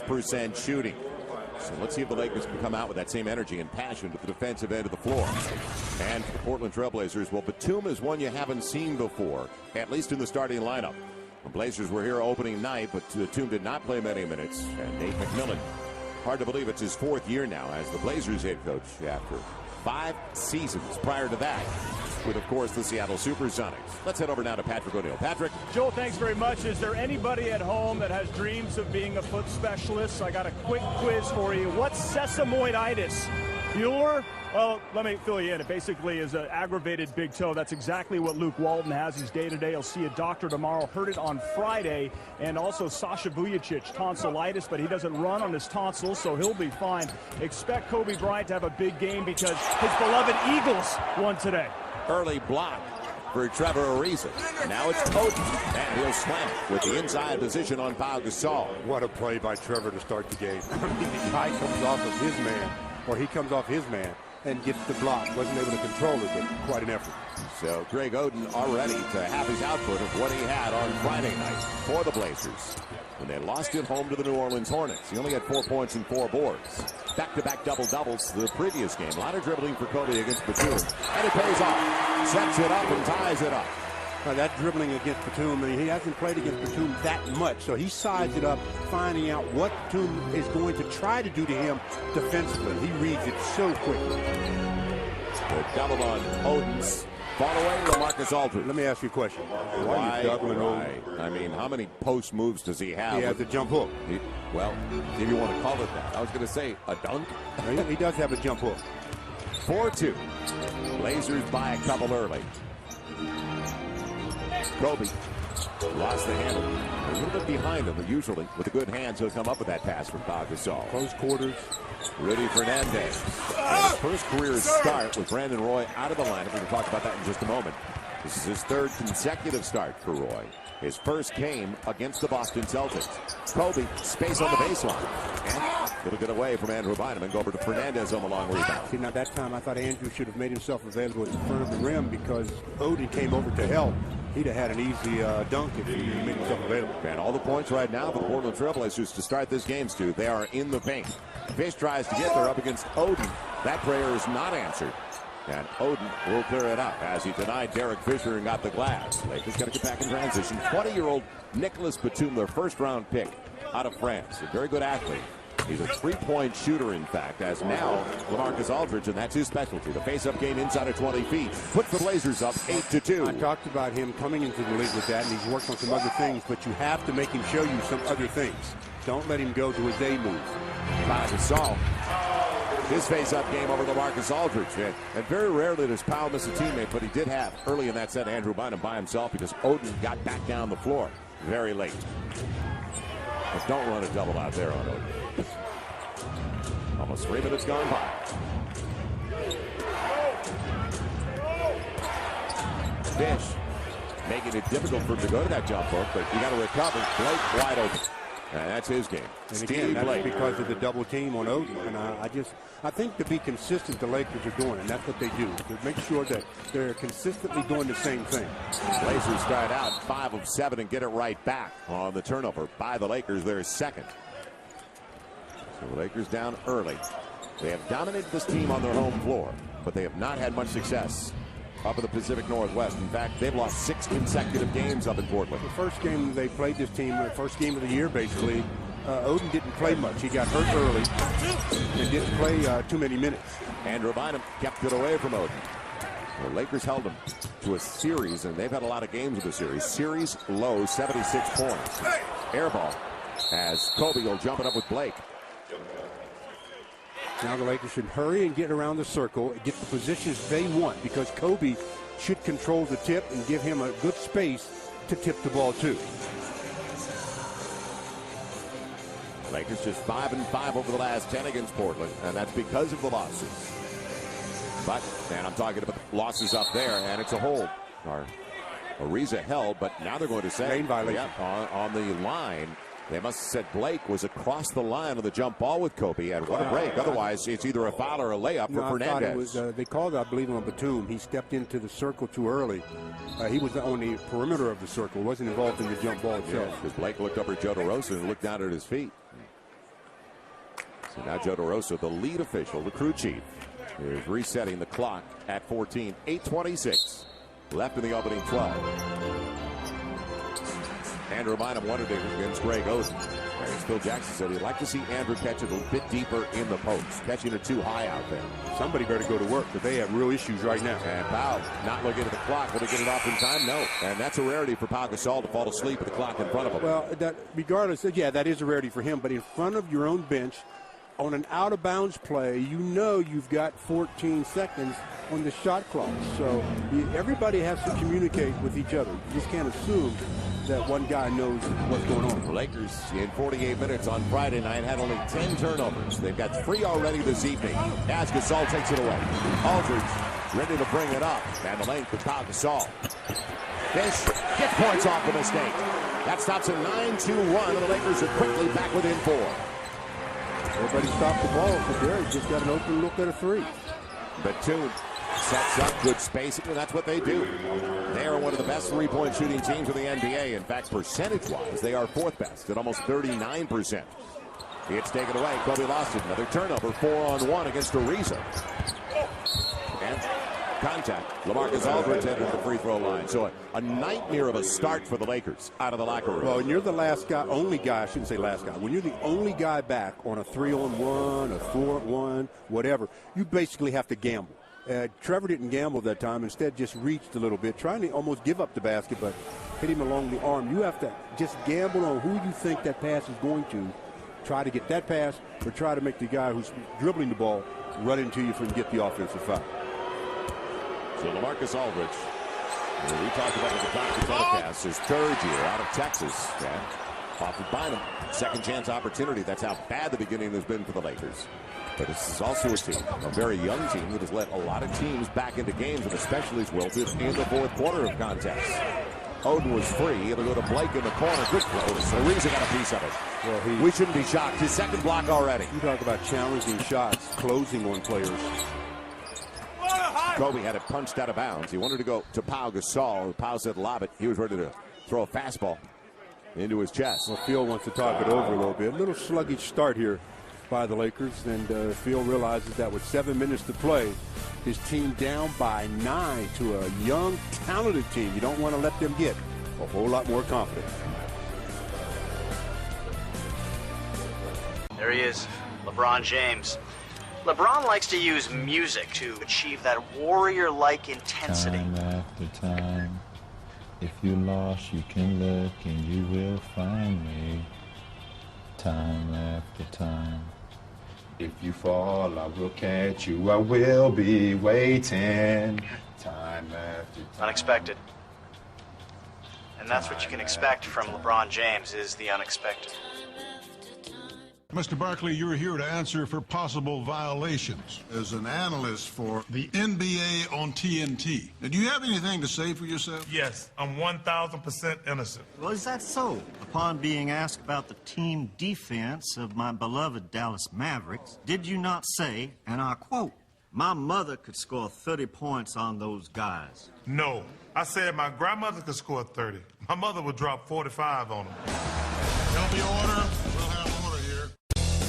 46% shooting. So let's see if the Lakers can come out with that same energy and passion to the defensive end of the floor. And for the Portland Trailblazers, well, Batum is one you haven't seen before, at least in the starting lineup. The Blazers were here opening night, but Batum did not play many minutes. And Nate McMillan, hard to believe it's his 4th year now as the Blazers head coach after 5 seasons prior to that, with, of course, the Seattle Supersonics. Let's head over now to Patrick O'Neill. Patrick? Joel, thanks very much. Is there anybody at home that has dreams of being a foot specialist? I got a quick quiz for you. What's sesamoiditis? Well, let me fill you in. It basically is an aggravated big toe. That's exactly what Luke Walton has. He's day-to-day. He'll see a doctor tomorrow. Heard it on Friday. And also Sasha Vujacic, tonsillitis, but he doesn't run on his tonsils, so he'll be fine. Expect Kobe Bryant to have a big game because his beloved Eagles won today. Early block for Trevor Ariza. Now it's Oden, and he'll slam it with the inside position on Pau Gasol. What a play by Trevor to start the game. The guy comes off of his man, or he comes off his man, and gets the block. Wasn't able to control it, but quite an effort. So Greg Oden already to have his output of what he had on Friday night for the Blazers. When they lost at home to the New Orleans Hornets. He only had 4 points and 4 boards. Back-to-back double-doubles the previous game. A lot of dribbling for Kobe against Batum. And it pays off. Sets it up and ties it up. Now that dribbling against Batum, I mean, he hasn't played against Batum that much, so he sized it up, finding out what Batum is going to try to do to him defensively. He reads it so quickly. The double on Oden's. Ball away to LaMarcus Aldridge. Let me ask you a question. Why are you doubling Oden? I mean, how many post moves does he have? He has a jump hook. Well, if you want to call it that. I was going to say a dunk. He does have a jump hook. 4-2. Blazers by a couple early. Kobe lost the handle. A little bit behind him, but usually with the good hands, he'll come up with that pass from Pau Gasol. Close quarters. Rudy Fernandez. His first career start with Brandon Roy out of the lineup. We're going to talk about that in just a moment. This is his 3rd consecutive start for Roy. His first came against the Boston Celtics. Kobe, space on the baseline. And it'll get away from Andrew Bynum and go over to Fernandez on the long rebound. See, now that time I thought Andrew should have made himself available in front of the rim because Oden came over to help. He'd have had an easy dunk if he made himself available. And all the points right now for the Portland Trailblazers to start this game, Stu. They are in the paint. Fish tries to get there up against Oden. That prayer is not answered. And Oden will clear it up as he denied Derek Fisher and got the glass. Lakers got to get back in transition. 20-year-old Nicolas Batum, their first-round pick out of France. A very good athlete. He's a 3-point shooter, in fact, as now LaMarcus Aldridge, and that's his specialty. The face-up game inside of 20 feet puts the Blazers up 8-2. I talked about him coming into the league with that, and he's worked on some other things, but you have to make him show you some other things. Don't let him go to his A move. Pau Gasol. His face-up game over LaMarcus Aldridge. And very rarely does Powell miss a teammate, but he did have early in that set Andrew Bynum by himself because Oden got back down the floor very late. But don't run a double out there on Oden. Almost 3 minutes gone by. Fish making it difficult for him to go to that jump hook, but you got to recover. Blake wide open. And that's his game. And again, that's because of the double team on Oden. And I think to be consistent, the Lakers are doing, and that's what they do. To make sure that they're consistently doing the same thing. Blazers start out 5 of 7 and get it right back on the turnover by the Lakers. They're second. So the Lakers down early. They have dominated this team on their home floor, but they have not had much success up in the Pacific Northwest. In fact, they've lost 6 consecutive games up in Portland. The first game they played this team, the first game of the year, basically, Oden didn't play much. He got hurt early and didn't play too many minutes. Andrew Bynum kept it away from Oden. The Lakers held them to a series, and they've had a lot of games with the series. Series low, 76 points. Air ball as Kobe will jump it up with Blake. Now the Lakers should hurry and get around the circle, get the positions they want, because Kobe should control the tip and give him a good space to tip the ball to. Lakers just 5-5 over the last 10 against Portland, and that's because of the losses. But, and I'm talking about the losses up there, and it's a hold. Ariza held, but now they're going to say, lane violation. Yeah, on the line. They must have said Blake was across the line of the jump ball with Kobe, and what a break. Otherwise, it's either a foul or a layup for Fernandez. It was, they called it, I believe, on Batum. He stepped into the circle too early. He was on the perimeter of the circle, wasn't involved in the jump ball itself. Because Blake looked up at Joe DeRosa and looked down at his feet. So now Joe DeRosa, the lead official, the crew chief, is resetting the clock at 14. 8:26 left in the opening 12. Andrew Bynum wanted it against Greg Oden. And Phil Jackson said he'd like to see Andrew catch it a bit deeper in the post, catching it too high out there. Somebody better go to work, because they have real issues right now. And Pau not looking at the clock. Will he get it off in time? No. And that's a rarity for Pau Gasol to fall asleep with the clock in front of him. Well, that regardless, yeah, that is a rarity for him. But in front of your own bench, on an out-of-bounds play, you know you've got 14 seconds on the shot clock. So everybody has to communicate with each other. You just can't assume that one guy knows what's going on. The Lakers in 48 minutes on Friday night had only 10 turnovers. They've got 3 already this evening as Gasol takes it away. Aldridge ready to bring it up. And the length with Pau Gasol. Fish gets points off the mistake. That stops a 9-2 run, and the Lakers are quickly back within 4. Everybody stopped the ball, but Derek just got an open look at a 3. Batum sets up good spacing, and that's what they do. They are one of the best three-point shooting teams in the NBA. In fact, percentage-wise, they are 4th best at almost 39%. It's taken away. Kobe lost it. Another turnover, 4-on-1 against Ariza. And contact. LaMarcus Aldridge headed to the free throw line. So a nightmare of a start for the Lakers out of the locker room. Well, and you're the last guy, only guy, I shouldn't say last guy. When you're the only guy back on a 3-on-1, a 4-on-1, whatever, you basically have to gamble. Trevor didn't gamble that time. Instead, just reached a little bit, trying to almost give up the basket, but hit him along the arm. You have to just gamble on who you think that pass is going to. Try to get that pass, or try to make the guy who's dribbling the ball run into you and get the offensive foul. So LaMarcus Aldridge, we talked about the top of the telecast, his 3rd year out of Texas. And off of Bynum, second chance opportunity. That's how bad the beginning has been for the Lakers. But this is also a team, a very young team, that has let a lot of teams back into games, and especially is wilted in the 4th quarter of contests. Oden was free. It'll go to Blake in the corner. Good close. Ariza got a piece of it. Well, we shouldn't be shocked. His 2nd block already. You talk about challenging shots, closing on players. Kobe had it punched out of bounds. He wanted to go to Pau Gasol. Pau said lob it. He was ready to throw a fastball into his chest. Well, Phil wants to talk it over a little bit. A little sluggish start here by the Lakers, and Phil realizes that with 7 minutes to play, his team down by 9 to a young, talented team. You don't want to let them get a whole lot more confidence. There he is, LeBron James. LeBron likes to use music to achieve that warrior-like intensity. Time after time, if you're lost, you can look and you will find me. Time after time. If you fall, I will catch you. I will be waiting. Time after time. Unexpected. And that's what you can expect from LeBron James, is the unexpected. Mr. Barkley, you're here to answer for possible violations as an analyst for the NBA on TNT. Now, do you have anything to say for yourself? Yes, I'm 1,000% innocent. Well, is that so? Upon being asked about the team defense of my beloved Dallas Mavericks, did you not say, and I quote, "My mother could score 30 points on those guys"? No, I said my grandmother could score 30. My mother would drop 45 on them. There'll be order. We'll have order here.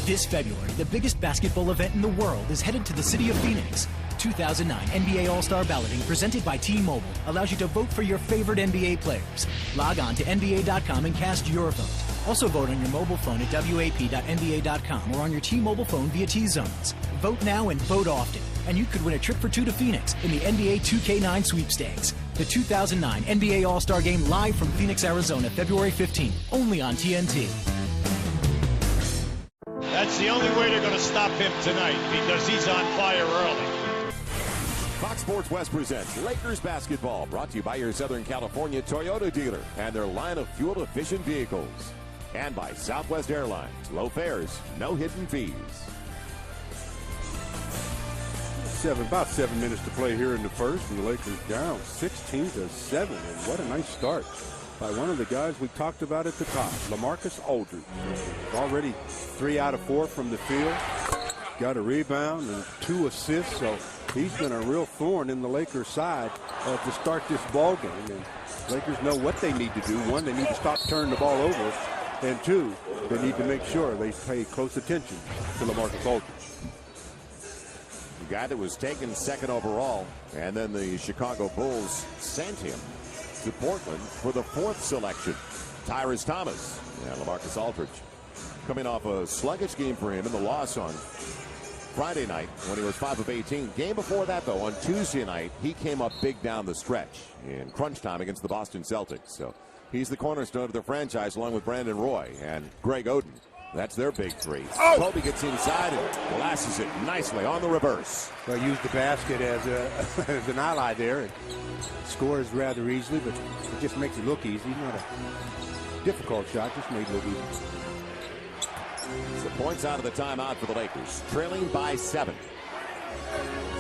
This February, the biggest basketball event in the world is headed to the city of Phoenix. 2009 NBA All-Star Balloting presented by T-Mobile allows you to vote for your favorite NBA players. Log on to NBA.com and cast your vote. Also vote on your mobile phone at WAP.NBA.com or on your T-Mobile phone via T-Zones. Vote now and vote often, and you could win a trip for 2 to Phoenix in the NBA 2K9 sweepstakes. The 2009 NBA All-Star Game live from Phoenix, Arizona, February 15th, only on TNT. That's the only way they're going to stop him tonight, because he's on fire early. Fox Sports West presents Lakers basketball, brought to you by your Southern California Toyota dealer and their line of fuel-efficient vehicles. And by Southwest Airlines. Low fares, no hidden fees. About 7 minutes to play here in the first, and the Lakers down 16-7. And what a nice start by one of the guys we talked about at the top, LaMarcus Aldridge. Already 3 out of 4 from the field. Got a rebound and 2 assists, so he's been a real thorn in the Lakers' side to start this ball game. And Lakers know what they need to do. One, they need to stop turning the ball over. And two, they need to make sure they pay close attention to LaMarcus Aldridge. The guy that was taken second overall, and then the Chicago Bulls sent him to Portland for the 4th selection. Tyrese Thomas. Yeah, LaMarcus Aldridge coming off a sluggish game for him in the loss on Friday night when he was 5 of 18. Game before that, though, on Tuesday night, he came up big down the stretch in crunch time against the Boston Celtics. So he's the cornerstone of their franchise along with Brandon Roy and Greg Oden. That's their big three. Kobe gets inside and glasses it nicely on the reverse. Well, used the basket as, as an ally there and scores rather easily, but it just makes it look easy. Not a difficult shot, just made it look easy. So points out of the timeout for the Lakers, trailing by 7.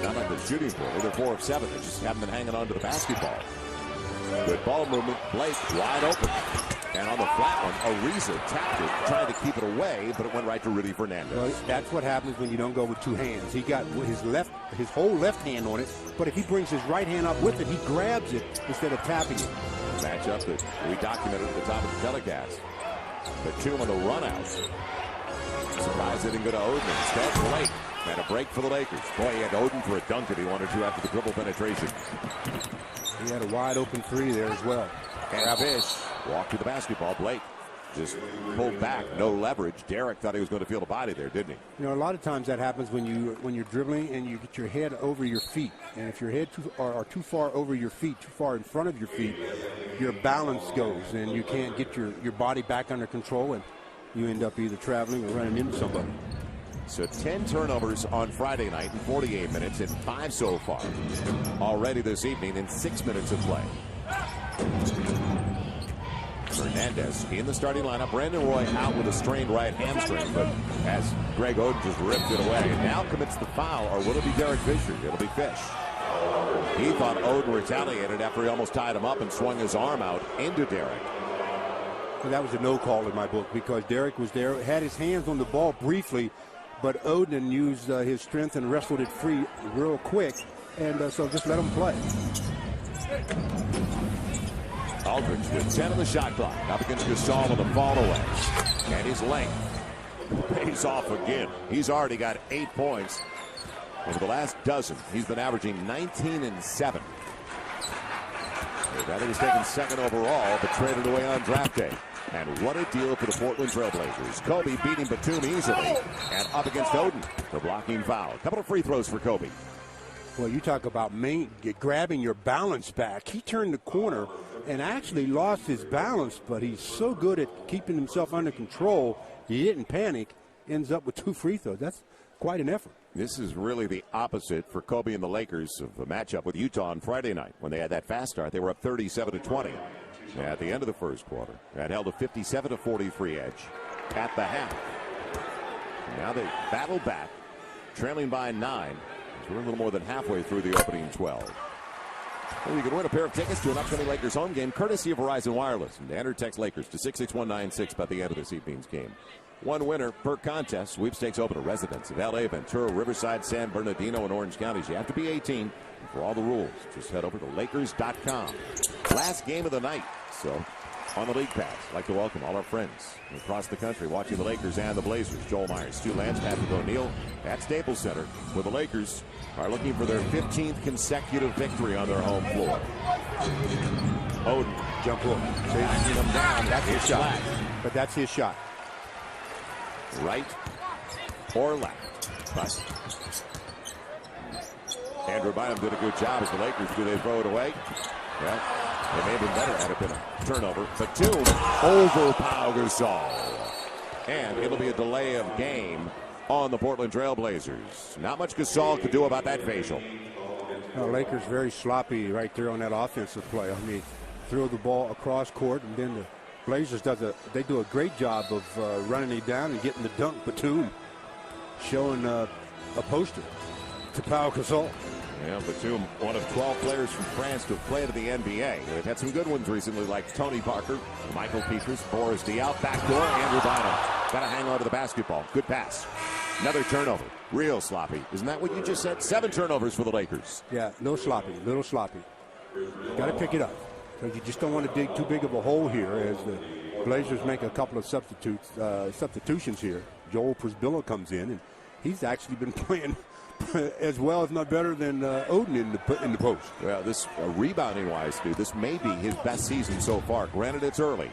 Not like they're shooting for it. They're 4 of 7. They just haven't been hanging on to the basketball. Good ball movement. Blake wide open. And on the flat one, Ariza tapped it, trying to keep it away, but it went right to Rudy Fernandez. Well, that's what happens when you don't go with 2 hands. He got his whole left hand on it, but if he brings his right hand up with it, he grabs it instead of tapping it. Matchup that we documented at the top of the telecast. Batum on the run out. Surprise it didn't go to Oden. Instead, Blake had a break for the Lakers. Boy, he had Oden for a dunk if he wanted to after the dribble penetration. He had a wide open 3 there as well. Avish walked to the basketball. Blake just pulled back, no leverage. Derek thought he was going to feel the body there, didn't he? You know, a lot of times that happens when you're dribbling and you get your head over your feet. And if your head are too far over your feet, too far in front of your feet, your balance goes and you can't get your body back under control, and you end up either traveling or running into somebody. So 10 turnovers on Friday night in 48 minutes and 5 so far already this evening in 6 minutes of play. Fernandez in the starting lineup. Brandon Roy out with a strained right hamstring, but as Greg Oden just ripped it away and now commits the foul, or will it be Derek Fisher? It'll be Fish. He thought Oden retaliated after he almost tied him up and swung his arm out into Derek. Well, that was a no call in my book because Derek was there, had his hands on the ball briefly, but Oden used his strength and wrestled it free real quick, and so just let him play. Aldridge with 10 on the shot clock, up against Gasol on the fall away, and his length pays off again. He's already got 8 points. Over the last dozen, he's been averaging 19 and 7. That he was taken second overall, but traded away on draft day. And what a deal for the Portland Trailblazers. Kobe beating Batum easily, and up against Oden for blocking foul. A couple of free throws for Kobe. Well, you talk about grabbing your balance back. He turned the corner and actually lost his balance, but he's so good at keeping himself under control. He didn't panic, ends up with 2 free throws. That's quite an effort. This is really the opposite for Kobe and the Lakers of the matchup with Utah on Friday night. When they had that fast start, they were up 37-20 at the end of the first quarter. That held a 57-43 edge at the half. Now they battle back, trailing by 9. We're a little more than halfway through the opening 12. Well, you can win a pair of tickets to an upcoming Lakers home game, courtesy of Verizon Wireless. And enter text Lakers to 66196 by the end of this evening's game. One winner per contest. Sweepstakes open to residents of L.A., Ventura, Riverside, San Bernardino, and Orange counties. You have to be 18. And for all the rules, just head over to Lakers.com. Last game of the night. So, on the League Pass, I'd like to welcome all our friends across the country watching the Lakers and the Blazers. Joel Myers, Stu Lance, Patrick O'Neill at Staples Center, where the Lakers are looking for their 15th consecutive victory on their home floor. Oden, jump hook. chasing them down. That's his shot. Flat. But that's his shot. Right or left. But Andrew Bynum did a good job as the Lakers. Do they throw it away? Well, they may have been better had it been a turnover. Batum over Pau Gasol. And it'll be a delay of game on the Portland Trailblazers. Not much Gasol could do about that facial. Lakers very sloppy right there on that offensive play. I mean, throw the ball across court, and then the Blazers do a great job of running it down and getting the dunk. Batum showing a poster to Pau Gasol. Yeah, Batum, one of 12 players from France to have played in the NBA. They've had some good ones recently, like Tony Parker, Michael Petras, Boris Diaw, backdoor, Andrew Bynum. Got to hang on to the basketball. Good pass. Another turnover. Real sloppy. Isn't that what you just said? 7 turnovers for the Lakers. Yeah, little sloppy. Got to pick it up. Because you just don't want to dig too big of a hole here as the Blazers make a couple of substitutions here. Joel Prisbilla comes in, and he's actually been playing as well, if not better, than Odin in the post. Well, this rebounding-wise, dude, this may be his best season so far. Granted, it's early,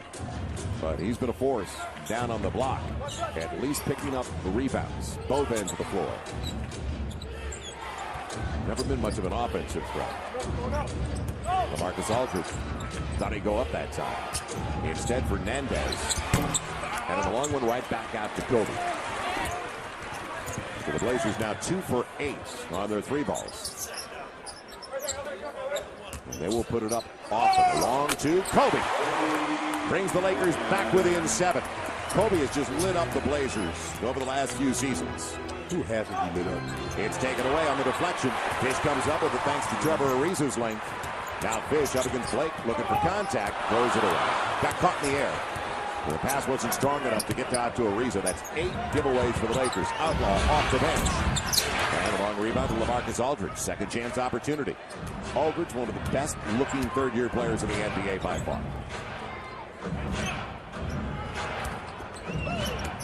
but he's been a force down on the block, at least picking up the rebounds, both ends of the floor. Never been much of an offensive threat. LaMarcus Aldridge thought he'd go up that time. Instead, Fernandez. And in the long one, right back out to Kobe. So the Blazers now 2 for 8 on their 3 balls. And they will put it up often. Long to Kobe. Brings the Lakers back within 7. Kobe has just lit up the Blazers over the last few seasons. Who hasn't he lit up? It's taken away on the deflection. Fish comes up with it thanks to Trevor Ariza's length. Now Fish up against Blake, looking for contact, throws it away. Got caught in the air. The pass wasn't strong enough to get out to Ariza. That's 8 giveaways for the Lakers. Outlaw off the bench. And a long rebound to LaMarcus Aldridge. Second chance opportunity. Aldridge, one of the best looking third-year players in the NBA by far.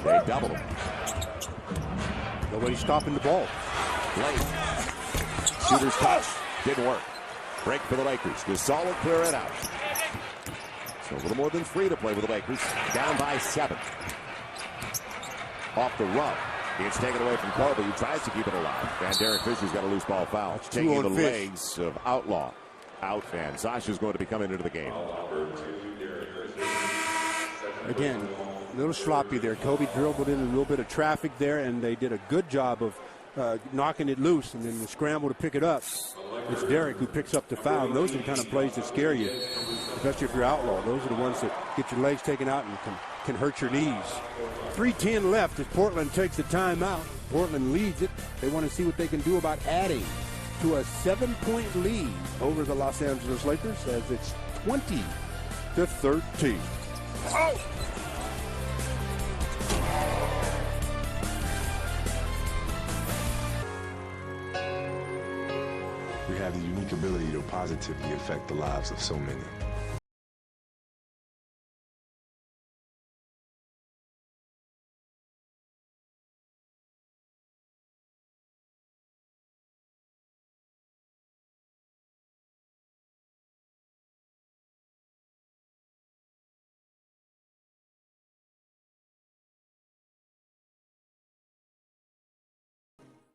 They double him. Nobody stopping the ball. Blake. Shooter's touch. Didn't work. Break for the Lakers. Gasol will clear it out. So a little more than 3 to play with the Lakers. Down by 7. Off the run. It's taken away from Kobe, who tries to keep it alive. And Derek Fisher's got a loose ball foul. Taking the legs of Outlaw out. And Sasha's going to be coming into the game. Again, a little sloppy there. Kobe dribbled in a little bit of traffic there, and they did a good job of knocking it loose, and then the scramble to pick it up. It's Derek who picks up the foul, and those are the kind of plays that scare you, especially if you're Outlaw. Those are the ones that get your legs taken out and can hurt your knees. 3:10 left as Portland takes the timeout. Portland leads it. They want to see what they can do about adding to a 7-point lead over the Los Angeles Lakers as it's 20-13. Oh! We have the unique ability to positively affect the lives of so many.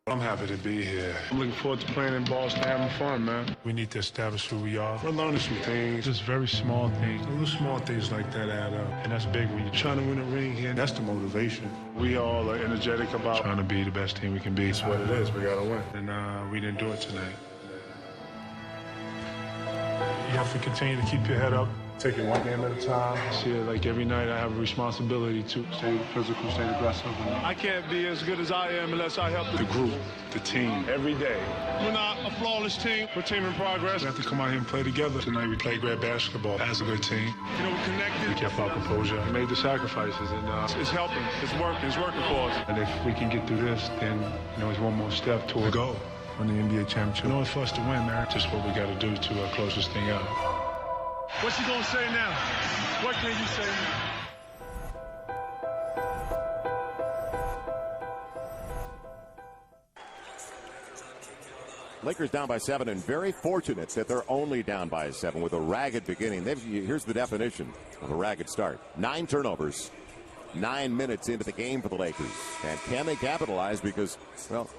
I'm happy to be here. I'm looking forward to playing in Boston, having fun, man. We need to establish who we are. We're learning some things, just very small things. Little small things like that add up. And that's big when you're trying to win a ring here. That's the motivation. We all are energetic about trying to be the best team we can be. It's what it is. We got to win. And we didn't do it tonight. You have to continue to keep your head up. Take it one game at a time. See it like every night I have a responsibility to stay physical, stay aggressive. I can't be as good as I am unless I help the group, the team, every day. We're not a flawless team. We're a team in progress. We have to come out here and play together. Tonight we played great basketball as a good team. You know, we're connected. We kept our composure. We made the sacrifices, and it's helping. It's working. It's working for us. And if we can get through this, then, you know, it's one more step toward the goal. Win the NBA championship. In order for us to win, man, just what we got to do to close this thing out. What's he gonna say now? What can you say now? Lakers down by 7, and very fortunate that they're only down by 7 with a ragged beginning. Here's the definition of a ragged start. 9 turnovers, 9 minutes into the game for the Lakers. And can they capitalize? Because, well,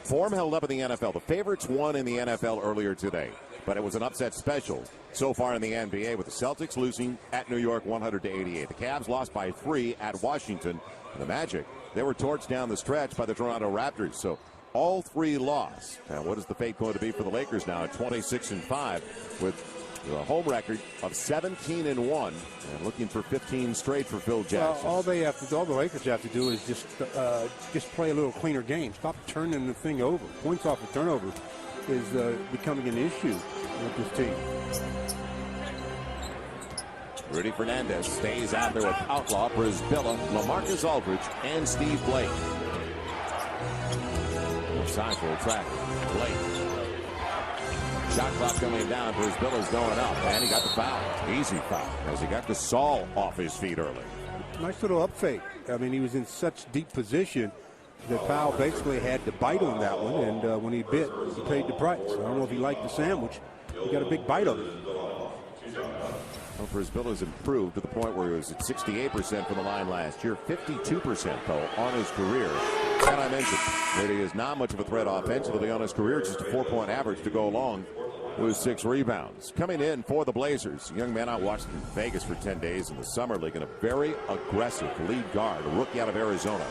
form held up in the NFL. The favorites won in the NFL earlier today, but it was an upset special so far in the NBA, with the Celtics losing at New York 100-88. The Cavs lost by 3 at Washington. And the Magic, they were torched down the stretch by the Toronto Raptors. So all 3 lost. Now, what is the fate going to be for the Lakers now at 26-5 with a home record of 17-1 and looking for 15 straight for Phil Jackson? Well, all the Lakers have to do is just play a little cleaner game. Stop turning the thing over. Points off the turnover is becoming an issue with this team. Rudy Fernandez stays out there with Outlaw, Prisbilla, LaMarcus Aldridge, and Steve Blake. Side will track Blake. Shot clock coming down. Brisbilla's going up, and he got the foul. Easy foul, as he got the Saul off his feet early. Nice little up fake. I mean, he was in such deep position that Powell basically had to bite on that one, and when he bit, he paid the price. I don't know if he liked the sandwich. He got a big bite of it. Well, Brisbilla's improved to the point where he was at 68% from the line last year, 52% though on his career. And I mentioned that he is not much of a threat offensively on his career, just a 4-point average to go along with 6 rebounds. Coming in for the Blazers, a young man I watched in Vegas for 10 days in the summer league, and a very aggressive lead guard, a rookie out of Arizona.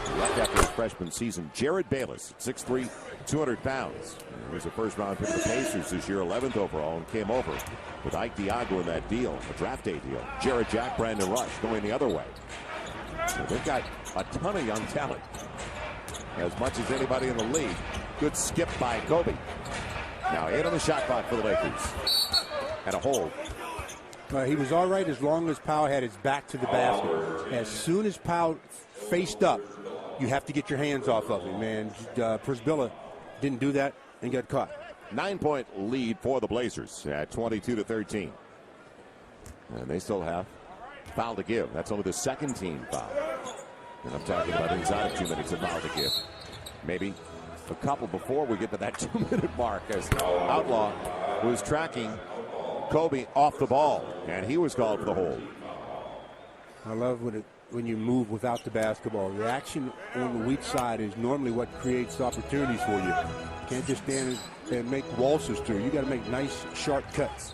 He left after his freshman season. Jared Bayless, 6'3", 200 pounds. He was a first-round pick of the Pacers this year, 11th overall, and came over with Ike Diago in that deal, a draft day deal. Jared Jack, Brandon Rush going the other way. So they've got a ton of young talent, as much as anybody in the league. Good skip by Kobe. Now 8 on the shot clock for the Lakers. And a hold. He was all right as long as Powell had his back to the basket. As soon as Powell faced up, you have to get your hands off of him, man. Brisbilla didn't do that and got caught. 9-point lead for the Blazers at 22-13. And they still have foul to give. That's only the second team foul. And I'm talking about inside of 2 minutes of foul to give. Maybe a couple before we get to that 2-minute mark, as Outlaw was tracking Kobe off the ball, and he was called for the hold. I love when you move without the basketball. The action on the weak side is normally what creates opportunities for you. You can't just stand and make waltzes through. You got to make nice, sharp cuts.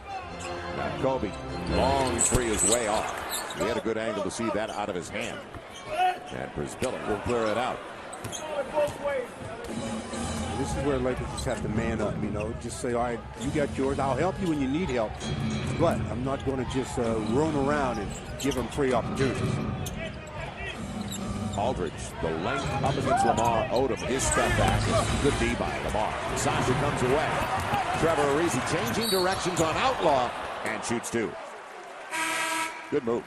Now Kobe, long three is way off. He had a good angle to see that out of his hand. And Brisbilla will clear it out. This is where Lakers just have to man up, you know. Just say, all right, you got yours. I'll help you when you need help. But I'm not going to just roam around and give them free opportunities. Aldridge, the length up against Lamar Odom. His step back. Good D by Lamar. Sasha comes away. Trevor Ariza changing directions on Outlaw and shoots 2. Good move.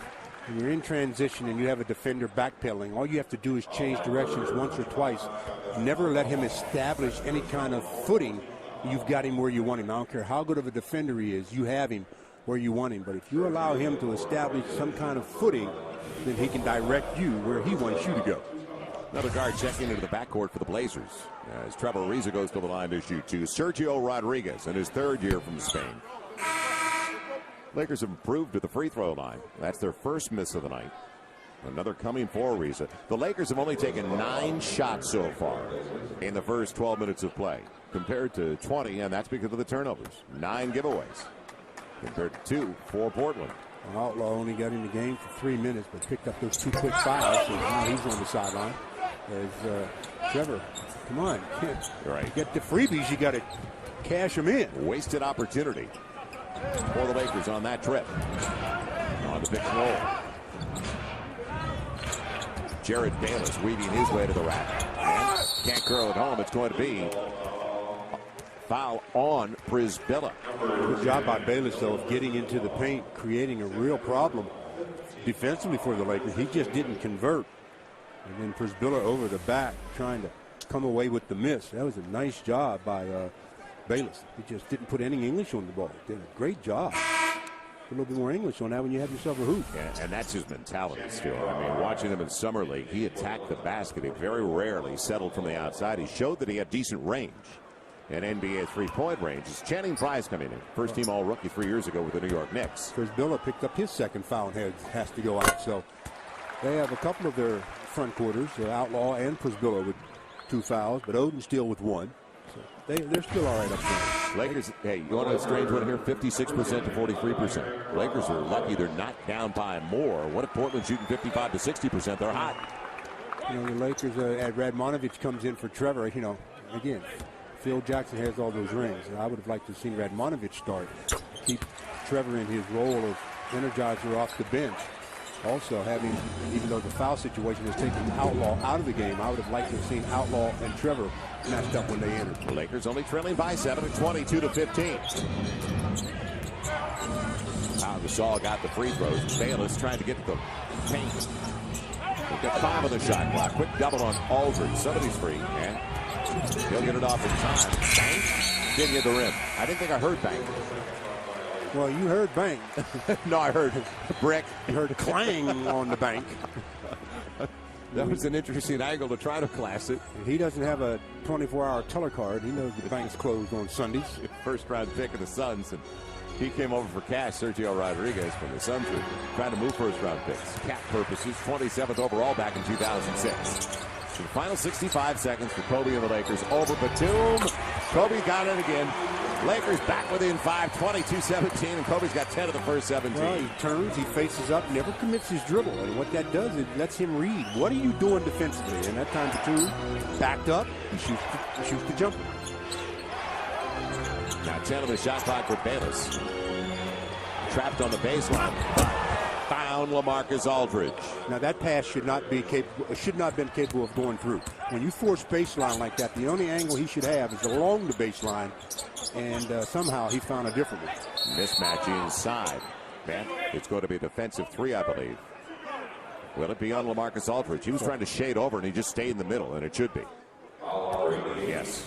When you're in transition and you have a defender backpedaling, all you have to do is change directions once or twice. Never let him establish any kind of footing. You've got him where you want him. I don't care how good of a defender he is. You have him where you want him. But if you allow him to establish some kind of footing, then he can direct you where he wants you to go. Another guard checking into the backcourt for the Blazers as Trevor Ariza goes to the line to shoot 2. Sergio Rodriguez in his 3rd year from Spain. Lakers have improved to the free throw line. That's their first miss of the night. Another coming for Ariza. The Lakers have only taken 9 shots so far in the first 12 minutes of play, compared to 20, and that's because of the turnovers. 9 giveaways, compared to 2 for Portland. Outlaw only got in the game for 3 minutes, but picked up those 2 quick fouls, so now he's on the sideline. As Trevor, come on, right. Get the freebies, you got to cash them in. Wasted opportunity for the Lakers on that trip. On the pick and roll. Jared Bayless weaving his way to the rack. And can't curl it home. It's going to be foul on Brisbilla. Good job by Bayless, though, of getting into the paint, creating a real problem defensively for the Lakers. He just didn't convert. And then Brisbilla over the back trying to come away with the miss. That was a nice job by Bayless. He just didn't put any English on the ball. Did a great job. A little bit more English on that when you have yourself a hoop. Yeah, and that's his mentality still. I mean, watching him in Summer League, he attacked the basket. He very rarely settled from the outside. He showed that he had decent range. And NBA three-point range is Channing Frye's coming in. First team all-rookie 3 years ago with the New York Knicks. Brisbilla picked up his 2nd foul and has to go out. So they have a couple of their front quarters, Outlaw and Brisbilla with 2 fouls, but Odin still with 1. So they're still all right up there. Lakers, hey, you want a strange one here? 56% to 43%. Lakers are lucky they're not down by more. What if Portland's shooting 55 to 60%? They're hot. You know, the Lakers, Radmanovich comes in for Trevor. You know, again, Phil Jackson has all those rings. And I would have liked to have seen Radmanovich start. Keep Trevor in his role of energizer off the bench. Also having, even though the foul situation has taken Outlaw out of the game, I would have liked to have seen Outlaw and Trevor matched up when they entered. The Lakers only trailing by 7 at 22 to 15. Gasol got the free throws. Bayless trying to get to the paint. We've got 5 on the shot clock. Quick double on Aldridge. Somebody's free, and he'll get it off in time. Bank. Didn't hit the rim. I didn't think I heard bang. Well, you heard bang. No, I heard brick. You heard a clang on the bank. That was an interesting angle to try to class it. He doesn't have a 24-hour teller card. He knows the bank's closed on Sundays. First-round pick of the Suns, and he came over for cash. Sergio Rodriguez from the Suns were trying to move first-round picks. Cap purposes, 27th overall back in 2006. So the final 65 seconds for Kobe and the Lakers. Over Batum. Kobe got it again. Lakers back within 5, 22-17, and Kobe's got 10 of the first 17. Well, he turns, he faces up, never commits his dribble. And what that does, it lets him read. What are you doing defensively? And that time Batum backed up, he shoots the jumper. Now 10 of the shot clock for Bayless. Trapped on the baseline. Found LaMarcus Aldridge. Now that pass should not have been capable of going through. When you force baseline like that, the only angle he should have is along the baseline, and somehow he found a different one. Mismatch inside. Man, it's going to be a defensive three, I believe. Will it be on LaMarcus Aldridge? He was trying to shade over, and he just stayed in the middle, and it should be. Yes.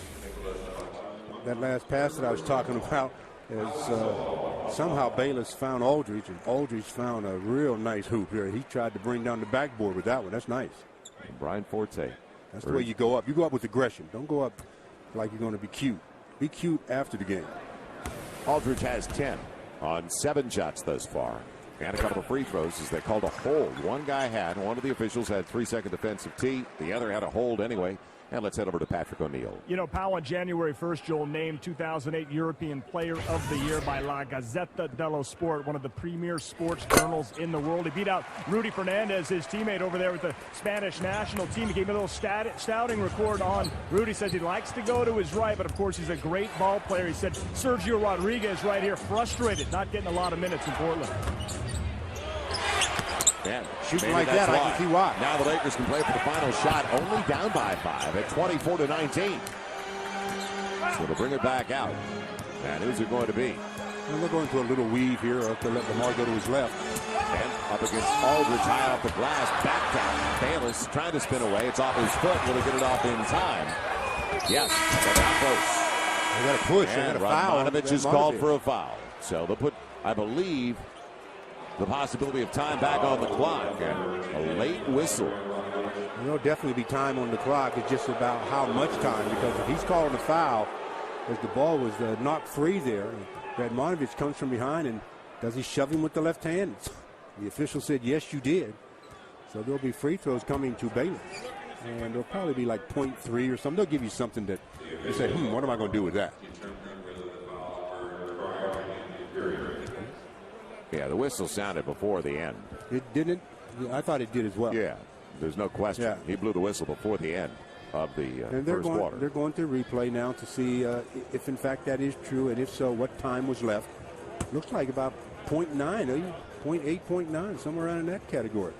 That last pass that I was talking about is somehow Bayless found Aldridge, and Aldridge found a real nice hoop here. He tried to bring down the backboard with that one. That's nice. And Brian Forte. That's the way you go up. You go up with aggression. Don't go up like you're going to be cute. Be cute after the game. Aldridge has 10 on 7 shots thus far. And a couple of free throws as they called a hold. One guy had, one of the officials had 3-second defensive tee. The other had a hold anyway. And let's head over to Patrick O'Neill. You know, Powell, on January 1st, Joel named 2008 European Player of the Year by La Gazzetta dello Sport, one of the premier sports journals in the world. He beat out Rudy Fernandez, his teammate over there with the Spanish national team. He gave me a little stouting record on Rudy. Says he likes to go to his right, but of course he's a great ball player. He said Sergio Rodriguez right here, frustrated, not getting a lot of minutes in Portland. Yeah, shooting like that, I can see why. Now the Lakers can play for the final shot, only down by 5 at 24-19. So to bring it back out. And who's it going to be? And we're going to a little weave here to let Lamar go to his left. And up against Aldridge, high off the glass, back down. Bayless trying to spin away. It's off his foot. Will he get it off in time? Yes, but not close. They got to push. They got to foul. Radmanovich is called for a foul. So they'll put, I believe, the possibility of time back on the clock and a late whistle. There'll definitely be time on the clock. It's just about how much time, because if he's calling a foul, as the ball was knocked free there, Radmanovich comes from behind, and does he shove him with the left hand? The official said, yes, you did. So there'll be free throws coming to Bayless. And they'll probably be like 0.3 or something. They'll give you something that you say, what am I going to do with that? Yeah, the whistle sounded before the end. It didn't? I thought it did as well. Yeah, there's no question. Yeah. He blew the whistle before the end of the first quarter. They're going to replay now to see if, in fact, that is true, and if so, what time was left. Looks like about 0.9, 0.8, 0.9, somewhere around in that category.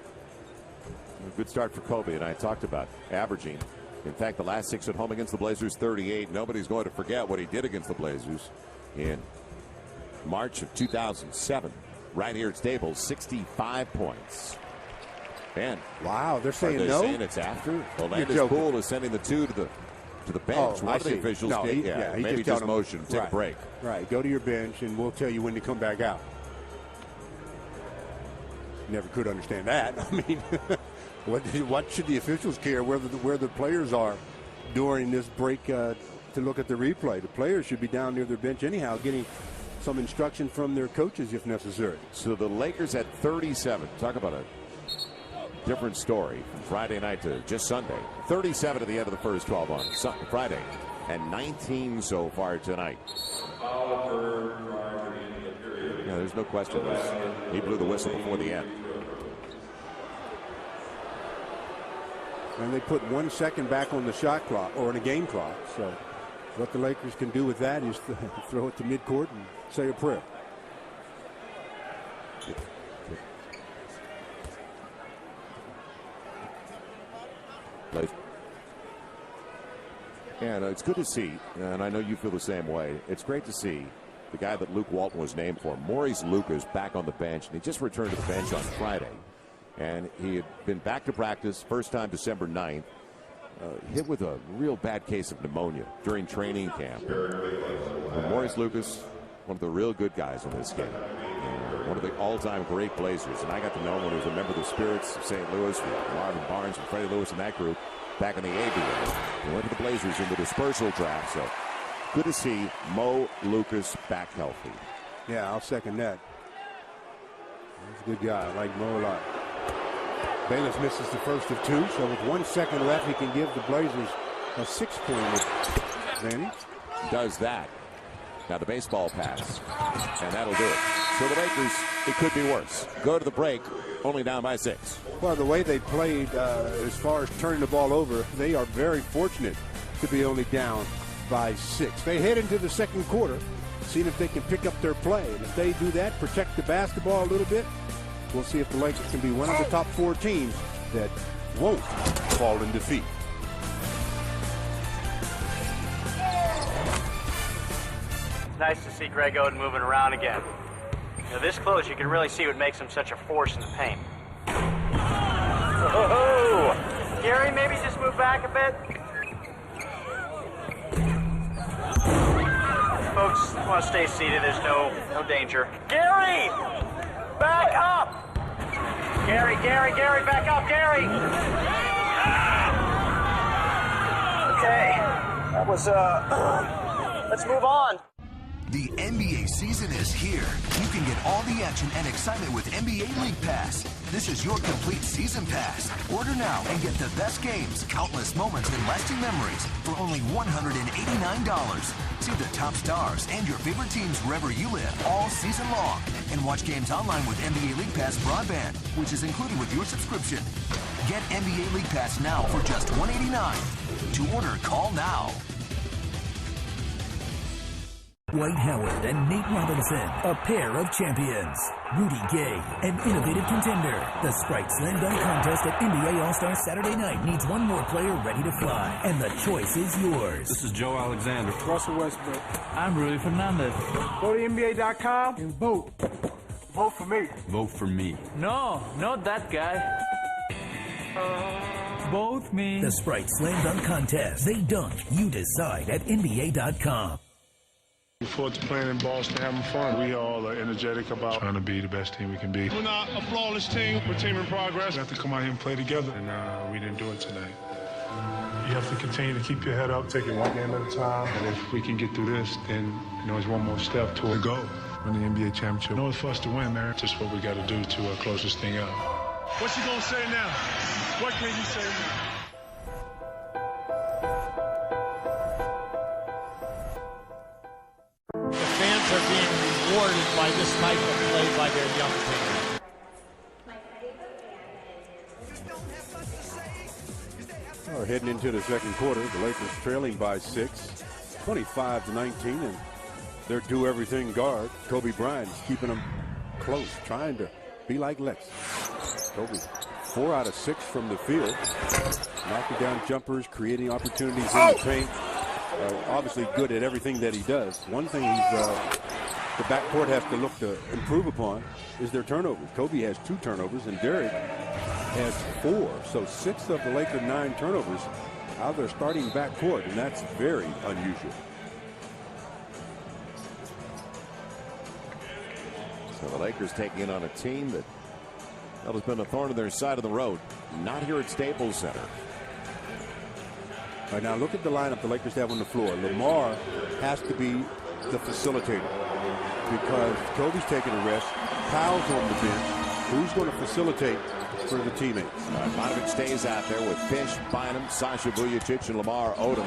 A good start for Kobe, and I talked about averaging. In fact, the last 6 at home against the Blazers, 38. Nobody's going to forget what he did against the Blazers in March of 2007. Right here at Staples, 65 points. And wow, they're saying no. Saying it's after. Well, Landis Poole is sending the 2 to the bench. One of the officials did. He maybe just motion. Take a break. Right. Go to your bench, and we'll tell you when to come back out. Never could understand that. I mean, what should the officials care where the players are during this break to look at the replay? The players should be down near their bench anyhow, getting some instruction from their coaches if necessary. So the Lakers at 37. Talk about a different story from Friday night to just Sunday. 37 at the end of the first 12 on Friday, and 19 so far tonight. Yeah, there's no question. He blew the whistle before the end. And they put 1 second back on the shot clock, or in a game clock. So what the Lakers can do with that is throw it to midcourt and say a prayer. And it's good to see, and I know you feel the same way. It's great to see the guy that Luke Walton was named for, Maurice Lucas, back on the bench, and he just returned to the bench on Friday. And he had been back to practice, first time December 9th. hit with a real bad case of pneumonia during training camp. Maurice Lucas, one of the real good guys in this game. One of the all-time great Blazers. And I got to know him when he was a member of the Spirits of St. Louis with Marvin Barnes and Freddie Lewis and that group back in the ABA. He went to the Blazers in the dispersal draft. So good to see Mo Lucas back healthy. Yeah, I'll second that. He's a good guy. I like Mo a lot. Bayless misses the first of two, so with 1 second left, he can give the Blazers a 6-point advantage. Does that. Now the baseball pass, and that'll do it. So the Lakers, it could be worse. Go to the break, only down by 6. Well, the way they played as far as turning the ball over, they are very fortunate to be only down by 6. They head into the second quarter, seeing if they can pick up their play. And if they do that, protect the basketball a little bit, we'll see if the Lakers can be one of the top 4 teams that won't fall in defeat. Nice to see Greg Oden moving around again. You know, this close, you can really see what makes him such a force in the paint. Oh, Gary, maybe just move back a bit. Folks want to stay seated. There's no danger. Gary, back up. Gary, back up, Gary. Okay, that was let's move on. The NBA season is here. You can get all the action and excitement with NBA League Pass. This is your complete season pass. Order now and get the best games, countless moments, and lasting memories for only $189. See the top stars and your favorite teams wherever you live all season long. And watch games online with NBA League Pass broadband, which is included with your subscription. Get NBA League Pass now for just $189. To order, call now. Dwight Howard and Nate Robinson, a pair of champions. Rudy Gay, an innovative contender. The Sprite Slam Dunk Contest at NBA All-Star Saturday night needs one more player ready to fly, and the choice is yours. This is Joe Alexander. Russell Westbrook. I'm Rudy Fernandez. Go to NBA.com and vote. Vote for me. Vote for me. No, not that guy. Vote me. The Sprite Slam Dunk Contest. They dunk. You decide at NBA.com. We forward to playing in Boston, having fun. We all are energetic about trying to be the best team we can be. We're not a flawless team. We're a team in progress. We have to come out here and play together, and we didn't do it tonight. You have to continue to keep your head up, take it one game at a time. And if we can get through this, then it's one more step toward the goal. Win the NBA championship. No, it's for us to win, man. Just what we got to do to close this thing out. What you gonna say now? What can you say now? Fans are being rewarded by this type of play by their young team. We're heading into the second quarter. The Lakers trailing by 6, 25-19, and their do-everything guard, Kobe Bryant, is keeping them close, trying to be like Lex. Kobe, 4 out of 6 from the field, knocking down jumpers, creating opportunities in the paint. Obviously good at everything that he does. One thing the backcourt has to look to improve upon is their turnovers. Kobe has 2 turnovers, and Derek has 4. So 6 of the Lakers' 9 turnovers out of their starting backcourt, and that's very unusual. So the Lakers taking in on a team that has been a thorn in their side of the road. Not here at Staples Center. All right, now look at the lineup the Lakers have on the floor. Lamar has to be the facilitator because Kobe's taking a rest. Powell's on the bench. Who's going to facilitate for the teammates? Bogdanovic stays out there with Fish, Bynum, Sasha Vujacic, and Lamar Odom.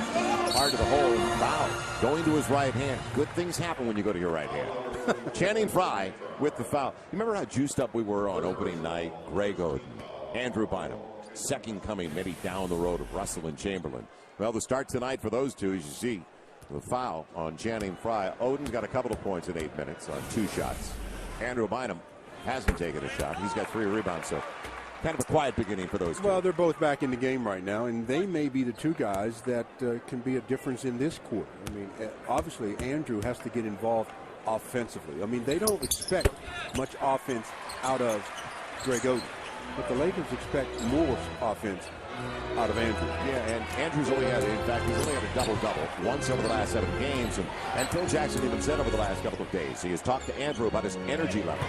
Hard to the hole. Foul going to his right hand. Good things happen when you go to your right hand. Channing Frye with the foul. You remember how juiced up we were on opening night? Greg Oden, Andrew Bynum. Second coming maybe down the road of Russell and Chamberlain. Well, the start tonight for those two, as you see, the foul on Channing Frye. Oden's got a couple of points in 8 minutes on 2 shots. Andrew Bynum hasn't taken a shot. He's got 3 rebounds, so kind of a quiet beginning for those two. Well, they're both back in the game right now, and they may be the 2 guys that can be a difference in this quarter. I mean, obviously, Andrew has to get involved offensively. I mean, they don't expect much offense out of Greg Oden, but the Lakers expect more offense out of Andrew. Yeah, and Andrew's only had, in fact, he's only had a double-double once over the last 7 games. And Phil Jackson even said over the last couple of days, he has talked to Andrew about his energy level.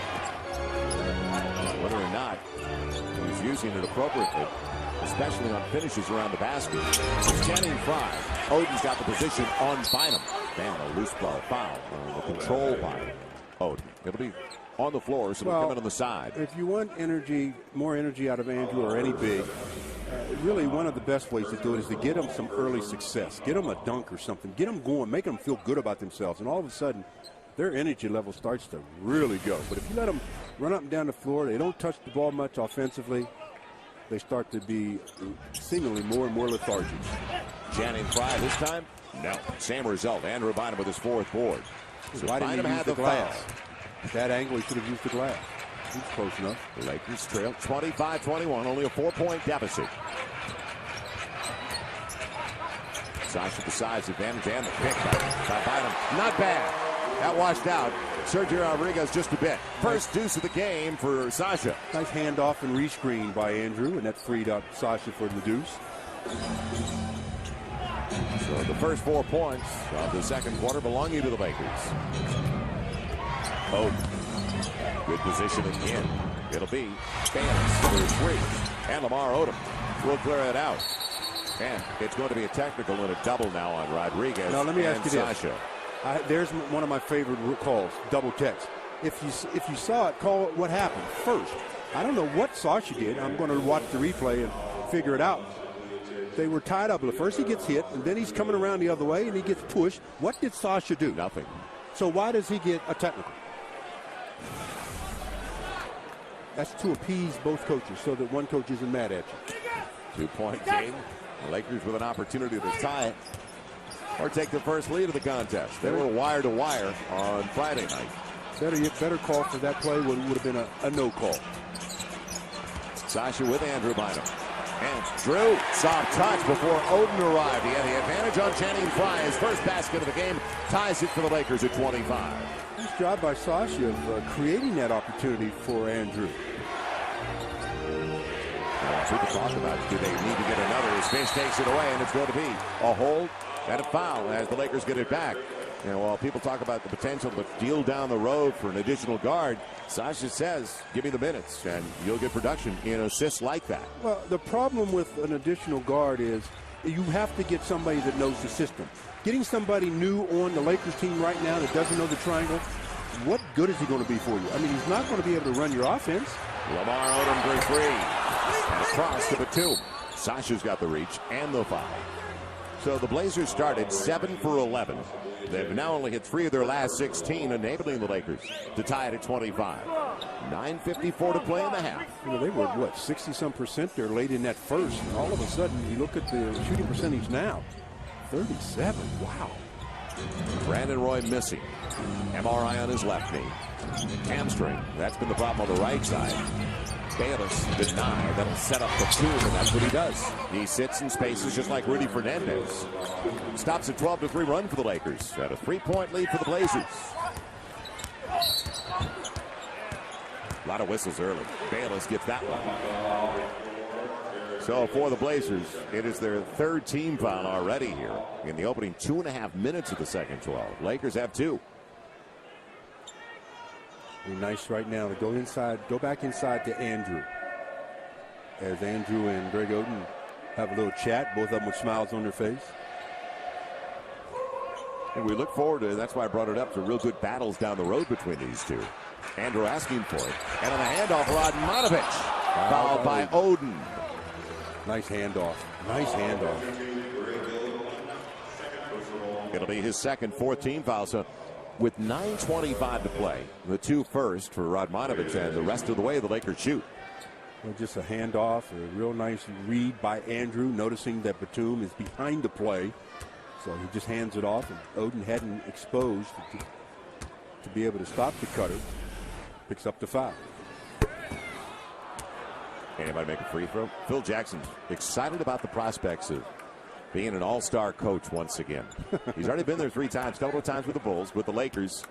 Whether or not he's using it appropriately, especially on finishes around the basket. It's Channing Frye. Oden's got the position on Bynum. Man, a loose ball foul. The control by Oden. It'll be on the floor, so it'll come in on the side. If you want energy, more energy out of Andrew or any big, really one of the best ways to do it is to get them some early success. Get them a dunk or something. Get them going. Make them feel good about themselves. And all of a sudden, their energy level starts to really go. But if you let them run up and down the floor, they don't touch the ball much offensively, they start to be seemingly more and more lethargic. Channing Frye this time? No. Same result. Andrew Bynum with his 4th board. So why didn't he use the glass? That angle, he should have used the glass. He's close enough. The Lakers trail 25-21, only a 4-point deficit. Sasha the size advantage and the pick by Bynum. Not bad. That washed out. Sergio Rodriguez just a bit. First deuce of the game for Sasha. Nice handoff and rescreen by Andrew, and that freed up Sasha for the deuce. So the first 4 points of the second quarter belonging to the Lakers. Oh, good position again. It'll be Bayless for 3. And Lamar Odom will clear it out. And it's going to be a technical and a double now on Rodriguez. Now let me ask you Sasha. this. There's one of my favorite calls, double text. If you saw it, call it what happened first. I don't know what Sasha did. I'm going to watch the replay and figure it out. They were tied up. First he gets hit, and then he's coming around the other way, and he gets pushed. What did Sasha do? Nothing. So why does he get a technical? That's to appease both coaches so that one coach isn't mad at you. 2-point game. The Lakers with an opportunity to tie it or take the first lead of the contest. They were wire to wire on Friday night. Better call for that play would have been a no call. Sasha with Andrew Bynum. And Drew, soft touch before Oden arrived. He had the advantage on Channing Frye. His first basket of the game ties it for the Lakers at 25. Nice job by Sasha of creating that opportunity for Andrew. People talk about it. Do they need to get another? As Finch takes it away, and it's going to be a hold and a foul as the Lakers get it back. And while people talk about the potential of a deal down the road for an additional guard, Sasha says, give me the minutes, and you'll get production in assists like that. Well, the problem with an additional guard is you have to get somebody that knows the system. Getting somebody new on the Lakers team right now that doesn't know the triangle, what good is he going to be for you? I mean, he's not going to be able to run your offense. Lamar Odom for 3. And across to Batum. Sasha's got the reach and the foul. So the Blazers started 7 for 11. They've now only hit 3 of their last 16, enabling the Lakers to tie it at 25. 9:54 to play in the half. You know, they were, 60-some% there late in that first. And all of a sudden, you look at the shooting percentage now. 37. Wow. Brandon Roy missing. MRI on his left knee. Hamstring. That's been the problem on the right side. Bayless denied. That'll set up the 2, and that's what he does. He sits in spaces just like Rudy Fernandez. Stops a 12-3 run for the Lakers. At a 3-point lead for the Blazers. A lot of whistles early. Bayless gets that one. So for the Blazers, it is their 3rd team foul already here in the opening 2.5 minutes of the second 12. Lakers have 2. Be nice right now to go back inside to Andrew. As Andrew and Greg Oden have a little chat, both of them with smiles on their face. And we look forward to, that's why I brought it up, to real good battles down the road between these two. Andrew asking for it. And on the handoff, Radmanovich. Fouled by Oden. Nice handoff. Nice handoff. It'll be his second, 4th team foul. So with 9:25 to play, the 2 first for Radmanovich, and the rest of the way the Lakers shoot. Well, just a handoff, a real nice read by Andrew, noticing that Batum is behind the play. So he just hands it off, and Oden hadn't exposed to be able to stop the cutter. Picks up the foul. Anybody make a free throw? Phil Jackson's excited about the prospects of being an all-star coach once again. He's already been there 3 times, a couple of times with the Bulls, with the Lakers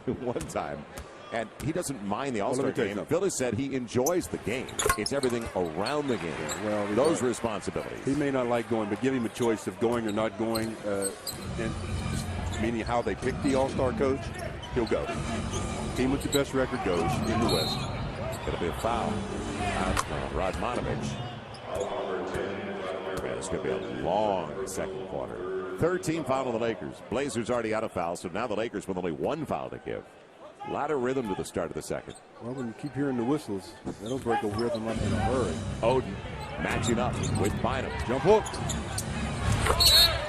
1 time. And he doesn't mind the All-Star game. Phil has said he enjoys the game. It's everything around the game. Well, those responsibilities. He may not like going, but give him a choice of going or not going, and meaning how they pick the All-Star coach, he'll go. Team with the best record goes in the West. Going to be a foul. Rodmanovich. It's going to be a long second quarter. 13 foul on the Lakers. Blazers already out of fouls, so now the Lakers with only one foul to give. A lot of rhythm to the start of the second. Well, when you keep hearing the whistles, that'll break a rhythm up in a hurry. Oden matching up with Bynum. Jump hook.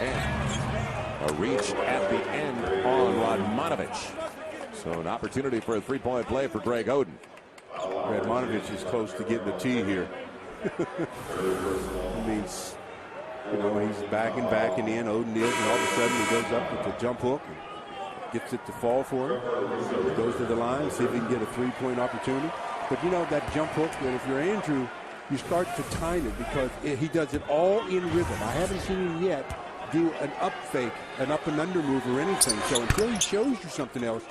And a reach at the end on Rodmanovich. So an opportunity for a three-point play for Greg Oden. Rodmanovich is close to getting the tee here. It means, you know, he's backing in. Oden is, and all of a sudden he goes up with the jump hook. Gets it to fall for him. Goes to the line, see if he can get a three-point opportunity. But you know that jump hook, that if you're Andrew, you start to time it because he does it all in rhythm. I haven't seen him yet do an up fake, an up and under move or anything. So until he shows you something else,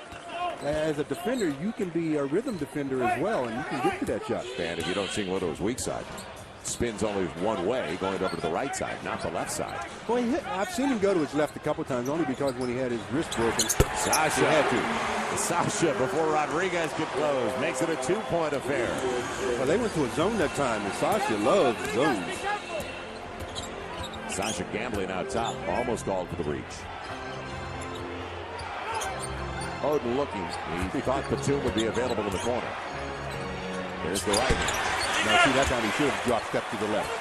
as a defender, you can be a rhythm defender as well, and you can get to that shot. And if you don't single it to his weak side, spins only one way, going over to the right side, not the left side. Well, I've seen him go to his left a couple times, only because when he had his wrist broken, Sasha had to. Sasha, before Rodriguez could close, makes it a two-point affair. Well, they went to a zone that time, and Sasha loves zones. Sasha gambling out top, almost called for the reach. Oden looking. He thought Batum would be available in the corner. There's the right hand. Now, see, that time he should have dropped step to the left.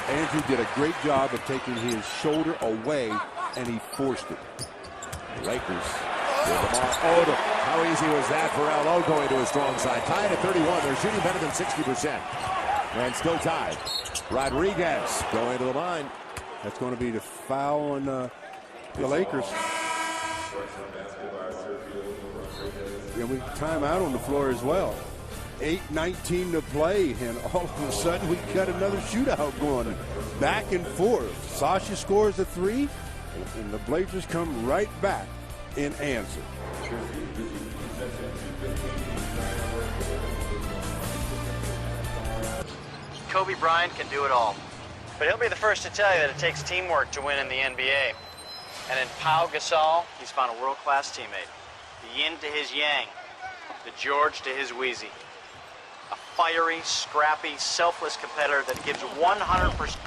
Andrew did a great job of taking his shoulder away, and he forced it. Lakers with Lamar Odom. How easy was that for L.O. going to his strong side? Tied at 31. They're shooting better than 60%. And still tied. Rodriguez going to the line. That's going to be the foul on the Lakers. And we time out on the floor as well. 8:19 to play, and all of a sudden we got another shootout going back and forth. Sasha scores a three, and the Blazers come right back in answer. Kobe Bryant can do it all, but he'll be the first to tell you that it takes teamwork to win in the NBA. And in Pau Gasol, he's found a world-class teammate. The yin to his yang, the George to his Wheezy. A fiery, scrappy, selfless competitor that gives 100%.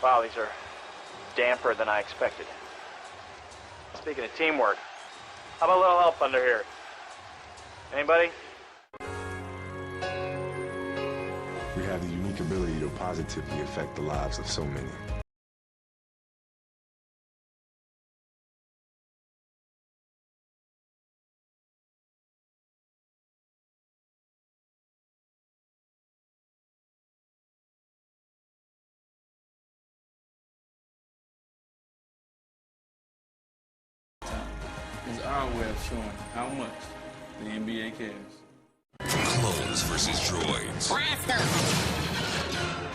Wow, these are damper than I expected. Speaking of teamwork, how about a little help under here? Anybody? We have the unique ability to positively affect the lives of so many. Is our way of showing how much the NBA cares. Clones versus droids.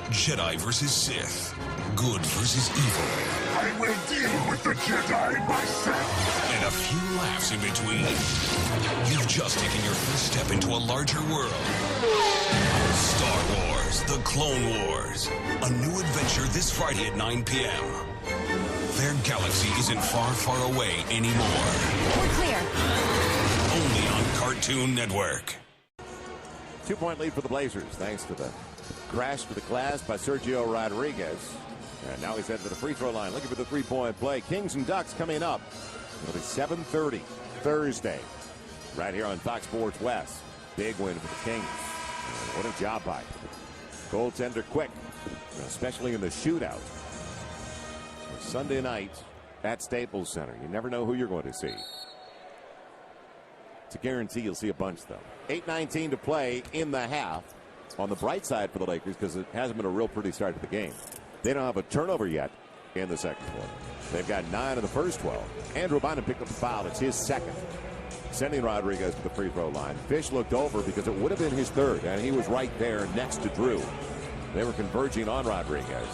Jedi versus Sith. Good versus evil. I will deal with the Jedi myself. And a few laughs in between. You've just taken your first step into a larger world. Star Wars, The Clone Wars. A new adventure this Friday at 9 p.m. Their galaxy isn't far, far away anymore. We're clear. Only on Cartoon Network. 2-point lead for the Blazers, thanks to the crash to the glass by Sergio Rodriguez. And now he's headed to the free throw line, looking for the three-point play. Kings and Ducks coming up. It'll be 7:30 Thursday, right here on Fox Sports West. Big win for the Kings. What a job by goaltender Quick, especially in the shootout. Sunday night at Staples Center. You never know who you're going to see. It's a guarantee you'll see a bunch, though. 8:19 to play in the half. On the bright side for the Lakers, because it hasn't been a real pretty start to the game. They don't have a turnover yet in the second quarter. They've got 9 in the first 12. Andrew Bynum picked up a foul. It's his second. Sending Rodriguez to the free throw line. Fish looked over because it would have been his third, and he was right there next to Drew. They were converging on Rodriguez.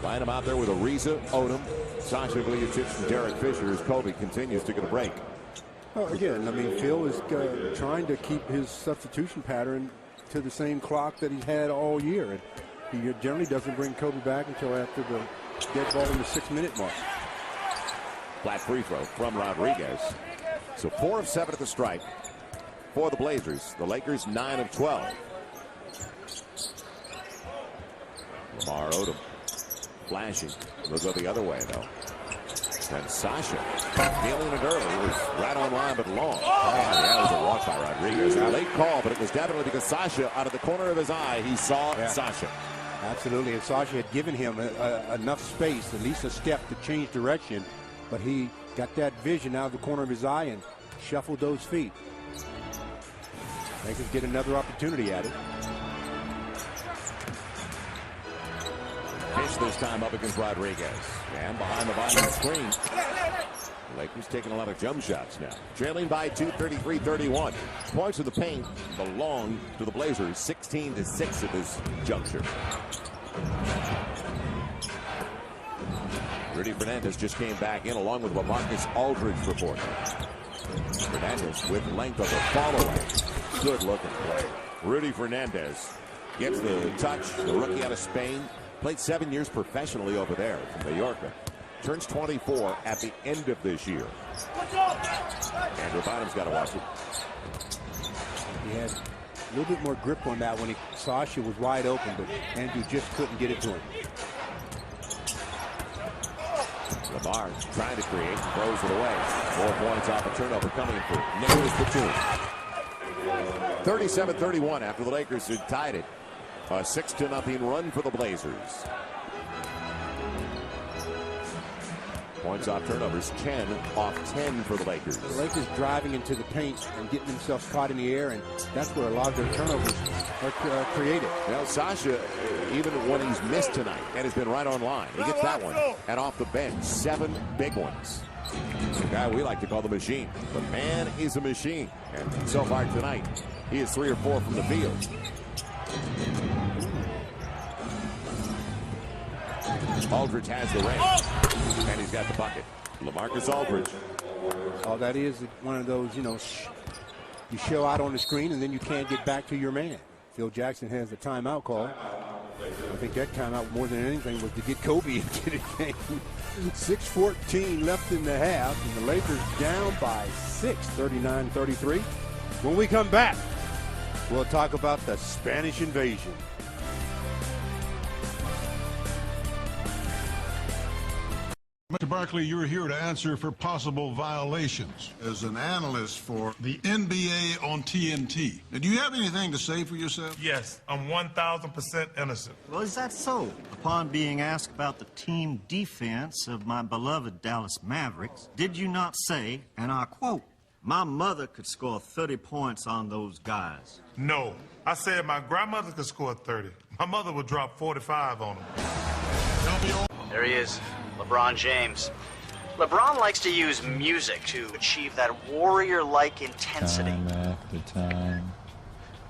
Line him out there with Ariza, Odom, Sasha Vujacic, and Derek Fisher as Kobe continues to get a break. Well, again, I mean, Phil is trying to keep his substitution pattern to the same clock that he's had all year. And he generally doesn't bring Kobe back until after the dead ball in the 6-minute mark. Flat free throw from Rodriguez. So 4 of 7 at the stripe for the Blazers. The Lakers 9 of 12. Lamar Odom flashing. They'll go the other way, though. And Sasha feeling it early. It was right on line, but long. That was a walk by Rodriguez. A late call, but it was definitely because Sasha, out of the corner of his eye, he saw Sasha. Absolutely, and Sasha had given him enough space, at least a step, to change direction, but he got that vision out of the corner of his eye and shuffled those feet. Lakers get another opportunity at it. Fish this time up against Rodriguez. And behind the bottom screen. The Lakers taking a lot of jump shots now. Trailing by 2, 33-31. Points of the paint belong to the Blazers. 16-6 at this juncture. Rudy Fernandez just came back in along with LaMarcus Aldridge reporting. Fernandez with length of the follow-away. Good looking play. Rudy Fernandez gets the touch. The rookie out of Spain. Played 7 years professionally over there from Mallorca. Turns 24 at the end of this year. Andrew Bynum's got to watch it. He had a little bit more grip on that when Sasha was wide open, but Andrew just couldn't get it to him. Lamar trying to create and throws it away. 4 points off a turnover coming for Nicholas Batum. 37-31 after the Lakers had tied it. A 6-0 run for the Blazers. Points off turnovers, 10 off 10 for the Lakers. The Lakers driving into the paint and getting themselves caught in the air, and that's where a lot of their turnovers are created. Well, Sasha, even when he's missed tonight and has been right on line, he gets that one. And off the bench, 7 big ones. The guy we like to call the machine. The man is a machine. And so far tonight, he is 3 or 4 from the field. Aldridge has the range, and he's got the bucket. LaMarcus Aldridge. Oh, that is one of those, you you show out on the screen and then you can't get back to your man. Phil Jackson has the timeout call. I think that timeout more than anything was to get Kobe into the game. 6:14 left in the half, and the Lakers down by 6, 39-33. When we come back, we'll talk about the Spanish invasion. Mr. Barkley, you're here to answer for possible violations. As an analyst for the NBA on TNT, do you have anything to say for yourself? Yes, I'm 1,000% innocent. Well, is that so? Upon being asked about the team defense of my beloved Dallas Mavericks, did you not say, and I quote, "My mother could score 30 points on those guys"? No, I said my grandmother could score 30. My mother would drop 45 on them. There he is. LeBron James. LeBron likes to use music to achieve that warrior-like intensity. Time after time,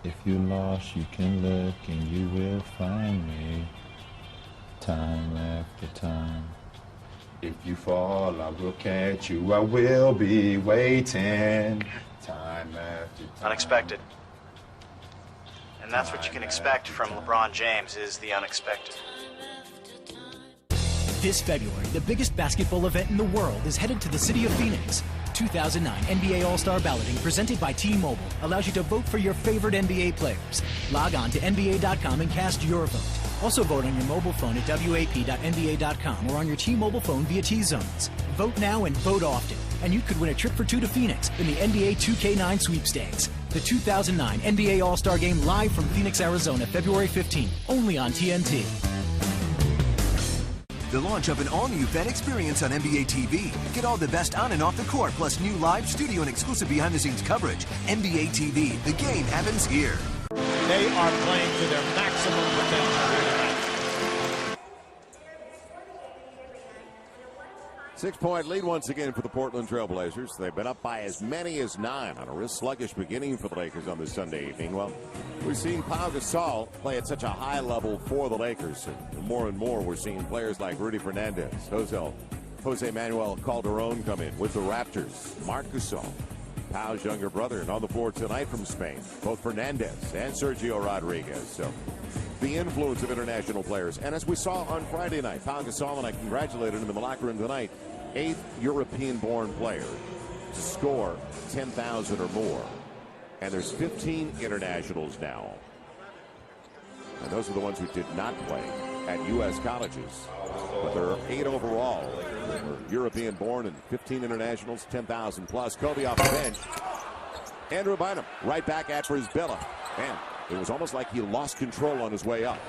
if you're lost, you can look and you will find me. Time after time, if you fall, I will catch you. I will be waiting. Time after time. Unexpected. And that's what you can expect from LeBron James, is the unexpected. This February, the biggest basketball event in the world is headed to the city of Phoenix. 2009 NBA All-Star Balloting presented by T-Mobile allows you to vote for your favorite NBA players. Log on to NBA.com and cast your vote. Also vote on your mobile phone at WAP.NBA.com or on your T-Mobile phone via T-Zones. Vote now and vote often, and you could win a trip for 2 to Phoenix in the NBA 2K9 sweepstakes. The 2009 NBA All-Star Game live from Phoenix, Arizona, February 15th, only on TNT. The launch of an all-new fan experience on NBA TV. Get all the best on and off the court, plus new live, studio, and exclusive behind-the-scenes coverage. NBA TV, the game happens here. They are playing to their maximum potential. 6-point lead once again for the Portland Trailblazers. They've been up by as many as 9 on a real sluggish beginning for the Lakers on this Sunday evening. Well, we've seen Pau Gasol play at such a high level for the Lakers. And more and more, we're seeing players like Rudy Fernandez, Jose Manuel Calderon come in with the Raptors. Marc Gasol, Pau's younger brother, and on the floor tonight from Spain, both Fernandez and Sergio Rodriguez. So the influence of international players. And as we saw on Friday night, Pau Gasol, and I congratulated him in the locker room tonight, 8th European-born player to score 10,000 or more. And there's 15 internationals now. And those are the ones who did not play at U.S. colleges. But there are 8 overall that were European-born and 15 internationals, 10,000 plus. Kobe off the bench. Andrew Bynum right back at Brisbilla. And it was almost like he lost control on his way up.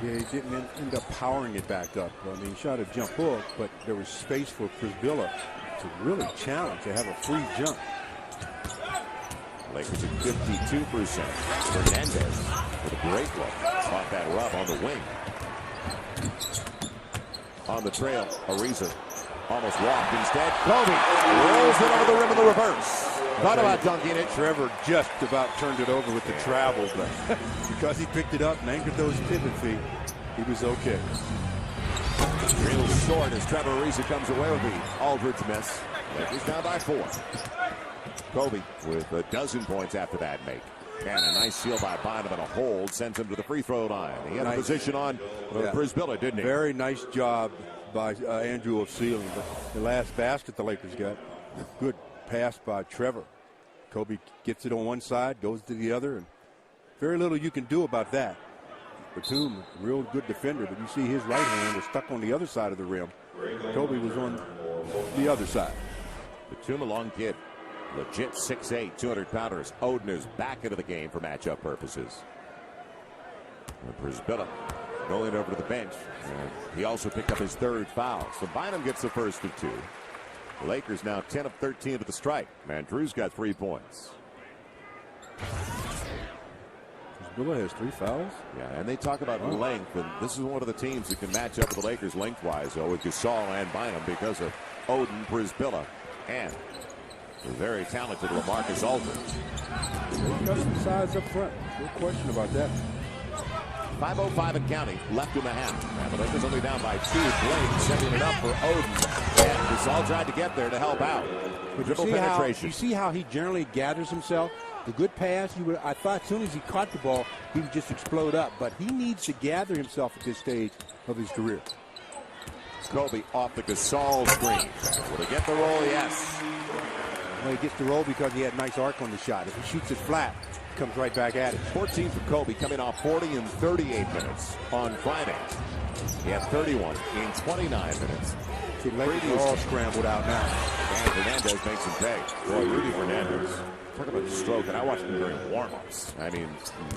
Yeah, he didn't end up powering it back up. I mean, he shot a jump hook, but there was space for Brisbilla to really challenge, to have a free jump. Lakers at 52%. Fernandez with a great look. Caught that rub on the wing. On the trail, Ariza almost walked. Instead, Kobe rolls it over the rim in the reverse. Thought about dunking it. Trevor just about turned it over with the travel, but because he picked it up and anchored those pivot feet, he was okay. Real short as Trevor Ariza comes away with the Aldridge miss. Lakers down by 4. Kobe with a dozen points after that make. And a nice steal by Bynum and a hold sends him to the free throw line. He had a position on Brisbilla, didn't he? Very nice job by Andrew of sealing. But the last basket the Lakers got, good pass by Trevor. Kobe gets it on one side, goes to the other, and very little you can do about that. Batum, real good defender, but you see his right hand was stuck on the other side of the rim. Kobe was on the other side. Batum, a long kid. Legit 6'8", 200-pounders. Oden is back into the game for matchup purposes. And Brisbilla going over to the bench. And he also picked up his 3rd foul. So Bynum gets the first of 2. The Lakers now 10 of 13 to the strike. Man, Drew's got 3 points. Brisbilla has 3 fouls? Yeah, and they talk about length, and this is one of the teams that can match up with the Lakers lengthwise, though, with Gasol and Bynum because of Oden, Brisbilla, and the very talented LaMarcus Aldridge. They got some size up front. No question about that. 5:05 and counting left in the half. And the Lakers only down by 2. Blake setting it up for Oden. And Gasol tried to get there to help out. Dribble penetration. You see how he generally gathers himself? The good pass, I thought as soon as he caught the ball, he would just explode up. But he needs to gather himself at this stage of his career. Kobe off the Gasol screen. Will he get the roll? Yes. Well, he gets the roll because he had nice arc on the shot. If he shoots it flat, he comes right back at it. 14 for Kobe, coming off 40 in 38 minutes on Friday. He had 31 in 29 minutes. So Lakers all scrambled out now. And Fernandez makes him pay. Boy, Rudy Fernandez. Talk about the stroke, and I watched him during warm-ups. I mean,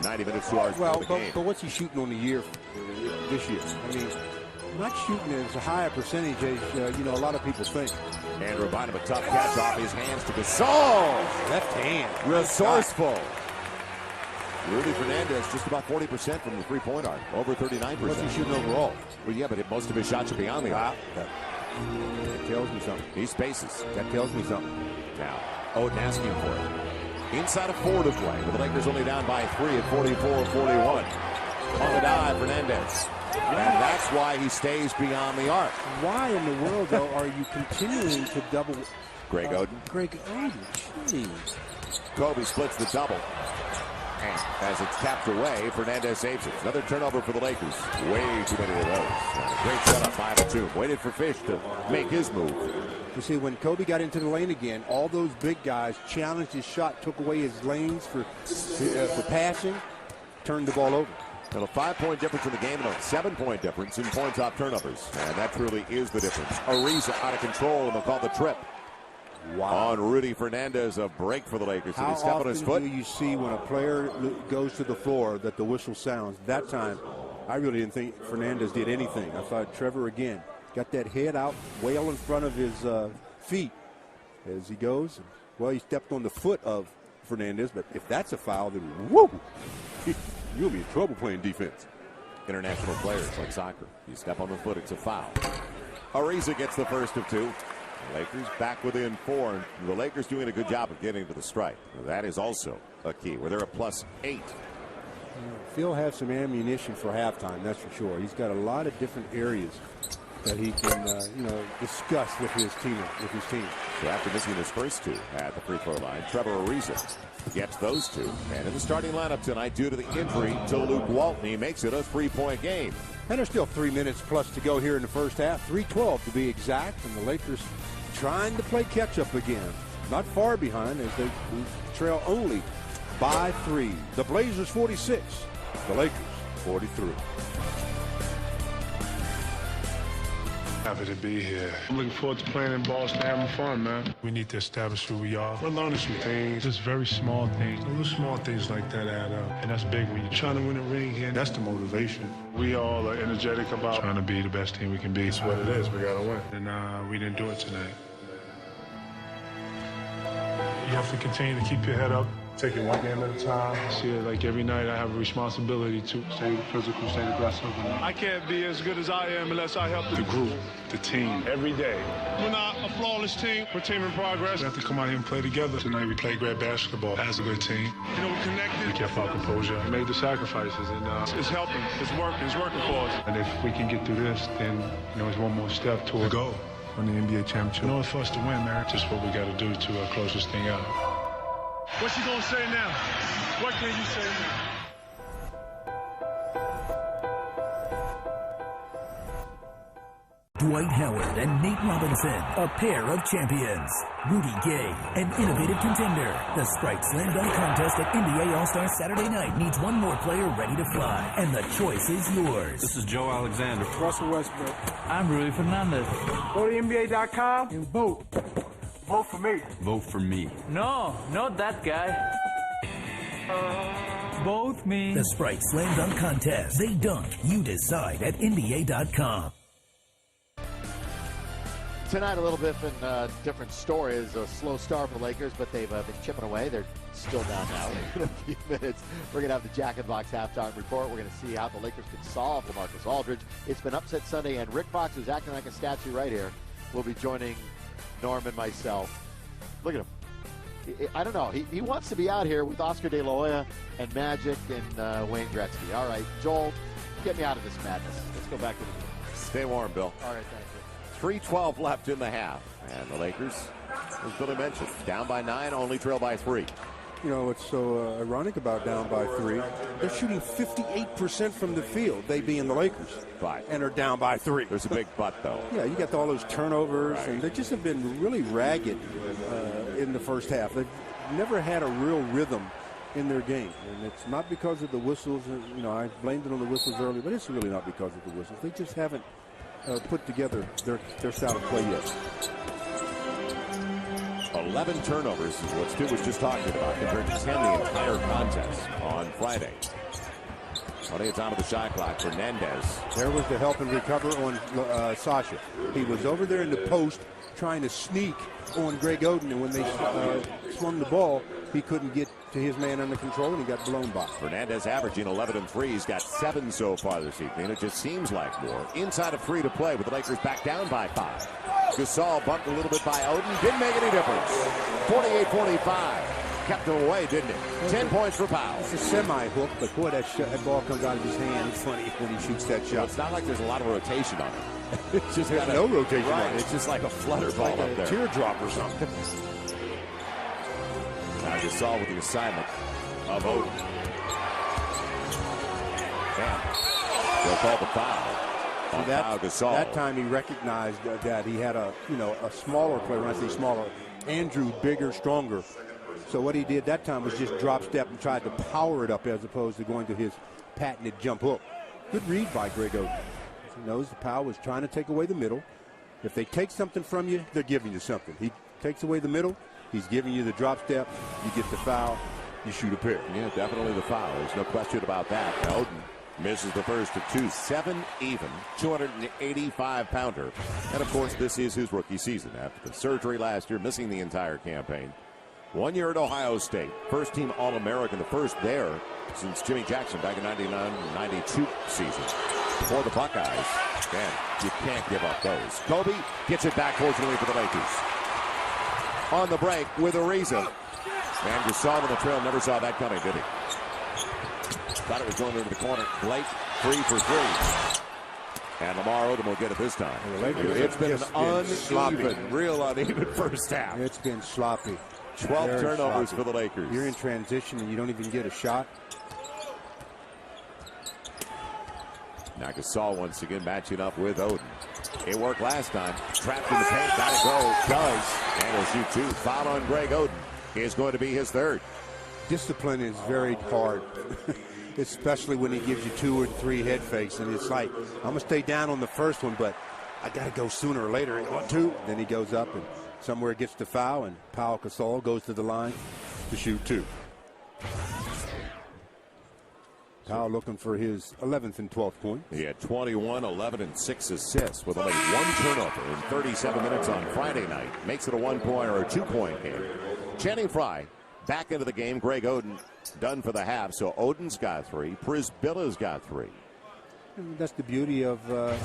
90 minutes, 2 hours before the game. But what's he shooting on the year this year? I mean, not shooting as high a percentage as, a lot of people think. Andrew Bynum, a tough catch off his hands to Gasol. Left hand. Resourceful. Rudy Fernandez just about 40% from the three-point arc. Over 39%. What's he shooting overall? Well, yeah, but most of his shots are beyond the arc. That tells me something. He spaces. That tells me something. Now, Oden asking for it. Inside of 4 to play, with the Lakers only down by 3 at 44-41. On the dive, Fernandez. And that's why he stays beyond the arc. Why in the world, though, are you continuing to double Greg Oden? Greg Oden, jeez. Kobe splits the double. And as it's tapped away, Fernandez saves it. Another turnover for the Lakers. Way too many of those. Great setup, 5-2. Waited for Fish to make his move. You see, when Kobe got into the lane again, all those big guys challenged his shot, took away his lanes for passing, turned the ball over. And a 5-point difference in the game and a 7-point difference in points off turnovers. And that truly is the difference. Ariza out of control, and they'll call the trip. Wow. On Rudy Fernandez, a break for the Lakers. How Did he step on his foot? Do you see when a player goes to the floor that the whistle sounds? That time, I really didn't think Fernandez did anything. I thought Trevor, again, got that head out well in front of his feet as he goes. Well, he stepped on the foot of Fernandez, but if that's a foul, then whoo! You'll be in trouble playing defense. International players like soccer. You step on the foot, it's a foul. Ariza gets the first of two. The Lakers back within 4. The Lakers doing a good job of getting to the strike. That is also a key, where they're a +8. Phil has some ammunition for halftime, that's for sure. He's got a lot of different areas that he can, discuss with his team. So after missing his first two at the free throw line, Trevor Ariza gets those two. And in the starting lineup tonight, due to the injury to Luke Walton, he makes it a 3-point game. And there's still 3 minutes plus to go here in the first half. 3:12 to be exact. And the Lakers trying to play catch-up again. Not far behind as they trail only by 3. The Blazers 46. The Lakers 43. Happy to be here. I'm looking forward to playing in Boston, having fun, man. We need to establish who we are. We're learning some things, just very small things. Little small things like that add up. And that's big when you're trying to win a ring here. That's the motivation. We all are energetic about trying to be the best team we can be. It's what it is. We got to win. And we didn't do it tonight. You have to continue to keep your head up. Take it one game at a time. See it like every night I have a responsibility to stay physical, stay aggressive. And I can't be as good as I am unless I help the group, the team, every day. We're not a flawless team. We're a team in progress. We have to come out here and play together. Tonight we played great basketball as a good team. You know, we connected. We kept our composure. We made the sacrifices, and it's helping. It's working. It's working for us. And if we can get through this, then it's one more step toward the goal on the NBA championship. In order for us to win, man, just what we got to do to close this thing out. What you gonna say now? What can you say now? Dwight Howard and Nate Robinson, a pair of champions. Rudy Gay, an innovative contender. The Sprite Slam Dunk Contest at NBA All-Star Saturday night needs one more player ready to fly, and the choice is yours. This is Joe Alexander. Russell Westbrook. I'm Rudy Fernandez. Go to NBA.com and vote. Vote for me. Vote for me. No, not that guy. Both me. The Sprite Slam Dunk Contest. They dunk, you decide at NBA.com. Tonight, a little bit of different stories. A slow start for the Lakers, but they've been chipping away. They're still down now. In a few minutes, we're going to have the Jack in the Box halftime report. We're going to see how the Lakers can solve LaMarcus Aldridge. It's been upset Sunday, and Rick Fox, who's acting like a statue right here, will be joining Norm and myself. Look at him. I don't know. He wants to be out here with Oscar De La Hoya and Magic and Wayne Gretzky. All right, Joel, get me out of this madness. Let's go back to the game. Stay warm, Bill. All right, thank you. 3:12 left in the half. And the Lakers, as Billy mentioned, down by 9, only trail by 3. You know, what's so ironic about down by 3, they're shooting 58% from the field, they being the Lakers. Right. And are down by 3. There's a big but, though. Yeah, you got all those turnovers, right. And they just have been really ragged in the first half. They've never had a real rhythm in their game. And it's not because of the whistles. I blamed it on the whistles earlier, but it's really not because of the whistles. They just haven't put together their style of play yet. 11 turnovers is what Stu was just talking about, compared to 10 the entire contest on Friday. Plenty of time of the shot clock. Fernandez. There was the help and recover on Sasha. He was over there in the post trying to sneak on Greg Oden, and when they swung the ball, he couldn't get to his man under control, and he got blown by. Fernandez averaging 11 and 3. He's got 7 so far this evening. It just seems like more. Inside of 3 to play with the Lakers back down by 5. Gasol bumped a little bit by Oden. Didn't make any difference. 48-45. Kept him away, didn't it? 10 points for Powell. It's a semi-hook, but boy, that ball comes out of his hand. It's funny when he shoots that shot. Well, it's not like there's a lot of rotation on it. It's just there's no rotation right. on it. It's just like a flutter ball like up there. A teardrop or something. Now Gasol with the assignment of Oden. They'll call the foul. Gasol. That time he recognized that he had a smaller player. When I say smaller, Andrew, bigger, stronger. So what he did that time was just drop step and tried to power it up as opposed to going to his patented jump hook. Good read by Greg Oden. He knows the Powell was trying to take away the middle. If they take something from you, they're giving you something. He takes away the middle. He's giving you the drop step. You get the foul. You shoot a pair. Yeah, definitely the foul. There's no question about that. Oden misses the first of 2. 7 even. 285-pounder. And, of course, this is his rookie season. After the surgery last year, missing the entire campaign. 1 year at Ohio State. First team All-American. The first there since Jimmy Jackson back in 99-92 season. For the Buckeyes. And you can't give up those. Kobe gets it back, fortunately, for the Lakers. On the break with Ariza. And Gasol on the trail, never saw that coming, did he? Thought it was going into the corner. Blake, 3 for 3. And Lamar Odom will get it this time. It's been an real uneven first half. It's been sloppy. 12 turnovers for the Lakers. You're in transition and you don't even get a shot. Now Gasol once again matching up with Odom. It worked last time. Trapped in the paint. Got to go. Does. And he'll shoot 2. Foul on Greg Oden is going to be his 3rd. Discipline is very hard, especially when he gives you 2 or 3 head fakes. And it's like, I'm going to stay down on the first one, but I got to go sooner or later. 1, 2. Then he goes up and somewhere gets the foul, and Pau Gasol goes to the line to shoot 2. Pau looking for his 11th and 12th point. He had 21, 11, and 6 assists with only 1 turnover in 37 minutes on Friday night. Makes it a 1-point or a 2-point game. Channing Frye back into the game. Greg Oden done for the half. So Oden's got 3. Prisbilla's got 3. And that's the beauty of the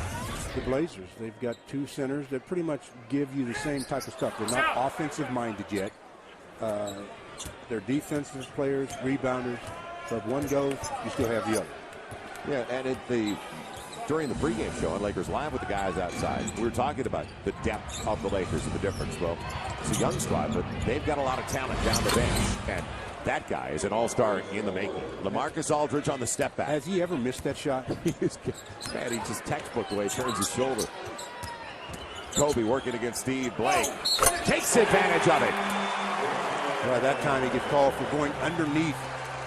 Blazers. They've got 2 centers that pretty much give you the same type of stuff. They're not offensive minded yet. They're defensive players, rebounders. So if one goes, you still have the other. Yeah, and during the pregame show on Lakers Live with the guys outside, we were talking about the depth of the Lakers and the difference. Well, it's a young squad, but they've got a lot of talent down the bench. And that guy is an all-star in the making. LaMarcus Aldridge on the step back. Has he ever missed that shot? Man, he just textbook the way he turns his shoulder. Kobe working against Steve Blake. Takes advantage of it. Well, that time he gets called for going underneath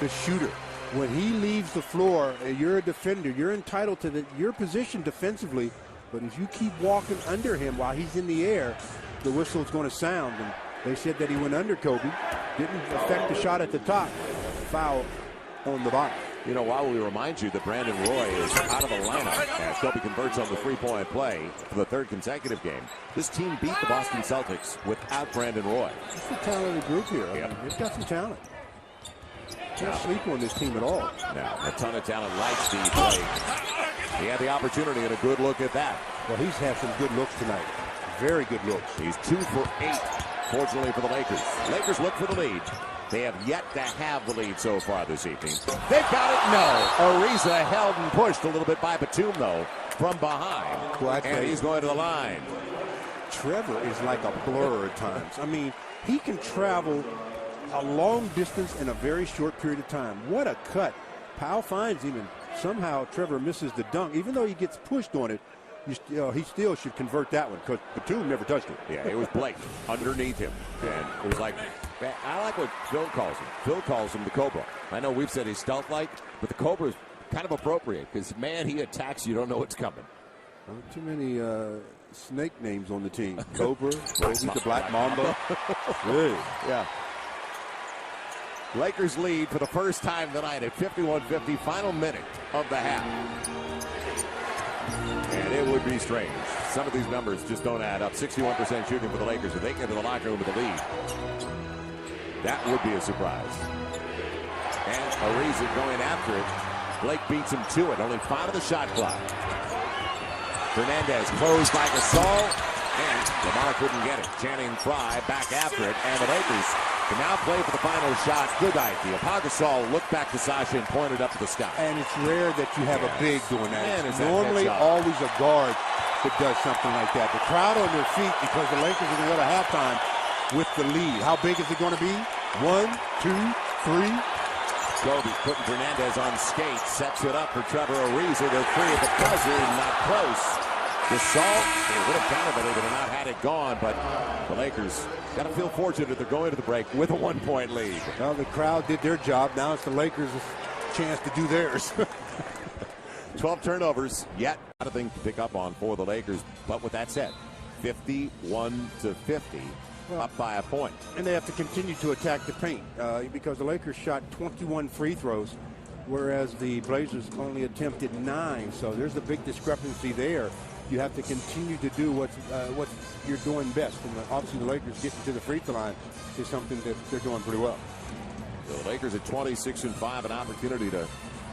the shooter. When he leaves the floor, you're a defender. You're entitled to your position defensively. But if you keep walking under him while he's in the air, the whistle's going to sound. And they said that he went under Kobe. Didn't affect the shot at the top. Foul on the bottom. You know, while we remind you that Brandon Roy is out of the lineup as Kobe converts on the 3-point play for the 3rd consecutive game. This team beat the Boston Celtics without Brandon Roy. It's a talented group here. Yep. I mean, they've got some talent. Can't sleep on this team at all. Now, a ton of talent like Steve Blake. He had the opportunity and a good look at that. Well, he's had some good looks tonight. Very good looks. He's 2 for 8, fortunately for the Lakers. Lakers look for the lead. They have yet to have the lead so far this evening. They've got it. No. Ariza held and pushed a little bit by Batum, though, from behind. Well, and he's going to the line. Trevor is like a blur at times. I mean, he can travel a long distance in a very short period of time. What a cut. Powell finds him, and somehow Trevor misses the dunk. Even though he gets pushed on it, he still should convert that one because Batum never touched it. Yeah, it was Blake underneath him. And it was like, I like what Phil calls him. Phil calls him the Cobra. I know we've said he's stealth-like, but the Cobra is kind of appropriate because, man, he attacks. You don't know what's coming. Not too many snake names on the team. Cobra, the Black Mamba. Yeah. Lakers lead for the first time tonight at 51-50, final minute of the half. And it would be strange. Some of these numbers just don't add up. 61% shooting for the Lakers. If they get to the locker room with the lead, that would be a surprise. And Ariza going after it. Blake beats him to it. Only 5 of the shot clock. Fernandez closed by Gasol. And Lamar couldn't get it. Channing Frye back after it. And the Lakers can now play for the final shot. Good idea. Pau Gasol looked back to Sasha and pointed up to the sky. And it's rare that you have a big doing that. Man, it's normally always a guard that does something like that. The crowd on their feet because the Lakers are going to go to halftime with the lead. How big is it going to be? 1, 2, 3. Kobe putting Fernandez on skates. Sets it up for Trevor Ariza. They're 3 at the buzzer. Not close. Gasol, they would have done it, but they would have not had it gone. But the Lakers got to feel fortunate that they're going to the break with a 1-point lead. Well, the crowd did their job. Now it's the Lakers' chance to do theirs. 12 turnovers, yet not a thing to pick up on for the Lakers. But with that said, 51-50, up by a point. And they have to continue to attack the paint because the Lakers shot 21 free throws, whereas the Blazers only attempted 9. So there's a big discrepancy there. You have to continue to do what you're doing best. And obviously the Lakers getting to the free throw line is something that they're doing pretty well. So the Lakers at 26-5, an opportunity to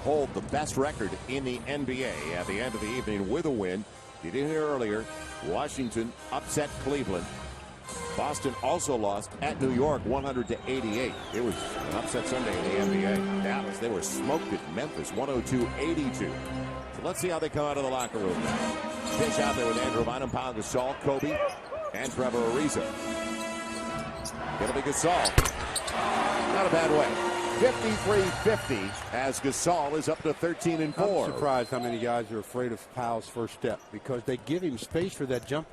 hold the best record in the NBA at the end of the evening with a win. You didn't hear earlier, Washington upset Cleveland. Boston also lost at New York 100-88. It was an upset Sunday in the NBA. Dallas, they were smoked at Memphis 102-82. So let's see how they come out of the locker room now. Pitch out there with Andrew Bynum, Pau Gasol, Kobe, and Trevor Ariza. It'll be Gasol. Not a bad way. 53-50 as Gasol is up to 13-4. I'm surprised how many guys are afraid of Powell's first step because they give him space for that jumper.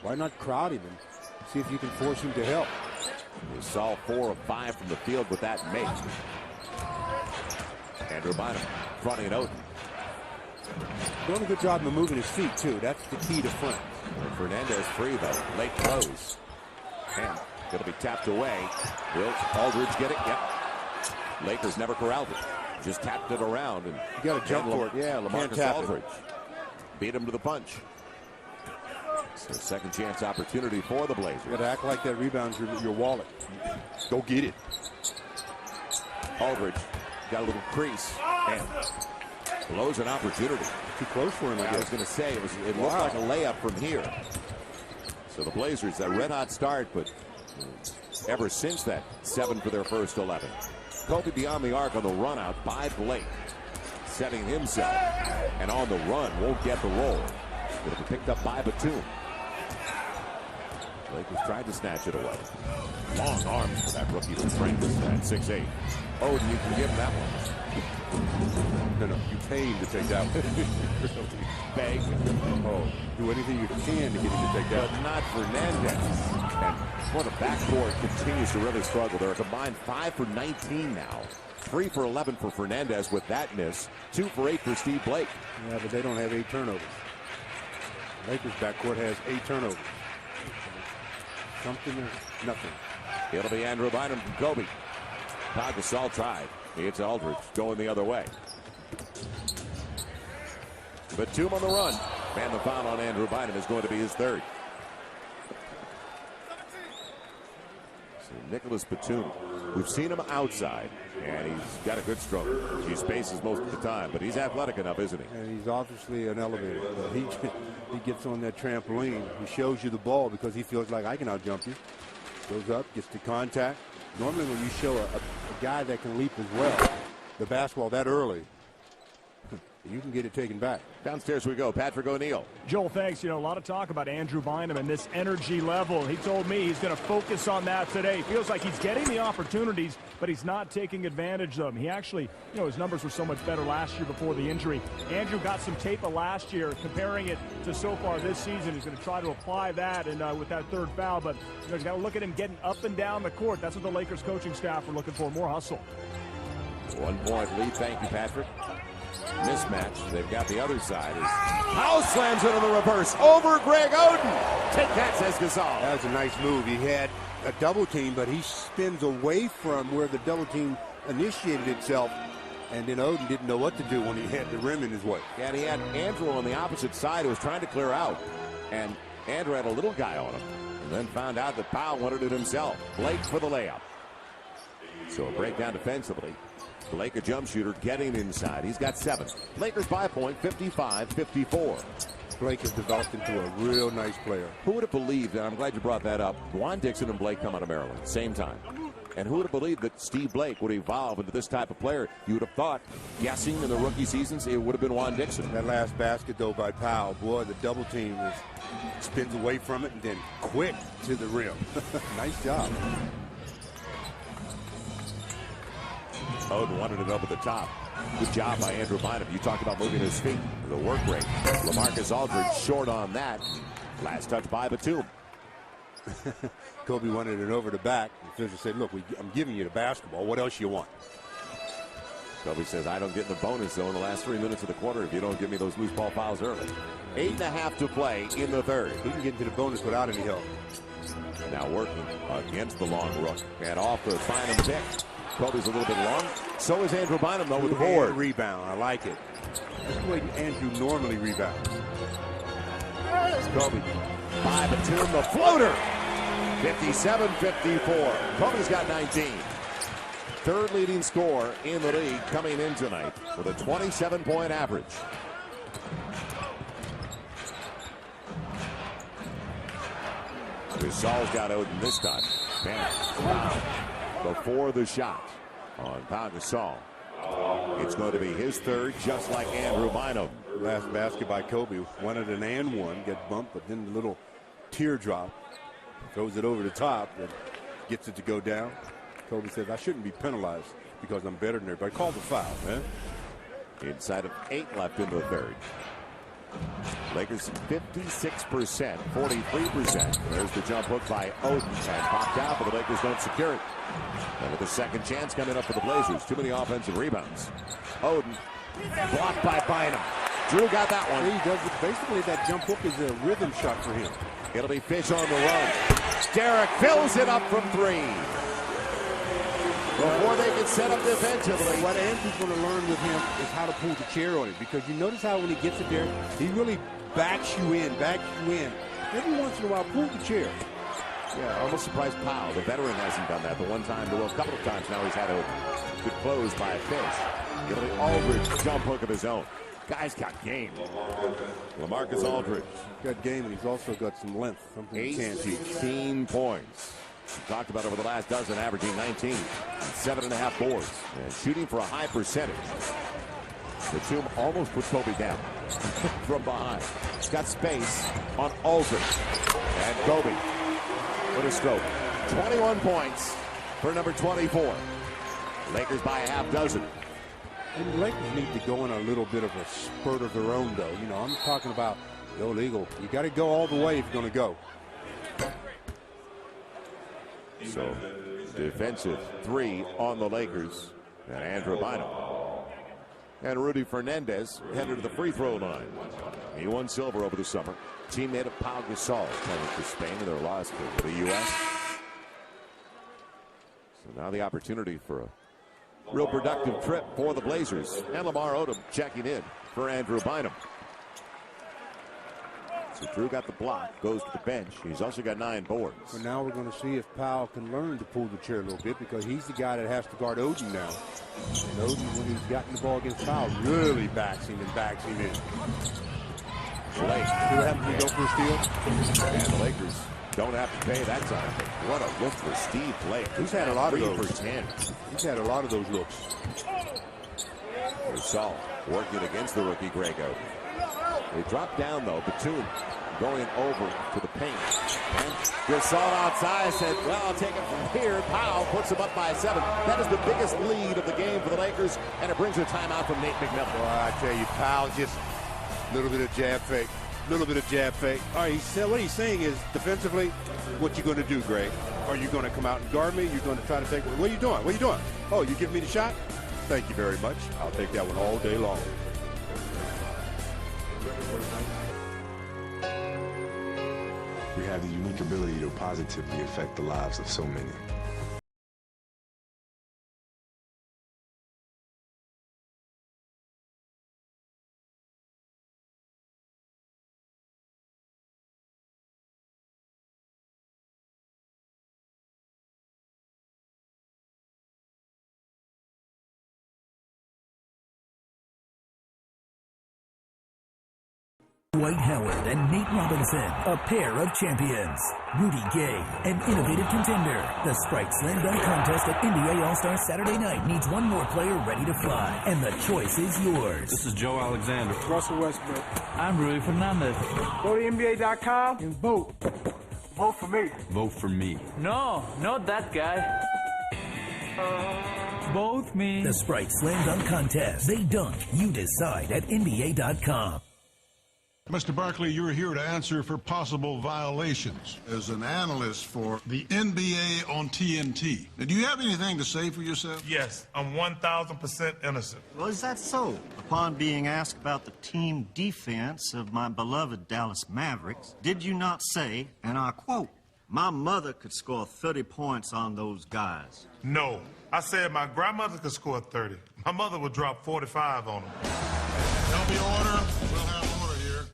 Why not crowd him and see if you can force him to help? Gasol 4 of 5 from the field with that make. Andrew Bynum fronting Oden. Doing a good job of moving his feet, too. That's the key to front. Fernandez free, though. Late close. And going to be tapped away. Will Aldridge get it? Yep. Lakers never corralled it. Just tapped it around. And you got to jump for it. Yeah, LaMarcus Aldridge beat him to the punch. So second chance opportunity for the Blazers. You got to act like that rebound's your wallet. Go get it. Aldridge got a little crease and blows an opportunity. Too close for him, I guess. I was going to say it looked like a layup from here. So the Blazers, that red hot start, but ever since that, 7 for their first 11. Kobe beyond the arc on the run out by Blake, setting himself, and on the run won't get the roll. It'll be picked up by Batum. Blake has tried to snatch it away. Long arms for that rookie from Franklin at 6'8". Oh, you can give him that one. No, you pay him to take that one. Beg. Oh, do anything you can to get him to take that. But not Fernandez. And well, the backcourt continues to really struggle. They're a combined 5 for 19 now. 3 for 11 for Fernandez with that miss. 2 for 8 for Steve Blake. Yeah, but they don't have 8 turnovers. Lakers backcourt has 8 turnovers. Something or nothing. It'll be Andrew Bynum from Kobe. Pau Gasol tried. It's Aldridge going the other way. Batum on the run. And the foul on Andrew Bynum is going to be his third. So Nicholas Batum, we've seen him outside, and he's got a good stroke. He spaces most of the time, but he's athletic enough, isn't he? And he's obviously an elevator. He gets on that trampoline. He shows you the ball because he feels like I can out-jump you. Goes up, gets the contact. Normally when you show a guy that can leap as well, the basketball that early, you can get it taken back. Downstairs we go. Patrick O'Neal. Joel, thanks. You know, a lot of talk about Andrew Bynum and this energy level. He told me he's going to focus on that today. Feels like he's getting the opportunities, but he's not taking advantage of them. He actually, you know, his numbers were so much better last year before the injury. Andrew got some tape of last year, comparing it to so far this season. He's going to try to apply that and with that third foul, but you know, he's got to look at him getting up and down the court. That's what the Lakers coaching staff are looking for, more hustle. 1 point lead. Thank you, Patrick. Mismatch. They've got the other side. Powell slams it in the reverse over Greg Oden. Take that, says Gasol. That was a nice move. He had a double team, but he spins away from where the double team initiated itself, and then Oden didn't know what to do when he had the rim in his way. Yeah, and he had Andrew on the opposite side who was trying to clear out, and Andrew had a little guy on him, and then found out that Powell wanted it himself. Blake for the layup. So a breakdown defensively. Blake, a jump shooter, getting inside. He's got 7. Lakers by a point, 55-54. Blake has developed into a real nice player. Who would have believed, and I'm glad you brought that up, Juan Dixon and Blake come out of Maryland, same time. And who would have believed that Steve Blake would evolve into this type of player? You would have thought, guessing in the rookie seasons, it would have been Juan Dixon. That last basket, though, by Powell, boy, the double team spins away from it and then quick to the rim. Nice job. Oden wanted it over the top. Good job by Andrew Bynum. You talked about moving his feet. The work rate. LaMarcus Aldridge short on that. Last touch by Batum. Kobe wanted it over the back. The Fisher said, look, I'm giving you the basketball. What else you want? Kobe says, I don't get in the bonus zone the last 3 minutes of the quarter if you don't give me those loose ball fouls early. 8.5 to play in the third. He can get into the bonus without any help. Now working against the long rook. And off the Bynum pick. Kobe's a little bit long. So is Andrew Bynum, though, with the board. Rebound. I like it. That's the way Andrew normally rebounds. Kobe by Batum, the floater. 57-54. Kobe's got 19. Third leading scorer in the league coming in tonight with a 27-point average. Gasol's got Oden this time. Man, foul before the shot on Pau Gasol. It's going to be his third, just like Andrew Bynum. Last basket by Kobe, wanted an and one, get bumped, but then the little teardrop throws it over the top and gets it to go down. Kobe says, I shouldn't be penalized because I'm better than everybody. Call the foul, man. Inside of 8 left in the third. Lakers 56%, 43%. There's the jump hook by Oden and popped out, but the Lakers don't secure it. And with a second chance coming up for the Blazers, too many offensive rebounds. Oden blocked by Bynum. Drew got that one. He does it. Basically, that jump hook is a rhythm shot for him. It'll be Fish on the run. Derek fills it up from 3. Before they can set up defensively. What Andrew's going to learn with him is how to pull the chair on it, because you notice how when he gets it there, he really backs you in. Every once in a while, pull the chair. Yeah, almost surprised Powell, the veteran, hasn't done that. The one time, a couple of times now he's had a good close by a Fish. It'll be Aldridge, jump hook of his own. Guy's got game. LaMarcus Aldridge. Got game, and he's also got some length. Something he can't teach. 18 points. We talked about over the last dozen, averaging 19, 7.5 boards, and shooting for a high percentage. Batum almost put Kobe down from behind. He's got space on Aldridge. And Kobe with a stroke. 21 points for number 24. Lakers by a half dozen. And the Lakers need to go in a little bit of a spurt of their own, though. You know, I'm talking about the old Eagle. You got to go all the way if you're going to go. So, defensive 3 on the Lakers. And Andrew Bynum. And Rudy Fernandez headed to the free throw line. He won silver over the summer. Teammate of Pau Gasol playing for Spain in their loss to the U.S. So now the opportunity for a real productive trip for the Blazers. And Lamar Odom checking in for Andrew Bynum. So Drew got the block, goes to the bench. He's also got 9 boards. So now we're going to see if Powell can learn to pull the chair a little bit, because he's the guy that has to guard Oden now. And Oden, when he's gotten the ball against Powell, really backs him in. Blake, who happens to go for a steal? And the Lakers don't have to pay that time. What a look for Steve Blake. He's had a lot of 3 those. for 10. He's had a lot of those looks. Gasol working against the rookie Greg Oden. They drop down, though. Batum going over to the paint. And Gasol outside said, well, I'll take it from here. Powell puts him up by 7. That is the biggest lead of the game for the Lakers, and it brings a timeout from Nate McMillan. Well, I tell you, Powell just a little bit of jab fake. All right, what he's saying is, defensively, what you going to do, Greg? Are you going to come out and guard me? You're going to try to take, what are you doing? Oh, you give me the shot? Thank you very much. I'll take that one all day long. We have the unique ability to positively affect the lives of so many. Dwight Howard and Nate Robinson, a pair of champions. Rudy Gay, an innovative contender. The Sprite Slam Dunk Contest at NBA All-Star Saturday night needs one more player ready to fly, and the choice is yours. This is Joe Alexander. Russell Westbrook. I'm Rudy Fernandez. Go to NBA.com and vote. Vote for me. Vote for me. No, not that guy. Vote me. The Sprite Slam Dunk Contest. They dunk. You decide at NBA.com. Mr. Barkley, you're here to answer for possible violations as an analyst for the NBA on TNT. Now, do you have anything to say for yourself? Yes, I'm 1,000% innocent. Well, is that so? Upon being asked about the team defense of my beloved Dallas Mavericks, did you not say, and I quote, my mother could score 30 points on those guys? No, I said my grandmother could score 30. My mother would drop 45 on them. There'll be order. We'll have order here.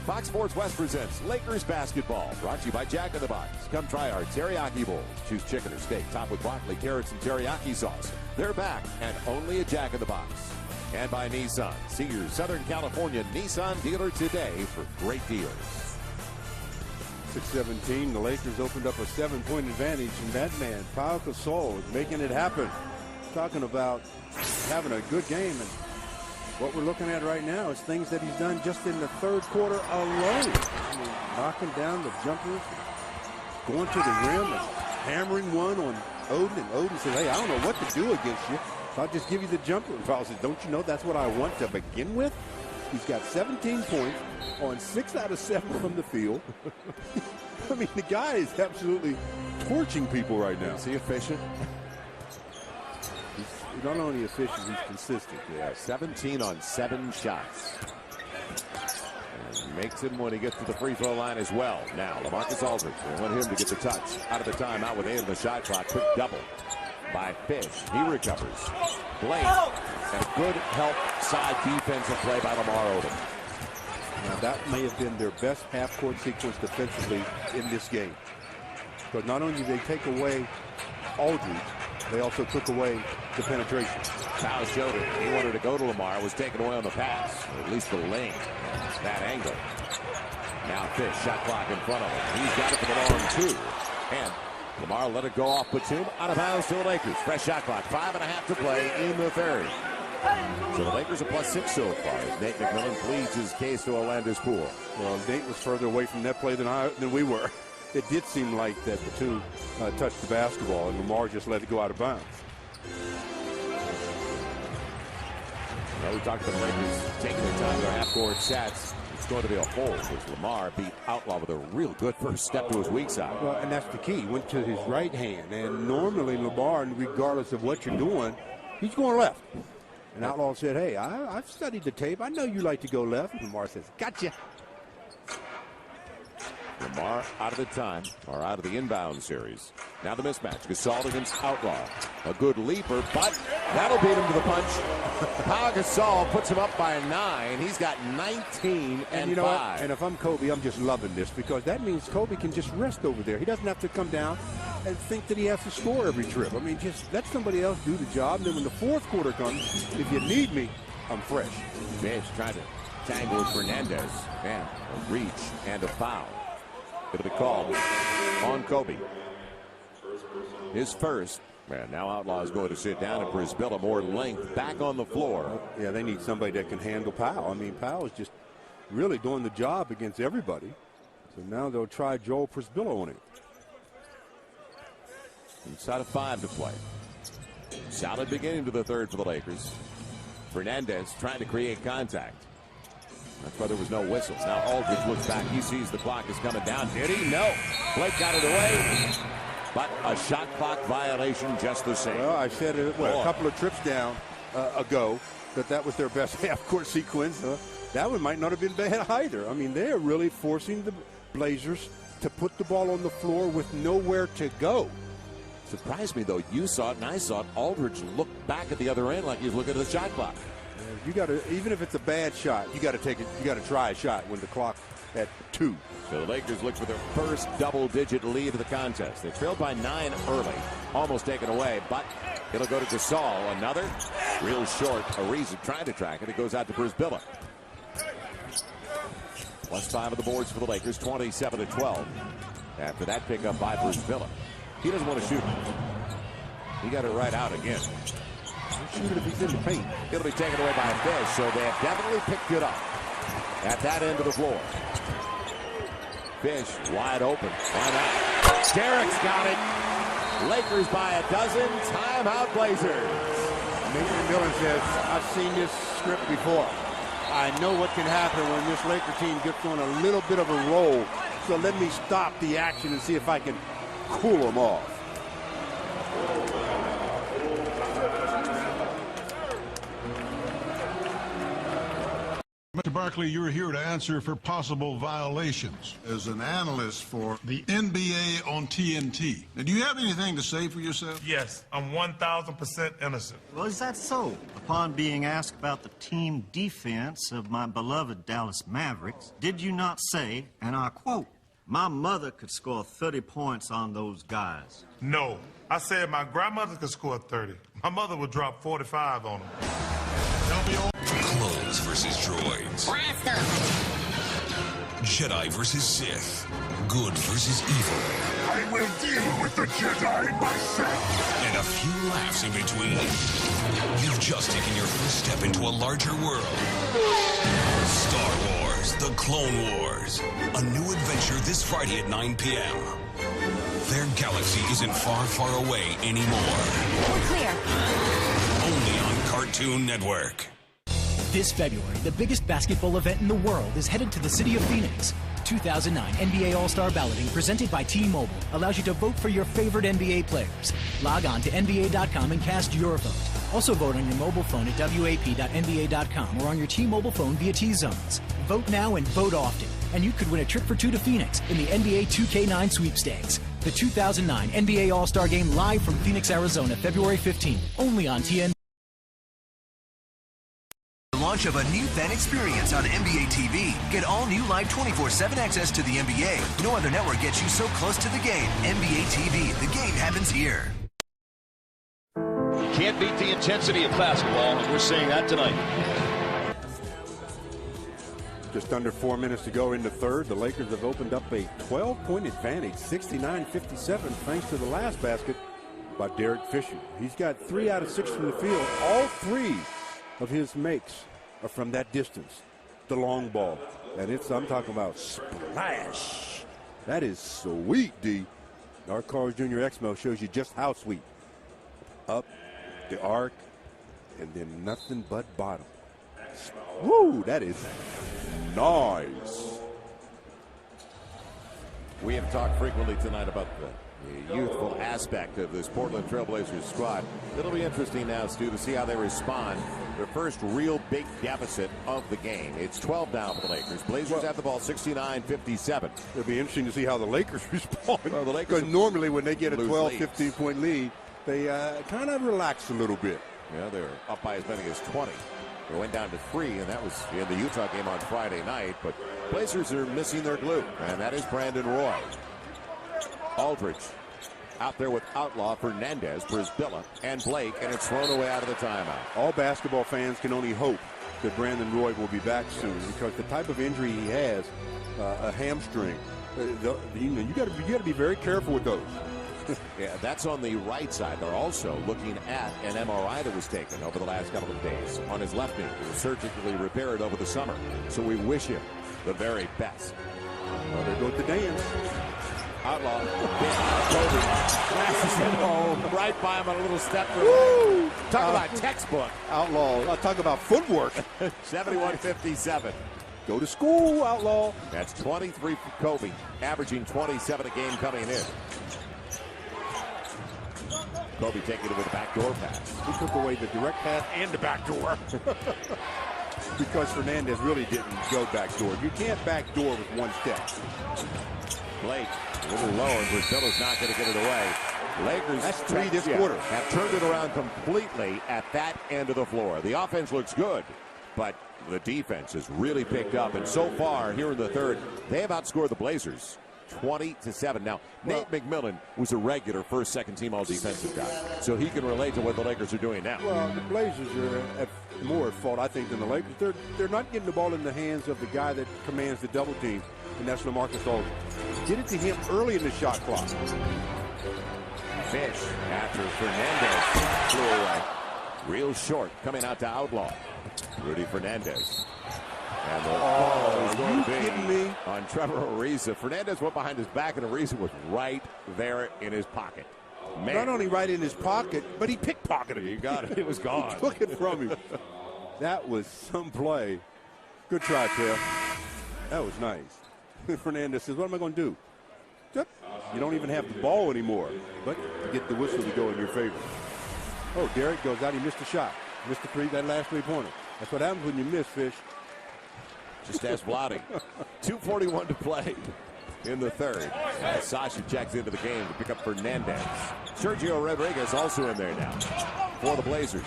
Fox Sports West presents Lakers basketball, brought to you by Jack in the Box. Come try our teriyaki bowls. Choose chicken or steak, topped with broccoli, carrots, and teriyaki sauce. They're back and only at Jack in the Box. And by Nissan. See your Southern California Nissan dealer today for great deals. points at 17. The Lakers opened up a 7-point advantage, and that man, Pau Gasol, is making it happen. Talking about having a good game, and what we're looking at right now is things that he's done just in the third quarter alone. I mean, knocking down the jumpers, going to the rim, and hammering one on Oden, and Oden said, hey, I don't know what to do against you, so I'll just give you the jumper. And Powell says, don't you know that's what I want to begin with? He's got 17 points on 6 out of 7 from the field. I mean, the guy is absolutely torching people right now. Is he efficient? He's not only efficient, he's consistent. Yeah, 17 on 7 shots. And makes him when he gets to the free throw line as well. Now, LaMarcus Aldridge, they want him to get the touch. Out of the timeout with 8 on the shot clock. Quick double by Fish. He recovers. Blake. And a good help side defensive play by Lamar Odom. Now, that may have been their best half-court sequence defensively in this game. Because not only did they take away Aldridge, they also took away the penetration. Powell showed it. He wanted to go to Lamar. Was taken away on the pass. Or at least the lane. That angle. Now Fish, shot clock in front of him. He's got it for the long 2. And Lamar let it go off Batum. Out of bounds to the Lakers. Fresh shot clock. 5.5 to play in the third. So the Lakers are +6 so far. Nate McMillan pleads his case to Orlando's pool. Well, Nate was further away from that play than we were. It did seem like that the two touched the basketball, and Lamar just let it go out of bounds. Well, we talked about the Lakers taking their time with their half-court sets. It's going to be a hold as Lamar beat Outlaw with a real good first step to his weak side. Well, and that's the key. He went to his right hand, and normally Lamar, regardless of what you're doing, he's going left. And Outlaw said, hey, I've studied the tape. I know you like to go left. And Lamar says, gotcha. Lamar out of the time, or out of the inbound series. Now the mismatch. Gasol against Outlaw. A good leaper, but that'll beat him to the punch. Pau Gasol puts him up by 9. He's got 19 and you know 5. What? And if I'm Kobe, I'm just loving this because that means Kobe can just rest over there. He doesn't have to come down and think that he has to score every trip. I mean, just let somebody else do the job. And then when the fourth quarter comes, if you need me, I'm fresh. Fish trying to tangle with Fernandez. And a reach and a foul. It'll be called on Kobe. His first. And now Outlaw is going to sit down, and Brisbilla more length back on the floor. Yeah, they need somebody that can handle Powell. I mean, Powell is just really doing the job against everybody. So now they'll try Joel Brisbilla on it. Inside of 5 to play. Solid beginning to the third for the Lakers. Fernandez trying to create contact. That's why there was no whistles. Now Aldridge looks back. He sees the clock is coming down. Did he? No. Blake got it away. But a shot clock violation just the same. Well, I said it a couple of trips down ago that was their best half-court sequence. That one might not have been bad either. I mean, they're really forcing the Blazers to put the ball on the floor with nowhere to go. Surprised me, though. You saw it and I saw it. Aldridge looked back at the other end like he was looking at the shot clock. You got to, even if it's a bad shot, you got to take it. You got to try a shot when the clock at 2. So the Lakers look for their first double-digit lead of the contest. They trailed by 9 early, almost taken away, but it'll go to Gasol. Another real short. Ariza trying to track it. It goes out to Brisbilla. +5 of the boards for the Lakers, 27-12. After that pickup by Brisbilla. He doesn't want to shoot. He got it right out again. Shoot it if he's in the paint. It'll be taken away by Fish, so they have definitely picked it up at that end of the floor. Fish wide open. Why not? Derrick's got it. Lakers by 12. Timeout Blazers. Nate McMillan says, I've seen this script before. I know what can happen when this Laker team gets on a little bit of a roll. So let me stop the action and see if I can cool them off. Mr. Barkley, you're here to answer for possible violations as an analyst for the NBA on TNT. Now, do you have anything to say for yourself? Yes, I'm 1,000% innocent. Well, is that so? Upon being asked about the team defense of my beloved Dallas Mavericks, did you not say, and I quote, my mother could score 30 points on those guys? No, I said my grandmother could score 30. My mother would drop 45 on them. Clones versus droids. Jedi versus Sith. Good versus evil. I will deal with the Jedi myself. And a few laughs in between. You've just taken your first step into a larger world. Star Wars, The Clone Wars. A new adventure this Friday at 9 p.m. Their galaxy isn't far, far away anymore. We're clear. Only on Cartoon Network. This February, the biggest basketball event in the world is headed to the city of Phoenix. 2009 NBA All-Star Balloting presented by T-Mobile allows you to vote for your favorite NBA players. Log on to NBA.com and cast your vote. Also vote on your mobile phone at WAP.NBA.com or on your T-Mobile phone via T-Zones. Vote now and vote often. And you could win a trip for two to Phoenix in the NBA 2K9 sweepstakes. The 2009 NBA All-Star Game live from Phoenix, Arizona, February 15th. Only on TNT. Launch of a new fan experience on NBA TV. Get all new live 24/7 access to the NBA. No other network gets you so close to the game. NBA TV, the game happens here. Can't beat the intensity of basketball, and we're seeing that tonight. Just under 4 minutes to go in the third. The Lakers have opened up a 12-point advantage, 69-57, thanks to the last basket by Derek Fisher. He's got 3 out of 6 from the field. All 3 of his makes are from that distance, the long ball. And I'm talking about splash. That is sweet, D. Our Carl's Jr. Exmo shows you just how sweet. Up the arc, and then nothing but bottom. Woo, that is nice. We have talked frequently tonight about the youthful aspect of this Portland Trailblazers squad. It'll be interesting now, Stu, to see how they respond. Their first real big deficit of the game. It's 12 down for the Lakers. Blazers have the ball 69-57. It'll be interesting to see how the Lakers respond. Well, the Lakers, because normally when they get a 12, 15-point lead, they kind of relax a little bit. Yeah, they're up by as many as 20. They went down to 3, and that was in the Utah game on Friday night. But Blazers are missing their glue, and that is Brandon Roy. Aldridge out there with Outlaw, Fernandez, Brisbilla, and Blake, and it's thrown away out of the timeout. All basketball fans can only hope that Brandon Roy will be back soon, because the type of injury he has, a hamstring, you got to be very careful with those. Yeah, that's on the right side. They're also looking at an MRI that was taken over the last couple of days on his left knee. It was surgically repaired over the summer. So we wish him the very best. Well, there goes the dance. Outlaw. Kobe. Flashes him home. Right by him on a little step. Woo! Talk about textbook. Outlaw. Talk about footwork. 71-57. Go to school, Outlaw. That's 23 for Kobe, averaging 27 a game coming in. Kobe taking it with a backdoor pass. He took away the direct pass and the backdoor. Because Fernandez really didn't go backdoor. You can't backdoor with one step. Blake, a little low, and Brisbilla's not going to get it away. Lakers, that's 3 this quarter, have turned it around completely at that end of the floor. The offense looks good, but the defense has really picked up. And so far, here in the third, they have outscored the Blazers 20-7. Now, Nate McMillan was a regular first, second team all defensive guy, so he can relate to what the Lakers are doing now. Well, the Blazers are more at fault, I think, than the Lakers. They're not getting the ball in the hands of the guy that commands the double team, and that's LaMarcus Aldridge. Get it to him early in the shot clock. Fish after Fernandez flew away. Real short coming out to Outlaw. Rudy Fernandez. And the ball is going to be on Trevor Ariza. Fernandez went behind his back, and Ariza was right there in his pocket. Man. Not only right in his pocket, but he pickpocketed it. You got it. It was gone. He took it from him. That was some play. Good try, Trev. That was nice. Fernandez says, what am I going to do? You don't even have the ball anymore, but you get the whistle to go in your favor. Oh, Derek goes out. He missed a shot. Missed the three, that last three-pointer. That's what happens when you miss, Fish. Just ask Vlade. 2:41 to play in the third. Sasha checks into the game to pick up Fernandez. Sergio Rodriguez also in there now for the Blazers.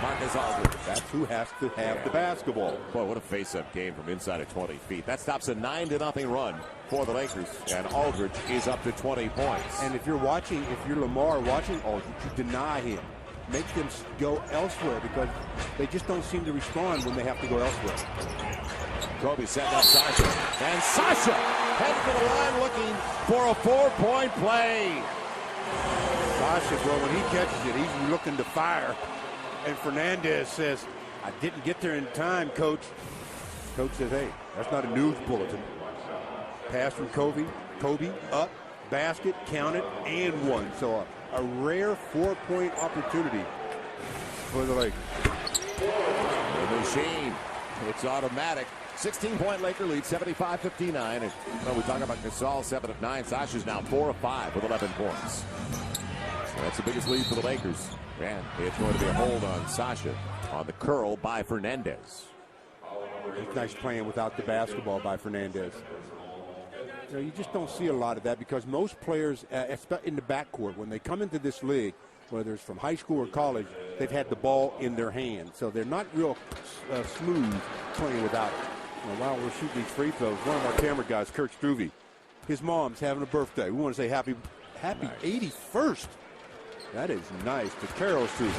Marcus Aldridge. That's who has to have the basketball. Boy, what a face-up game from inside of 20 feet. That stops a 9-0 run for the Lakers, and Aldridge is up to 20 points. And if you're watching, if you're Lamar watching Aldridge, you deny him. Make them go elsewhere, because they just don't seem to respond when they have to go elsewhere. Kobe setting up Sasha. And Sasha heads for the line looking for a 4-point play. Sasha, well, when he catches it, he's looking to fire. And Fernandez says, I didn't get there in time, Coach. Coach says, hey, that's not a news bulletin. Pass from Kobe, up, basket, counted, and one. So a rare 4-point opportunity for the Lakers. The machine, it's automatic. 16-point Laker lead, 75-59. And we talk about Gasol, 7 of 9. Sasha's now 4 of 5 with 11 points. So that's the biggest lead for the Lakers. And it's going to be a hold on Sasha on the curl by Fernandez. It's nice playing without the basketball by Fernandez. You know, you just don't see a lot of that because most players in the backcourt, when they come into this league, whether it's from high school or college, they've had the ball in their hand. So they're not real smooth playing without it. You know, while we're shooting these free throws, one of our camera guys, Kurt Struve, his mom's having a birthday. We want to say happy nice. 81st. That is nice to Carol Struve.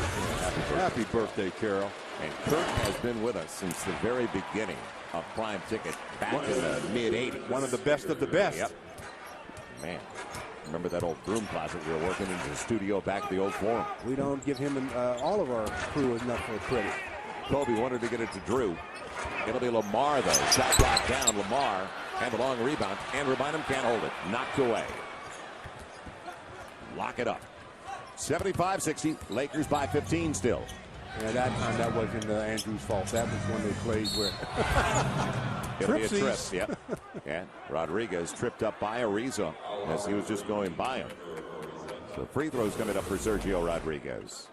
Happy birthday, Carol. And Kurt has been with us since the very beginning of Prime Ticket back in the mid-'80s. One of the best of the best. Yep. Man, remember that old broom closet we were working in the studio back at the old Forum? We don't give him all of our crew enough credit. Kobe wanted to get it to Drew. It'll be Lamar, though. Shot clock down. Lamar and the long rebound. Andrew Bynum can't hold it. Knocked away. Lock it up. 75-60. Lakers by 15 still. Yeah, that time that wasn't Andrew's fault. That was when they played where. It'll be a trip, yep. And Rodriguez tripped up by Ariza as he was just going by him. So free throws coming up for Sergio Rodriguez.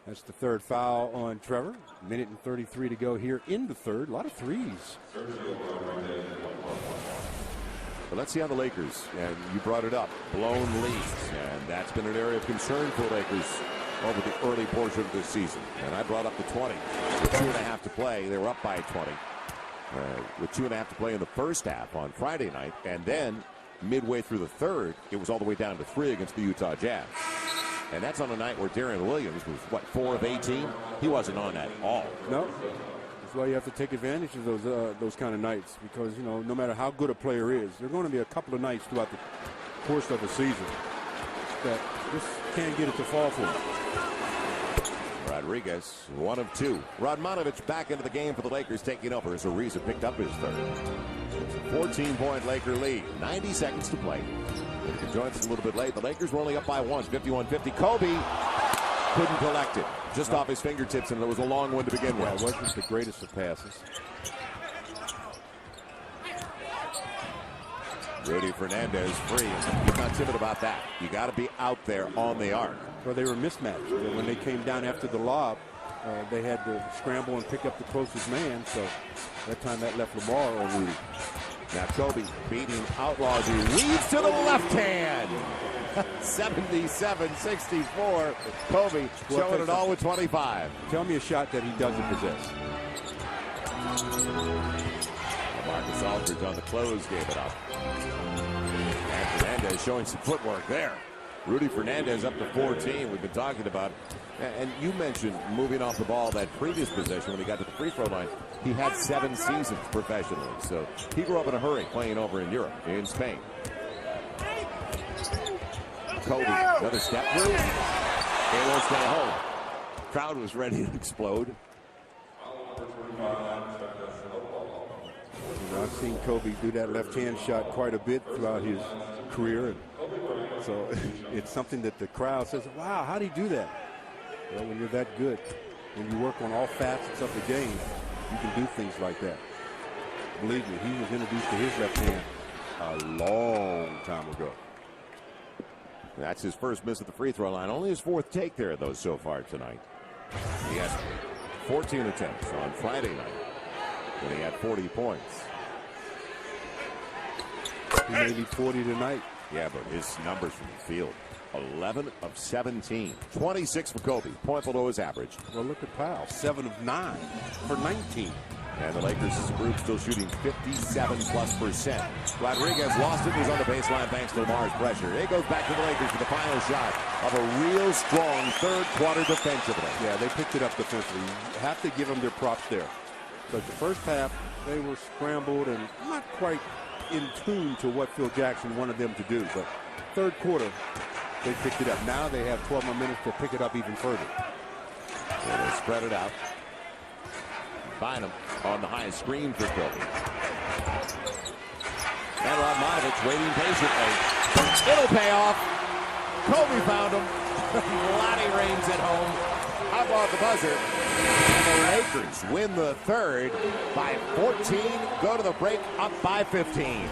That's the third foul on Trevor. Minute and 33 to go here in the third. A lot of threes. But let's see how the Lakers, and you brought it up, blown leads. And that's been an area of concern for the Lakers over the early portion of this season. And I brought up the 20. With 2.5 to play, they were up by 20. With 2.5 to play in the first half on Friday night. And then midway through the third, it was all the way down to 3 against the Utah Jazz. And that's on a night where Darren Williams was, 4 of 18? He wasn't on at all. No. That's why you have to take advantage of those kind of nights. Because, you know, no matter how good a player is, there are going to be a couple of nights throughout the course of a season that just can't get it to fall for him. Rodriguez, 1 of 2. Radmanovich back into the game for the Lakers, taking over as Ariza picked up his third. It's a 14-point Laker lead. 90 seconds to play. If you join us a little bit late, the Lakers were only up by 1, 51-50. Kobe couldn't collect it. Just off his fingertips, and it was a long one to begin with. It wasn't the greatest of passes. Rudy Fernandez free. He's not timid about that. You got to be out there on the arc. Well, they were mismatched. When they came down after the lob, they had to scramble and pick up the closest man. So that time that left Lamar on Rudy. Now Kobe beating Outlaws. He weaves to the left hand. 77-64. Kobe showing it all with 25. Tell me a shot that he doesn't possess. Marcus Aldridge on the close gave it up. And Fernandez showing some footwork there. Rudy Fernandez up to 14. We've been talking about. And you mentioned moving off the ball that previous possession when he got to the free throw line. He had 7 seasons professionally. So he grew up in a hurry playing over in Europe, in Spain. Kobe, another step through. It was going to hold. Crowd was ready to explode. I've seen Kobe do that left-hand shot quite a bit throughout his career. And so it's something that the crowd says, wow, how do you do that? Well, when you're that good, when you work on all facets of the game, you can do things like that. Believe me, he was introduced to his left hand a long time ago. That's his first miss at the free throw line. Only his 4th take there, though, so far tonight. He has 14 attempts on Friday night when he had 40 points. He may be 40 tonight. Yeah, but his numbers from the field. 11 of 17. 26 for Kobe. Point below his average. Well, look at Powell. 7 of 9 for 19. And the Lakers as a group still shooting 57+%. Rodriguez lost it. He's on the baseline thanks to Lamar's pressure. It goes back to the Lakers for the final shot of a real strong third quarter defensively. Yeah, they picked it up defensively. You have to give them their props there. But the first half, they were scrambled and not quite in tune to what Phil Jackson wanted them to do. But third quarter, they picked it up. Now they have 12 more minutes to pick it up even further. So they spread it out. Bynum on the high screen for Kobe. And Radmanovich waiting patiently. It'll pay off. Kobe found him. Lonnie Reigns at home. How about the buzzer? And the Lakers win the third by 14. Go to the break up by 15.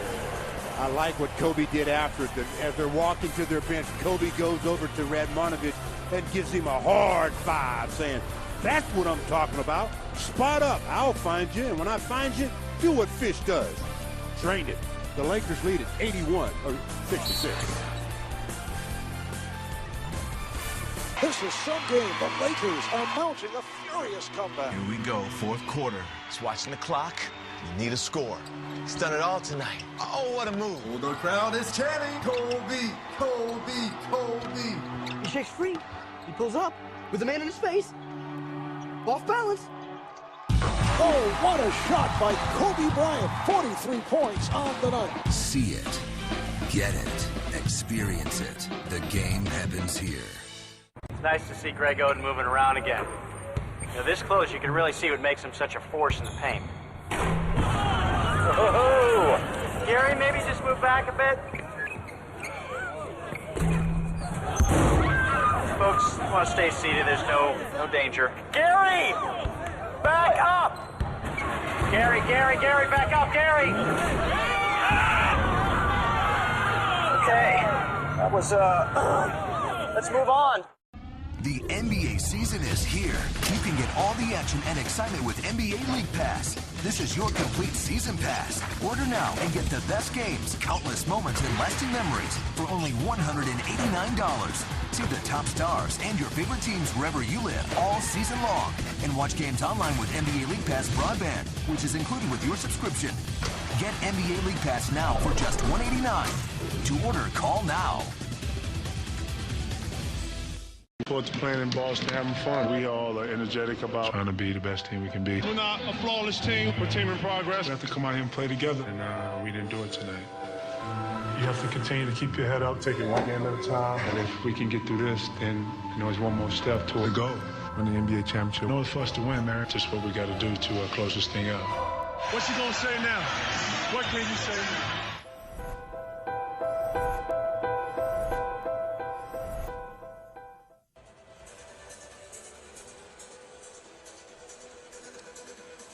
I like what Kobe did after it. As they're walking to their bench, Kobe goes over to Radmanovich and gives him a hard five, saying, "That's what I'm talking about. Spot up. I'll find you. And when I find you, do what Fish does. Drain it." The Lakers lead at 81-66. This is some game. The Lakers are mounting a furious comeback. Here we go, fourth quarter. Just watching the clock. You need a score. He's done it all tonight. Oh, what a move. Oh, the crowd is chanting, Kobe, Kobe, Kobe. He shakes free. He pulls up with the man in his face. Off balance. Oh, what a shot by Kobe Bryant. 43 points on the night. See it, get it, experience it. The game happens here. It's nice to see Greg Oden moving around again. You know, this close, you can really see what makes him such a force in the paint. Oh, Gary, maybe just move back a bit. Folks want to stay seated. There's no danger. Gary, back up. Gary, back up, Gary. Okay, that was let's move on. The NBA season is here. You can get all the action and excitement with NBA League Pass. This is your complete season pass. Order now and get the best games, countless moments, and lasting memories for only $189. See the top stars and your favorite teams wherever you live all season long. And watch games online with NBA League Pass broadband, which is included with your subscription. Get NBA League Pass now for just $189. To order, call now. Sports playing in Boston, having fun. We all are energetic about trying to be the best team we can be. We're not a flawless team. We're a team in progress. We have to come out here and play together, and we didn't do it tonight. You have to continue to keep your head up, take it one game at a time. And if we can get through this, then it's one more step toward the goal. Win the NBA championship. I know it's for us to win, man. Just what we got to do to close this thing out. What's he gonna say now? What can you say now?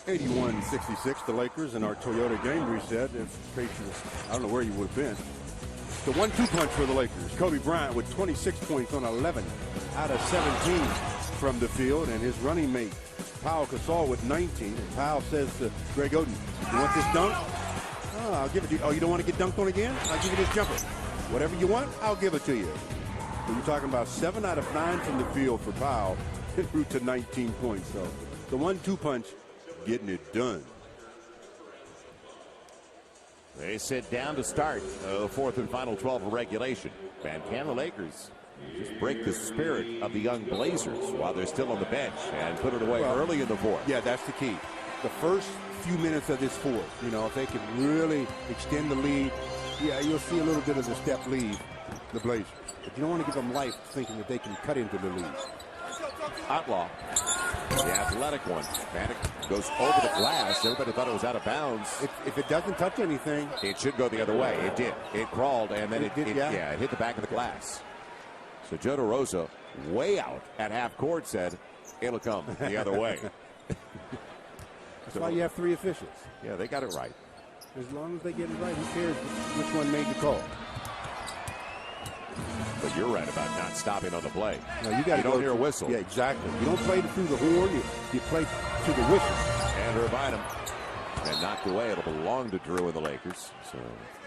81-66, the Lakers, and our Toyota game reset. If Patriots, I don't know where you would have been. The 1-2 punch for the Lakers. Kobe Bryant with 26 points on 11 out of 17 from the field, and his running mate, Pau Gasol, with 19. And Pau says to Greg Oden, "You want this dunk? Oh, I'll give it to you. Oh, you don't want to get dunked on again? I'll give you this jumper. Whatever you want, I'll give it to you." So you're talking about 7 out of 9 from the field for Pau, en route to 19 points. So the 1-2 punch, getting it done. They sit down to start the fourth and final 12 of regulation. And can the Lakers just break the spirit of the young Blazers while they're still on the bench and put it away early in the fourth? Yeah, that's the key. The first few minutes of this fourth, if they can really extend the lead, yeah, you'll see a little bit of the step lead, the Blazers. But you don't want to give them life thinking that they can cut into the lead. Outlaw, the athletic one. Panic goes over the glass. Everybody thought it was out of bounds. If it doesn't touch anything, it should go the other way. It did. It crawled, and then it hit the back of the glass. So Joe DeRosa, way out at half court, said it'll come the other way. That's why you have 3 officials. Yeah, they got it right. As long as they get it right, who cares which one made the call? But you're right about not stopping on the play. No, you don't hear a whistle. Yeah, exactly. You don't play through the horn. You play to the whistle. Andrew Bynum. And knocked away. It'll belong to Drew and the Lakers. So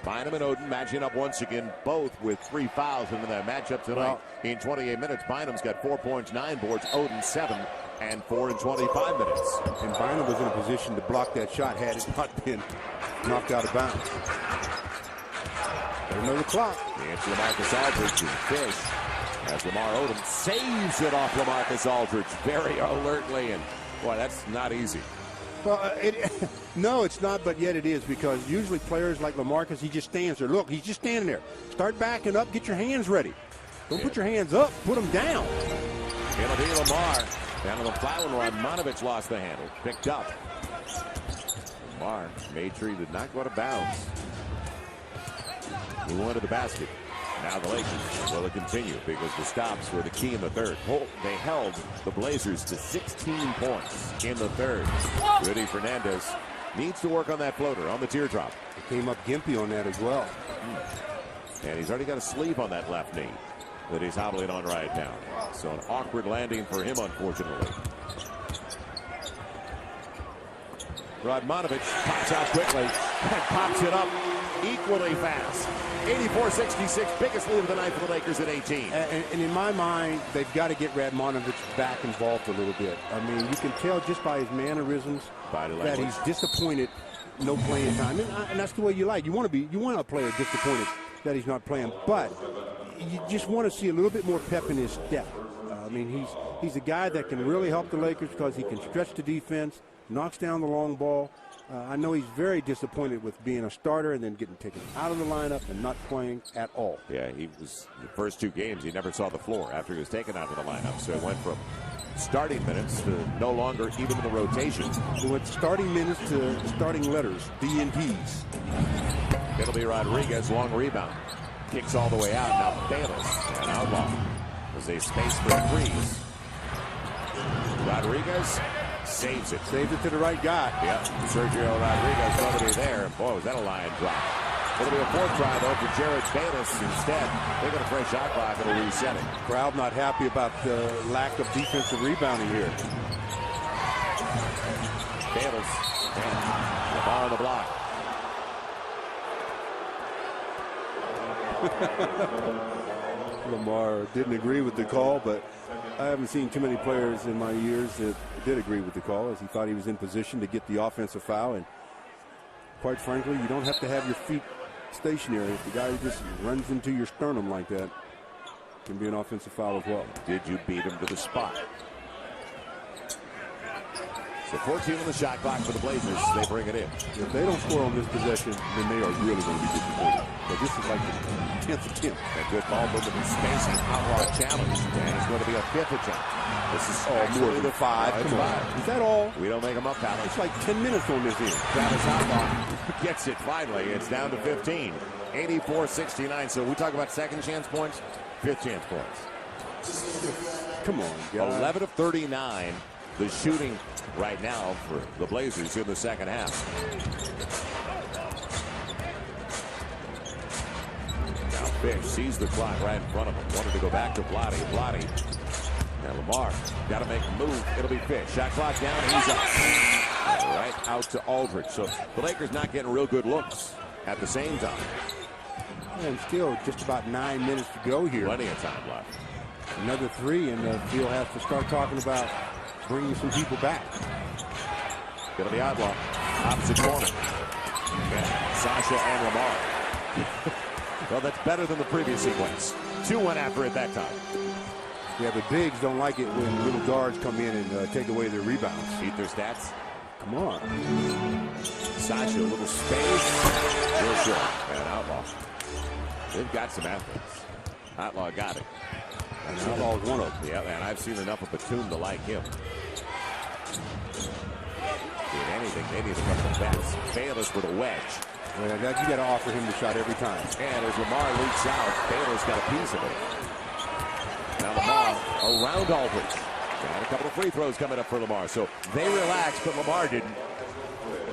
Bynum and Oden matching up once again, both with 3 fouls in their matchup tonight. In 28 minutes, Bynum's got 4 points, 9 boards. Oden 7 and 4 in 25 minutes. And Bynum was in a position to block that shot had it not been knocked out of bounds. Another clock. It's LaMarcus Aldridge and Fish as Lamar Odom saves it off LaMarcus Aldridge very alertly. And boy, that's not easy. Well, no, it's not, but yet it is, because usually players like LaMarcus, he just stands there. Look, he's just standing there. Start backing up, get your hands ready. Don't put your hands up, put them down. It'll be Lamar. Down to the foul line. Monovich lost the handle. Picked up. Lamar made sure he did not go out of bounds. He wanted the basket. Now the Lakers will continue because the stops were the key in the third. They held the Blazers to 16 points in the third. Rudy Fernandez needs to work on that floater on the teardrop. He came up gimpy on that as well. And he's already got a sleeve on that left knee that he's hobbling on right now. So an awkward landing for him, unfortunately. Radmanovich pops out quickly and pops it up equally fast. 84-66, biggest lead of the night for the Lakers at 18. And in my mind, they've got to get Radmanovich back involved a little bit. I mean, you can tell just by his mannerisms that he's disappointed, no playing time, and that's the way you like. You want a player disappointed that he's not playing, but you just want to see a little bit more pep in his step. I mean, he's a guy that can really help the Lakers because he can stretch the defense, knocks down the long ball. I know he's very disappointed with being a starter and then getting taken out of the lineup and not playing at all. Yeah, he was the first 2 games he never saw the floor after he was taken out of the lineup. So it went from starting minutes to no longer even in the rotation. He went starting minutes to starting letters, D and P's. It'll be Rodriguez, long rebound. Kicks all the way out. Now Bayless and Outlaw as they space for threes. Rodriguez saves it. Saves it to the right guy. Yeah, Sergio Rodriguez, nobody there. Boy, was that a line drop. It'll be a 4th try, though, for Jared Bayless instead. They got a fresh shot clock and a reset it. Crowd not happy about the lack of defensive rebounding here. Bayless and Lamar on the block. Lamar didn't agree with the call, but I haven't seen too many players in my years that did agree with the call, as he thought he was in position to get the offensive foul. And quite frankly, you don't have to have your feet stationary. If the guy just runs into your sternum like that, it can be an offensive foul as well. Did you beat him to the spot? So 14 on the shot clock for the Blazers. They bring it in. If they don't score on this possession, then they are really going to be disappointed. But this is like the 10th attempt. A good ball movement and spacing. Outlaw challenge. And it's going to be a 5th attempt. This is more than 5. Come on. Is that all? We don't make them up, Pal. It's like 10 minutes on this end. Travis Outlaw gets it finally. It's down to 15. 84-69. So we talk about second chance points, 5th chance points. Come on, guys. 11 of 39. The shooting right now for the Blazers in the second half. Now Fish sees the clock right in front of him. Wanted to go back to Vlade. Now Lamar got to make a move. It'll be Fish. Shot clock down. And he's up. Right out to Aldridge. So the Lakers not getting real good looks at the same time. And still just about 9 minutes to go here. Plenty of time left. Another 3, and the field has to start talking about bringing some people back. It'll be Outlaw. Opposite corner. Yeah, Sasha and Lamar. Well, that's better than the previous sequence. 2 went after it that time. Yeah, the bigs don't like it when little guards come in and take away their rebounds. Eat their stats. Come on. Sasha, a little space. Real short. And Outlaw. They've got some athletes. Outlaw got it. And Outlaw's one of them. Yeah, and I've seen enough of Batum to like him. If anything, they need a couple of bets. Bayless with a wedge. Well, you got to offer him the shot every time. And as Lamar leaks out, Bayless got a piece of it. Now Lamar around Aldridge. Got a couple of free throws coming up for Lamar. So they relaxed, but Lamar didn't.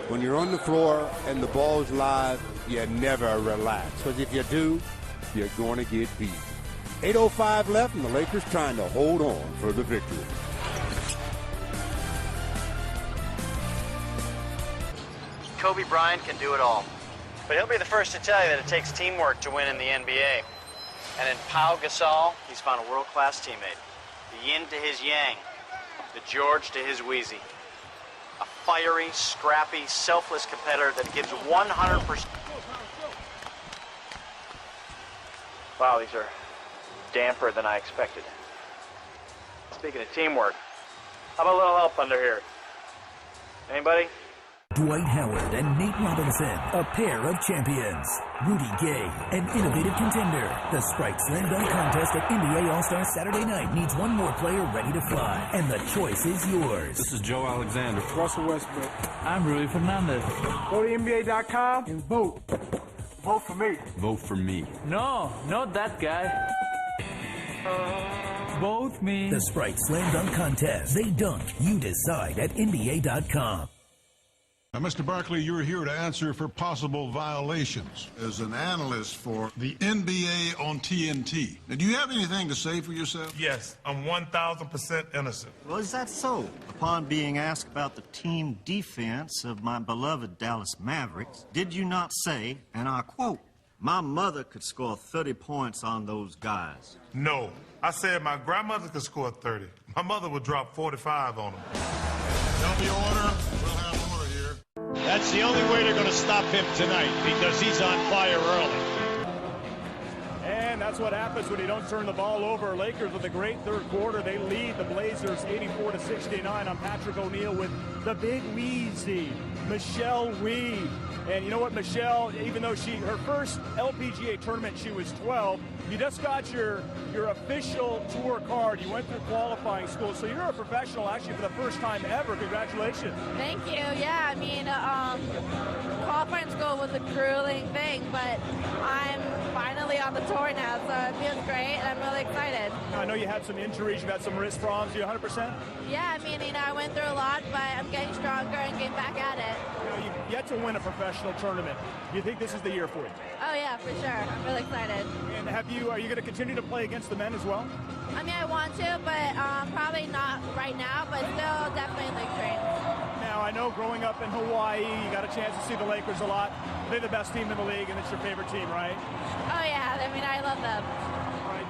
When you're on the floor and the ball's live, you never relax. Because if you do, you're going to get beat. 8:05 left, and the Lakers trying to hold on for the victory. Kobe Bryant can do it all. But he'll be the first to tell you that it takes teamwork to win in the NBA. And in Pau Gasol, he's found a world-class teammate. The yin to his yang, the George to his Wheezy. A fiery, scrappy, selfless competitor that gives 100%. Wow, these are damper than I expected. Speaking of teamwork, how about a little help under here? Anybody? Dwight Howard and Nate Robinson, a pair of champions. Rudy Gay, an innovative contender. The Sprite Slam Dunk Contest at NBA All-Star Saturday night needs one more player ready to fly, and the choice is yours. This is Joe Alexander. Russell Westbrook. I'm Rui Fernandez. Go to NBA.com and vote. Vote for me. Vote for me. No, not that guy. Vote me. The Sprite Slam Dunk Contest. They dunk, you decide at NBA.com. Now, Mr. Barkley, you're here to answer for possible violations as an analyst for the NBA on TNT. Now, do you have anything to say for yourself? Yes, I'm 1,000% innocent. Well, is that so? Upon being asked about the team defense of my beloved Dallas Mavericks, did you not say, and I quote, my mother could score 30 points on those guys? No, I said my grandmother could score 30. My mother would drop 45 on them. There'll be order. We'll have order here. That's the only way they're going to stop him tonight because he's on fire early. And that's what happens when you don't turn the ball over. Lakers with a great third quarter. They lead the Blazers 84-69. I'm Patrick O'Neal with the big Weezy, Michelle Reed. And you know what, Michelle, even though her first LPGA tournament, she was 12, you just got your official tour card. You went through qualifying school, so you're a professional actually for the first time ever. Congratulations. Thank you. Yeah, I mean, qualifying school was a grueling thing, but I'm finally on the tour now, so it feels great, and I'm really excited. I know you had some injuries, you had some wrist problems. Are you 100%? Yeah, I mean, I went through a lot, but I'm getting stronger and getting back at it. You've yet to win a professional tournament. Do you think this is the year for you? Oh, yeah, for sure. I'm really excited. And are you going to continue to play against the men as well? I mean, I want to, but probably not right now, but still definitely in league trains. Now, I know growing up in Hawaii, you got a chance to see the Lakers a lot. They're the best team in the league, and it's your favorite team, right? Oh, yeah. I mean, I love them.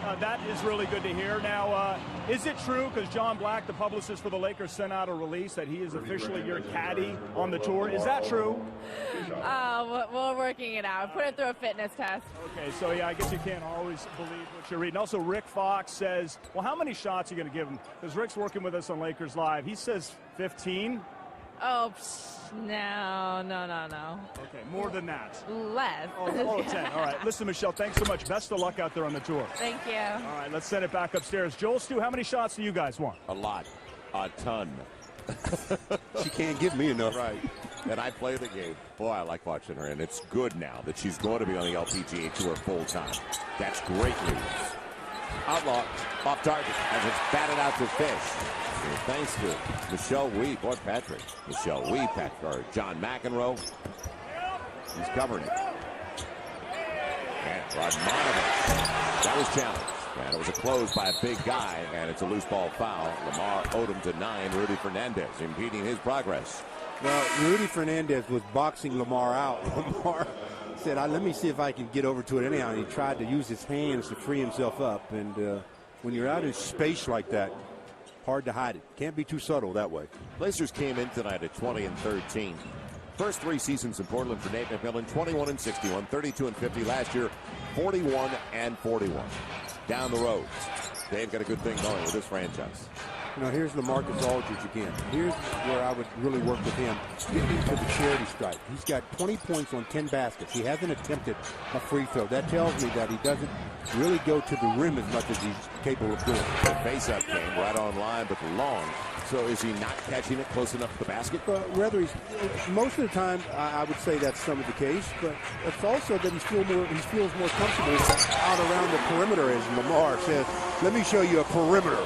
All right, that is really good to hear. Now, is it true, because John Black, the publicist for the Lakers, sent out a release that he is officially your caddy on the tour? Is that true? We're working it out. Put it through a fitness test. Okay, so yeah, I guess you can't always believe what you're reading. Also, Rick Fox says, well, how many shots are you going to give him? Because Rick's working with us on Lakers Live. He says 15. Oh, no. Okay, more than that. Less. Oh, 10. All right. Listen, Michelle, thanks so much. Best of luck out there on the tour. Thank you. All right, let's send it back upstairs. Joel, Stu, how many shots do you guys want? A lot. A ton. She can't give me enough. Right. And I play the game. Boy, I like watching her, and it's good now that she's going to be on the LPGA Tour full time. That's great news. Outlaw off target as it's batted out to Fish. And thanks to Michelle Wee, boy, Patrick. Michelle Wee, or John McEnroe. He's covering it. And Rodmanovich. That was challenged. And it was a close by a big guy, and it's a loose ball foul. Lamar Odom to 9. Rudy Fernandez impeding his progress. Well, Rudy Fernandez was boxing Lamar out. Lamar said, let me see if I can get over to it anyhow. And he tried to use his hands to free himself up. And when you're out in space like that, hard to hide it. Can't be too subtle that way. Blazers came in tonight at 20-13. First 3 seasons in Portland for Nate McMillan, 21-61, 32-50. Last year, 41-41. Down the road, they've got a good thing going with this franchise. You know, here's LaMarcus Aldridge again. Here's where I would really work with him. Get into the charity stripe. He's got 20 points on 10 baskets. He hasn't attempted a free throw. That tells me that he doesn't really go to the rim as much as he's capable of doing. The face-up game right on line, but long. So is he not catching it close enough to the basket? Rather, most of the time, I would say that's some of the case, but it's also that he feels more comfortable out around the perimeter, as Lamar says. Let me show you a perimeter.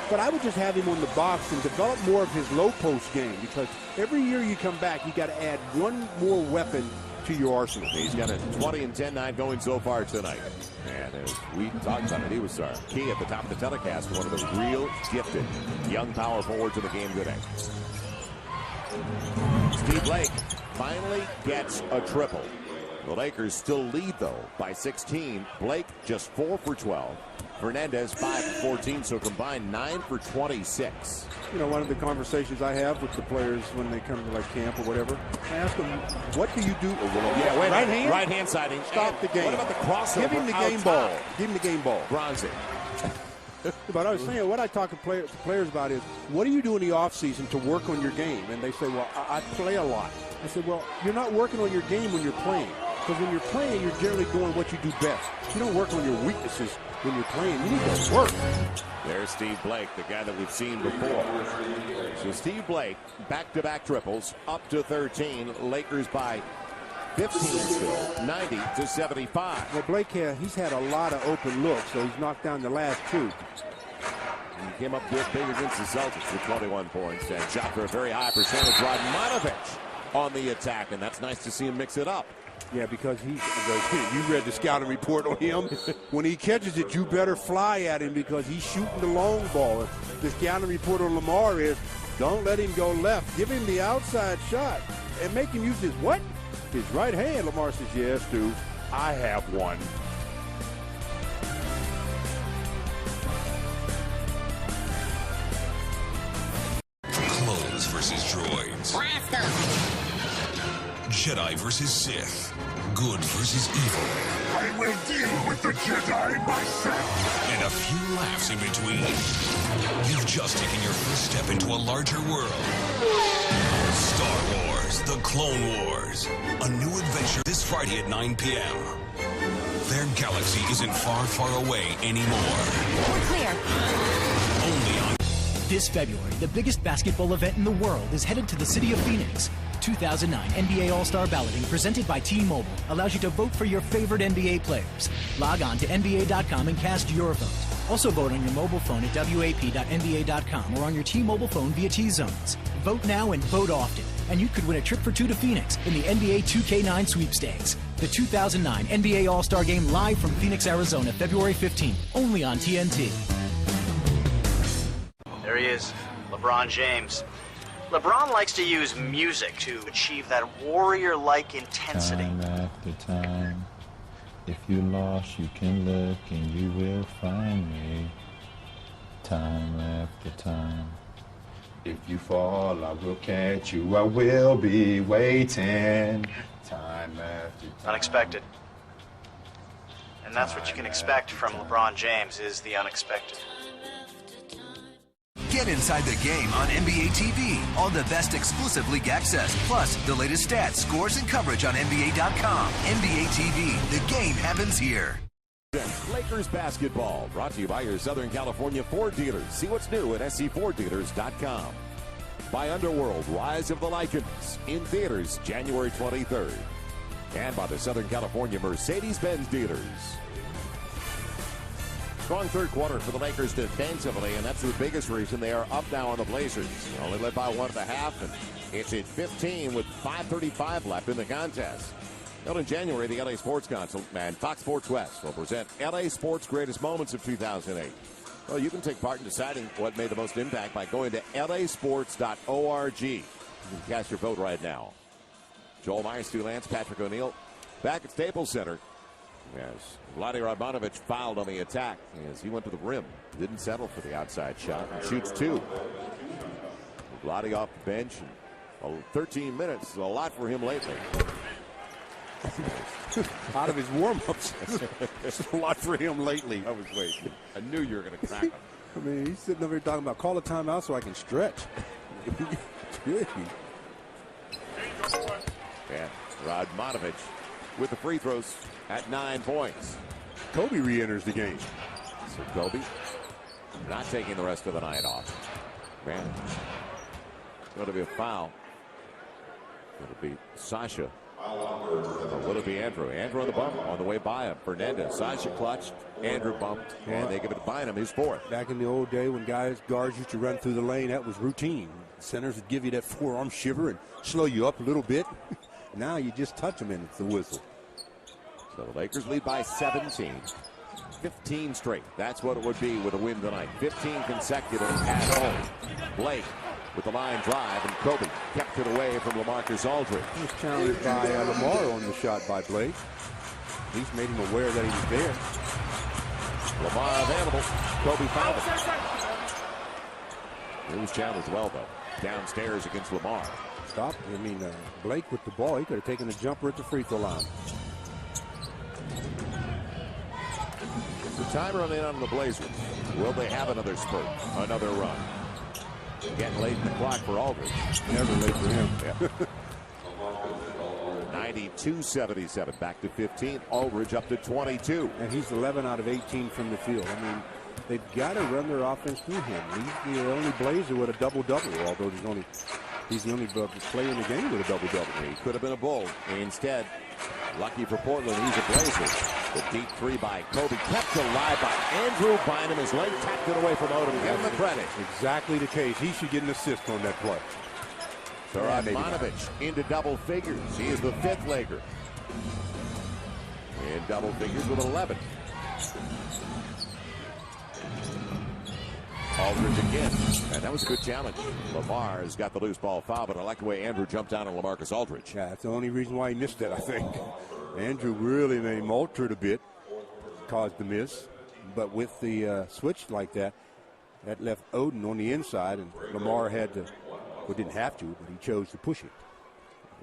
But I would just have him on the box and develop more of his low post game, because every year you come back, you got to add one more weapon to your arsenal. He's got a 20-10 night going so far tonight. And as we talked about it, he was key at the top of the telecast, one of the real gifted young power forwards in the game today. Steve Blake finally gets a triple. The Lakers still lead, though, by 16. Blake just 4 for 12. Fernandez 5 for 14, so combined 9 for 26. You know, one of the conversations I have with the players when they come to like camp or whatever, I ask them, what do you do? Right hand? Right hand siding. Stop the game. What about the crossover? Give him the game ball. Give him the game ball. Bronzy. But I was saying, what I talk to players about is, what do you do in the offseason to work on your game? And they say, well, I play a lot. I said, well, you're not working on your game when you're playing. Because when you're playing, you're generally doing what you do best. You don't work on your weaknesses when you're playing. You need to work. There's Steve Blake, the guy that we've seen before. So Steve Blake, back-to-back triples, up to 13. Lakers by 15 still, 90-75. Well, Blake, he's had a lot of open looks, so he's knocked down the last two. He came up good big against the Celtics with 21 points and shot for a very high percentage. Radmanovic on the attack, and that's nice to see him mix it up. Yeah, because you read the scouting report on him. When he catches it, you better fly at him because he's shooting the long ball. The scouting report on Lamar is, don't let him go left. Give him the outside shot and make him use his what? His right hand. Lamar says, yes, dude, I have one. Clones versus droids. Jedi versus Sith. Good versus evil. I will deal with the Jedi myself. And a few laughs in between. You've just taken your first step into a larger world. Star Wars, The Clone Wars. A new adventure this Friday at 9 p.m. Their galaxy isn't far, far away anymore. We're clear. Only on... This February, the biggest basketball event in the world is headed to the city of Phoenix. 2009 NBA All-Star Balloting presented by T-Mobile allows you to vote for your favorite NBA players. Log on to NBA.com and cast your vote. Also vote on your mobile phone at WAP.NBA.com or on your T-Mobile phone via T-Zones. Vote now and vote often, and you could win a trip for two to Phoenix in the NBA 2K9 sweepstakes. The 2009 NBA All-Star Game live from Phoenix, Arizona, February 15th, only on TNT. There he is, LeBron James. LeBron likes to use music to achieve that warrior-like intensity. Time after time, if you're lost, you can look and you will find me. Time after time. If you fall, I will catch you. I will be waiting. Time after time. Unexpected. And that's what you can expect from LeBron James, is the unexpected. Get inside the game on NBA TV. All the best exclusive league access, plus the latest stats, scores, and coverage on NBA.com. NBA TV, the game happens here. Lakers basketball, brought to you by your Southern California Ford dealers. See what's new at scforddealers.com. By Underworld, Rise of the Lycans, in theaters January 23rd. And by the Southern California Mercedes-Benz dealers. Strong third quarter for the Lakers defensively, and that's the biggest reason they are up now on the Blazers. Only led by 1.5, and it's at 15 with 5:35 left in the contest. Held in January, the LA Sports Council and Fox Sports West will present LA Sports Greatest Moments of 2008. Well, you can take part in deciding what made the most impact by going to lasports.org. You can cast your vote right now. Joel Myers, Stu Lance, Patrick O'Neill, back at Staples Center. Yes, Vlade Radmanovic fouled on the attack as he went to the rim. Didn't settle for the outside shot and shoots two. Vlade off the bench. 13 minutes is a lot for him lately. Out of his warm-ups. It's a lot for him lately. I was waiting. I knew you were going to crack him. I mean, he's sitting over here talking about call a timeout so I can stretch. And Radmanovic with the free throws at 9 points. Kobe re-enters the game. So Kobe not taking the rest of the night off. Man, going to be a foul. It'll be Sasha. Or will it be Andrew? Andrew on the bump on the way by him. Fernandez. Sasha clutched. Andrew bumped. And they give it to Bynum, his fourth. Back in the old day when guards used to run through the lane, that was routine. Centers would give you that forearm shiver and slow you up a little bit. Now you just touch them and it's the whistle. So the Lakers lead by 17. 15 straight. That's what it would be with a win tonight. 15 consecutive at home. Blake with the line drive, and Kobe kept it away from LaMarcus Aldridge. He was challenged by Lamar on the shot by Blake. At least made him aware that he was there. Lamar available. Kobe fouled him. He was challenged well, though. Downstairs against Lamar. Stop. I mean, Blake with the ball, he could have taken a jumper at the free throw line. The time running on the Blazers. Will they have another spurt? Another run? Getting late in the clock for Aldridge. Never late for him. Yeah. 92-77. Back to 15. Aldridge up to 22. And he's 11 out of 18 from the field. I mean, they've got to run their offense through him. He's the only Blazer with a double-double, although he's the only player in the game with a double-double. He could have been a Bull. Instead, lucky for Portland, he's a Blazer. The deep three by Kobe, kept alive by Andrew Bynum. His leg tapped it away from Odom. Give him the credit. Exactly the case. He should get an assist on that play. Radmanovich into double figures. He is the 5th Laker. In double figures with 11. Aldridge again. And that was a good challenge. Lamar has got the loose ball foul, but I like the way Andrew jumped down on LaMarcus Aldridge. Yeah, that's the only reason why he missed that, I think. Andrew really made him alter it a bit, caused the miss. But with the switch like that, that left Odom on the inside, and Lamar had to, well, didn't have to, but he chose to push it.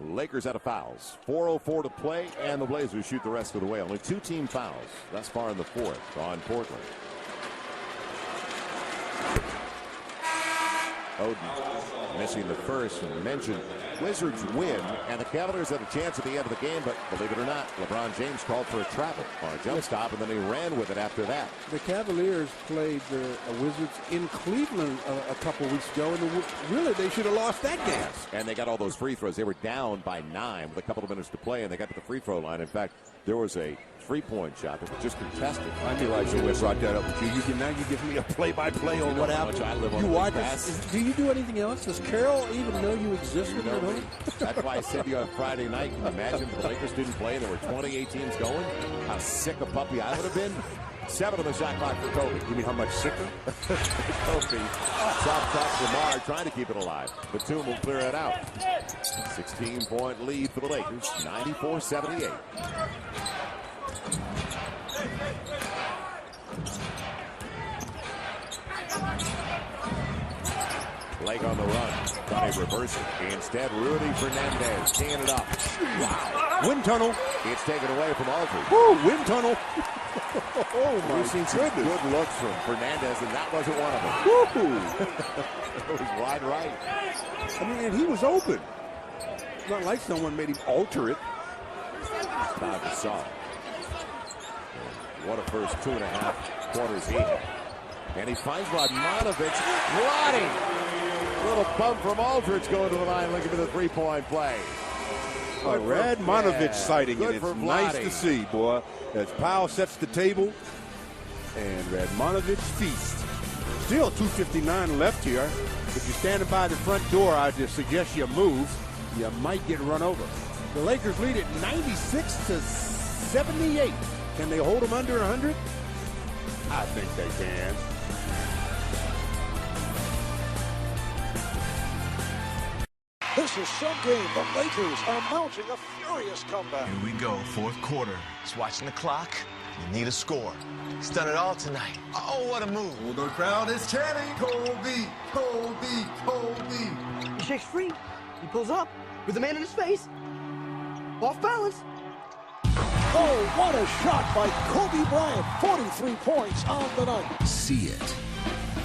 Lakers out of fouls. 4:04 to play, and the Blazers shoot the rest of the way. Only 2 team fouls thus far in the 4th on Portland. Odom missing the first, and mentioned Wizards win, and the Cavaliers had a chance at the end of the game, but believe it or not, LeBron James called for a travel on a jump stop, and then he ran with it after that. The Cavaliers played the Wizards in Cleveland a couple weeks ago, and really they should have lost that game. Yes, and they got all those free throws. They were down by 9 with a couple of minutes to play, and they got to the free throw line. In fact, there was a 3-point shot that was just contested. I knew I should have brought that up with you. Now you give me a play-by-play on what happened. You watch it. Do you do anything else? Does Carol even know you exist with her? That's why I said to you on Friday night, can you imagine if the Lakers didn't play and there were 28 teams going? How sick a puppy I would have been. 7 on the shot clock for Kobe. You mean how much sicker? Kobe. Soft touch Lamar trying to keep it alive. Batum will clear it out. 16-point lead for the Lakers. 94-78. Blake on the run. Thought he'd reverse it. Instead, Rudy Fernandez teeing it up. Wow. Wind tunnel. It's taken away from Aldridge. Woo, wind tunnel. Oh, my We've seen some goodness. good looks from Fernandez, and that wasn't one of them. It was wide right. I mean, and he was open. It's not like someone made him alter it. Pau Gasol. What a first 2.5 quarters he had. And he finds Radmanovich rotting. Little bump from Aldridge going to the line looking for the 3-point play. A Radmanovich sighting, Good and it's for nice Vlade. to see, boy. As Powell sets the table, and Radmanovich feasts. Still 2:59 left here. If you're standing by the front door, I just suggest you move. You might get run over. The Lakers lead at 96-78. Can they hold them under 100? I think they can. This is some game. The Lakers are mounting a furious comeback. Here we go, 4th quarter. Just watching the clock. You need a score. He's done it all tonight. Oh, what a move. Well, the crowd is chanting, Kobe, Kobe, Kobe. He shakes free. He pulls up with the man in his face. Off balance. Oh, what a shot by Kobe Bryant. 43 points on the night. See it,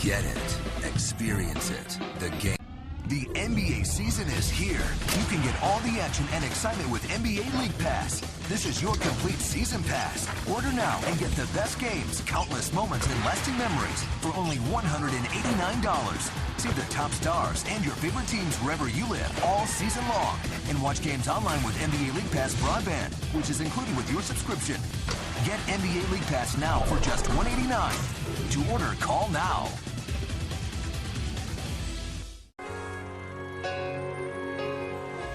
get it, experience it. The game. The NBA season is here. You can get all the action and excitement with NBA League Pass. This is your complete season pass. Order now and get the best games, countless moments, and lasting memories for only $189. See the top stars and your favorite teams wherever you live all season long. And watch games online with NBA League Pass broadband, which is included with your subscription. Get NBA League Pass now for just $189. To order, call now.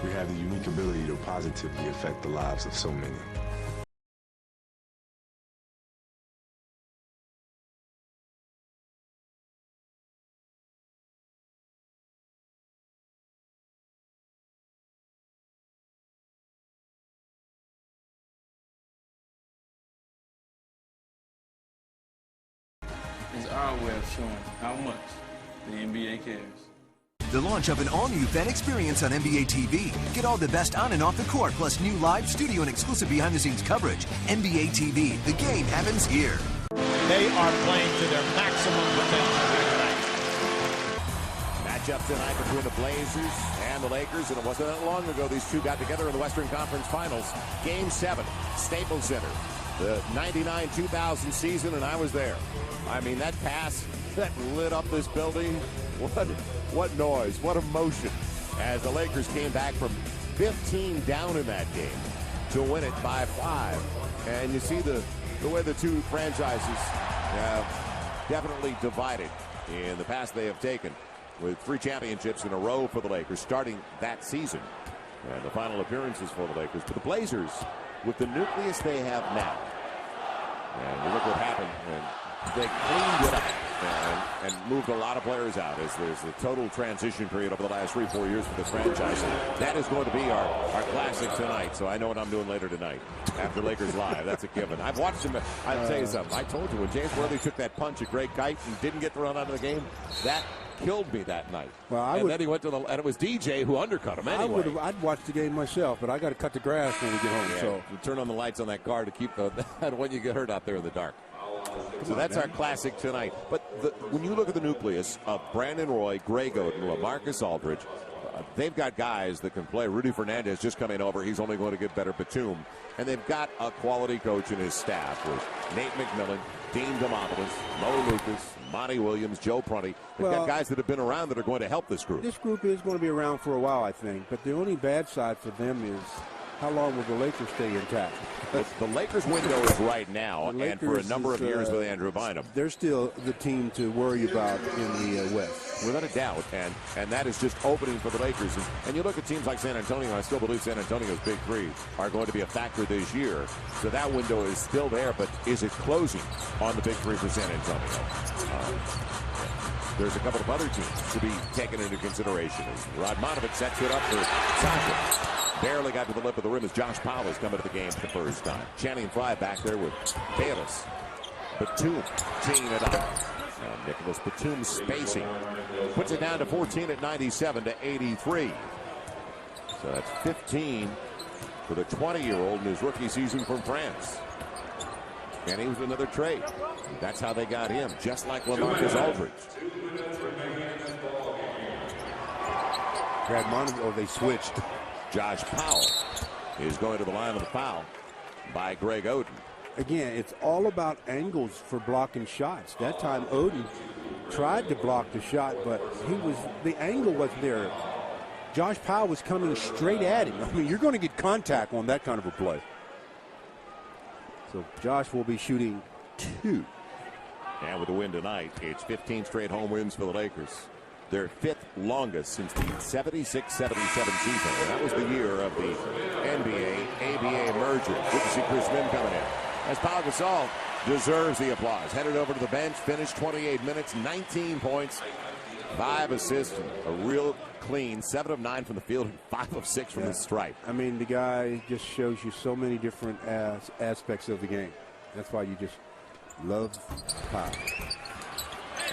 We have the unique ability to positively affect the lives of so many. It's our way of showing how much the NBA cares. The launch of an all-new fan experience on NBA TV. Get all the best on and off the court, plus new live studio and exclusive behind-the-scenes coverage. NBA TV, the game happens here. They are playing to their maximum potential here tonight. Matchup tonight between the Blazers and the Lakers, and it wasn't that long ago these two got together in the Western Conference Finals. Game 7, Staples Center, the 99-2000 season, and I was there. I mean, that pass that lit up this building, what noise, what emotion, as the Lakers came back from 15 down in that game to win it by 5. And you see the way the two franchises have definitely divided in the path they have taken, with 3 championships in a row for the Lakers starting that season, and the final appearances for the Lakers. But the Blazers, with the nucleus they have now, and look what happened when they cleaned it up and moved a lot of players out, as there's a total transition period over the last 3-4 years for this franchise. That is going to be our classic tonight, so I know what I'm doing later tonight after Lakers Live. That's a given. I've watched him. I'll tell you something. I told you, when James Worthy took that punch at Greg Kite and didn't get the run out of the game, that killed me that night. Well, then he went to the, and it was DJ who undercut him anyway. I'd watch the game myself, but I got to cut the grass when we get home. Yeah, So you turn on the lights on that car to keep when you get hurt out there in the dark. So that's our classic tonight. But when you look at the nucleus of Brandon Roy, Greg Oden, LaMarcus Aldridge, they've got guys that can play. Rudy Fernandez just coming over. He's only going to get better. Batum. And they've got a quality coach in his staff with Nate McMillan, Dean Demopoulos, Mo Lucas, Monty Williams, Joe Prunty. They've got guys that have been around that are going to help this group. This group is going to be around for a while, I think. But the only bad side for them is how long will the Lakers stay intact? The Lakers' window is right now, and for a number of years with Andrew Bynum. They're still the team to worry about in the West. Without a doubt, and that is just opening for the Lakers. And you look at teams like San Antonio, I still believe San Antonio's big 3 are going to be a factor this year. So that window is still there, but is it closing on the big 3 for San Antonio? There's a couple of other teams to be taken into consideration. Radmanovic sets it up for Sasha. Barely got to the lip of the rim as Josh Powell is coming to the game for the first time. Channing Frye back there with Bayless. Batum teeing it up. Nicholas Batum spacing. Puts it down to 14 at 97 to 83. So that's 15 for the 20-year-old in his rookie season from France. And he was another trade. That's how they got him, just like LaMarcus Aldridge. They switched. Josh Powell is going to the line of the foul by Greg Oden. Again, it's all about angles for blocking shots. That time Oden tried to block the shot, but the angle wasn't there. Josh Powell was coming straight at him. I mean, you're going to get contact on that kind of a play. So Josh will be shooting 2. And with the win tonight, it's 15 straight home wins for the Lakers. Their 5th longest since the 76-77 season. And that was the year of the NBA-ABA merger. Good to see Chris Mim coming in. As Pau Gasol deserves the applause. Headed over to the bench, finished 28 minutes, 19 points, 5 assists, a real clean 7 of 9 from the field, and 5 of 6 from the stripe. I mean, the guy just shows you so many different aspects of the game. That's why you just love Pau.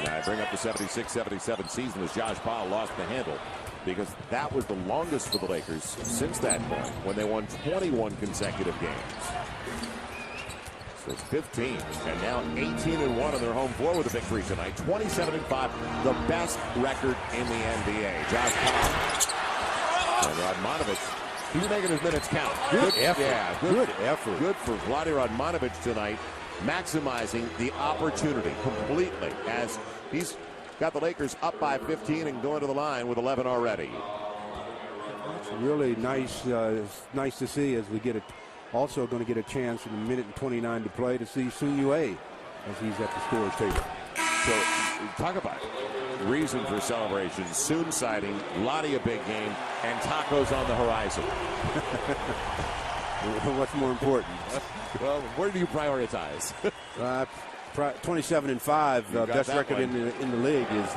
Now I bring up the 76-77 season as Josh Powell lost the handle, because that was the longest for the Lakers since that point, when they won 21 consecutive games. So 15, and now 18-1 on their home floor with a victory tonight. 27-5, the best record in the NBA. Josh Powell and Radmanovic, he's making his minutes count. Good effort. Yeah, good effort. Good for Vlade Radmanovic tonight, maximizing the opportunity completely, as he's got the Lakers up by 15 and going to the line with 11 already. It's really nice to see, as we get it. Also going to get a chance in a minute and 29 to play to see Sun Yue as he's at the scorer's table. So talk about reason for celebration. Soon sighting, Lottie a big game, and tacos on the horizon. What's more important? Well, where do you prioritize? 27-5, best record in the league is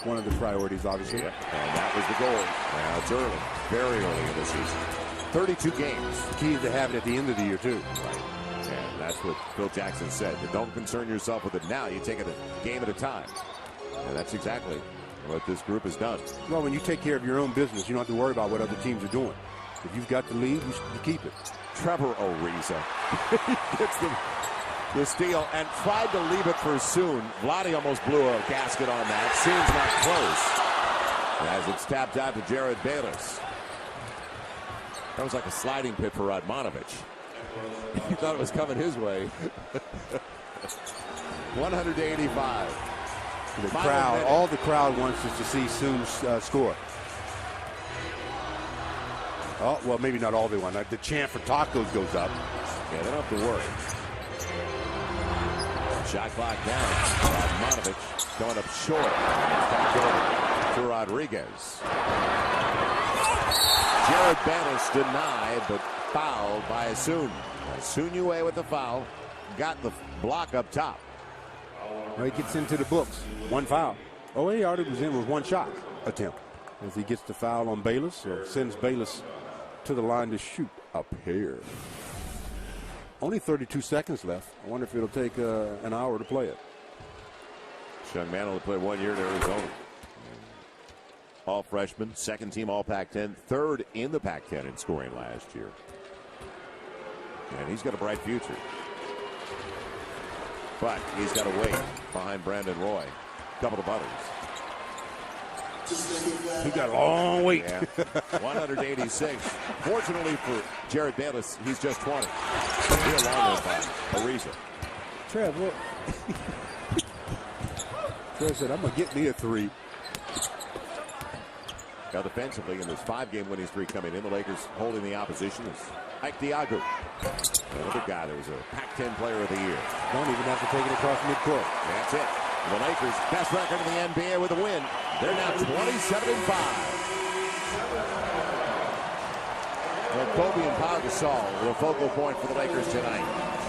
one of the priorities, obviously. Yep. And that was the goal. Now it's early, very early in the season. 32 games. Key to have it at the end of the year, too. Right. And that's what Phil Jackson said. Don't concern yourself with it now. You take it a game at a time. And that's exactly what this group has done. Well, when you take care of your own business, you don't have to worry about what other teams are doing. If you've got the lead, you keep it. Trevor Ariza. He gets them The steal and tried to leave it for Soon. Vlade almost blew a gasket on that. Soon's not close. As it's tapped out to Jared Bayless. That was like a sliding pit for Radmanovich. He thought it was coming his way. 100-85. The crowd, all the crowd wants is to see Soon score. Oh, well, maybe not all they want. The chant for tacos goes up. Yeah, they don't have to worry. Shot clock down. Radmanovich going up short. Back over to Rodriguez. Jared Bayless denied, but fouled by Soon. Sunue with the foul. Got the block up top. Well, he gets into the books. One foul. Oh, he already was in with one shot attempt. As he gets the foul on Bayless, or sends Bayless to the line to shoot a pair. Only 32 seconds left. I wonder if it'll take an hour to play it. Young man only played 1 year in Arizona. All freshman, second team All Pac-10, third in the Pac-10 in scoring last year. And he's got a bright future. But he's got to wait behind Brandon Roy. A couple of others. He got a long wait. Yeah. 186. Fortunately for Jared Bayless, he's just 20. He'll be a long one by Ariza. Trev, look. Trev said, I'm going to get me a three. Now defensively, in this 5-game winning streak coming in, the Lakers holding the opposition is Ike Diagu. Another guy that was a Pac-10 player of the year. Don't even have to take it across midcourt. That's it. The Lakers, best record in the NBA with a win. They're now 27-5. Well, Kobe and Pau Gasol were a focal point for the Lakers tonight.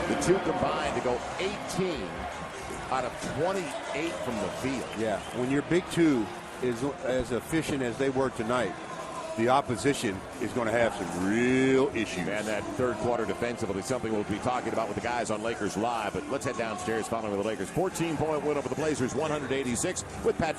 The two combined to go 18 out of 28 from the field. Yeah, when your big two is as efficient as they were tonight, the opposition is going to have some real issues. And that third quarter defensively, something we'll be talking about with the guys on Lakers Live. But let's head downstairs following the Lakers' 14-point win over the Blazers, 186 with Patrick.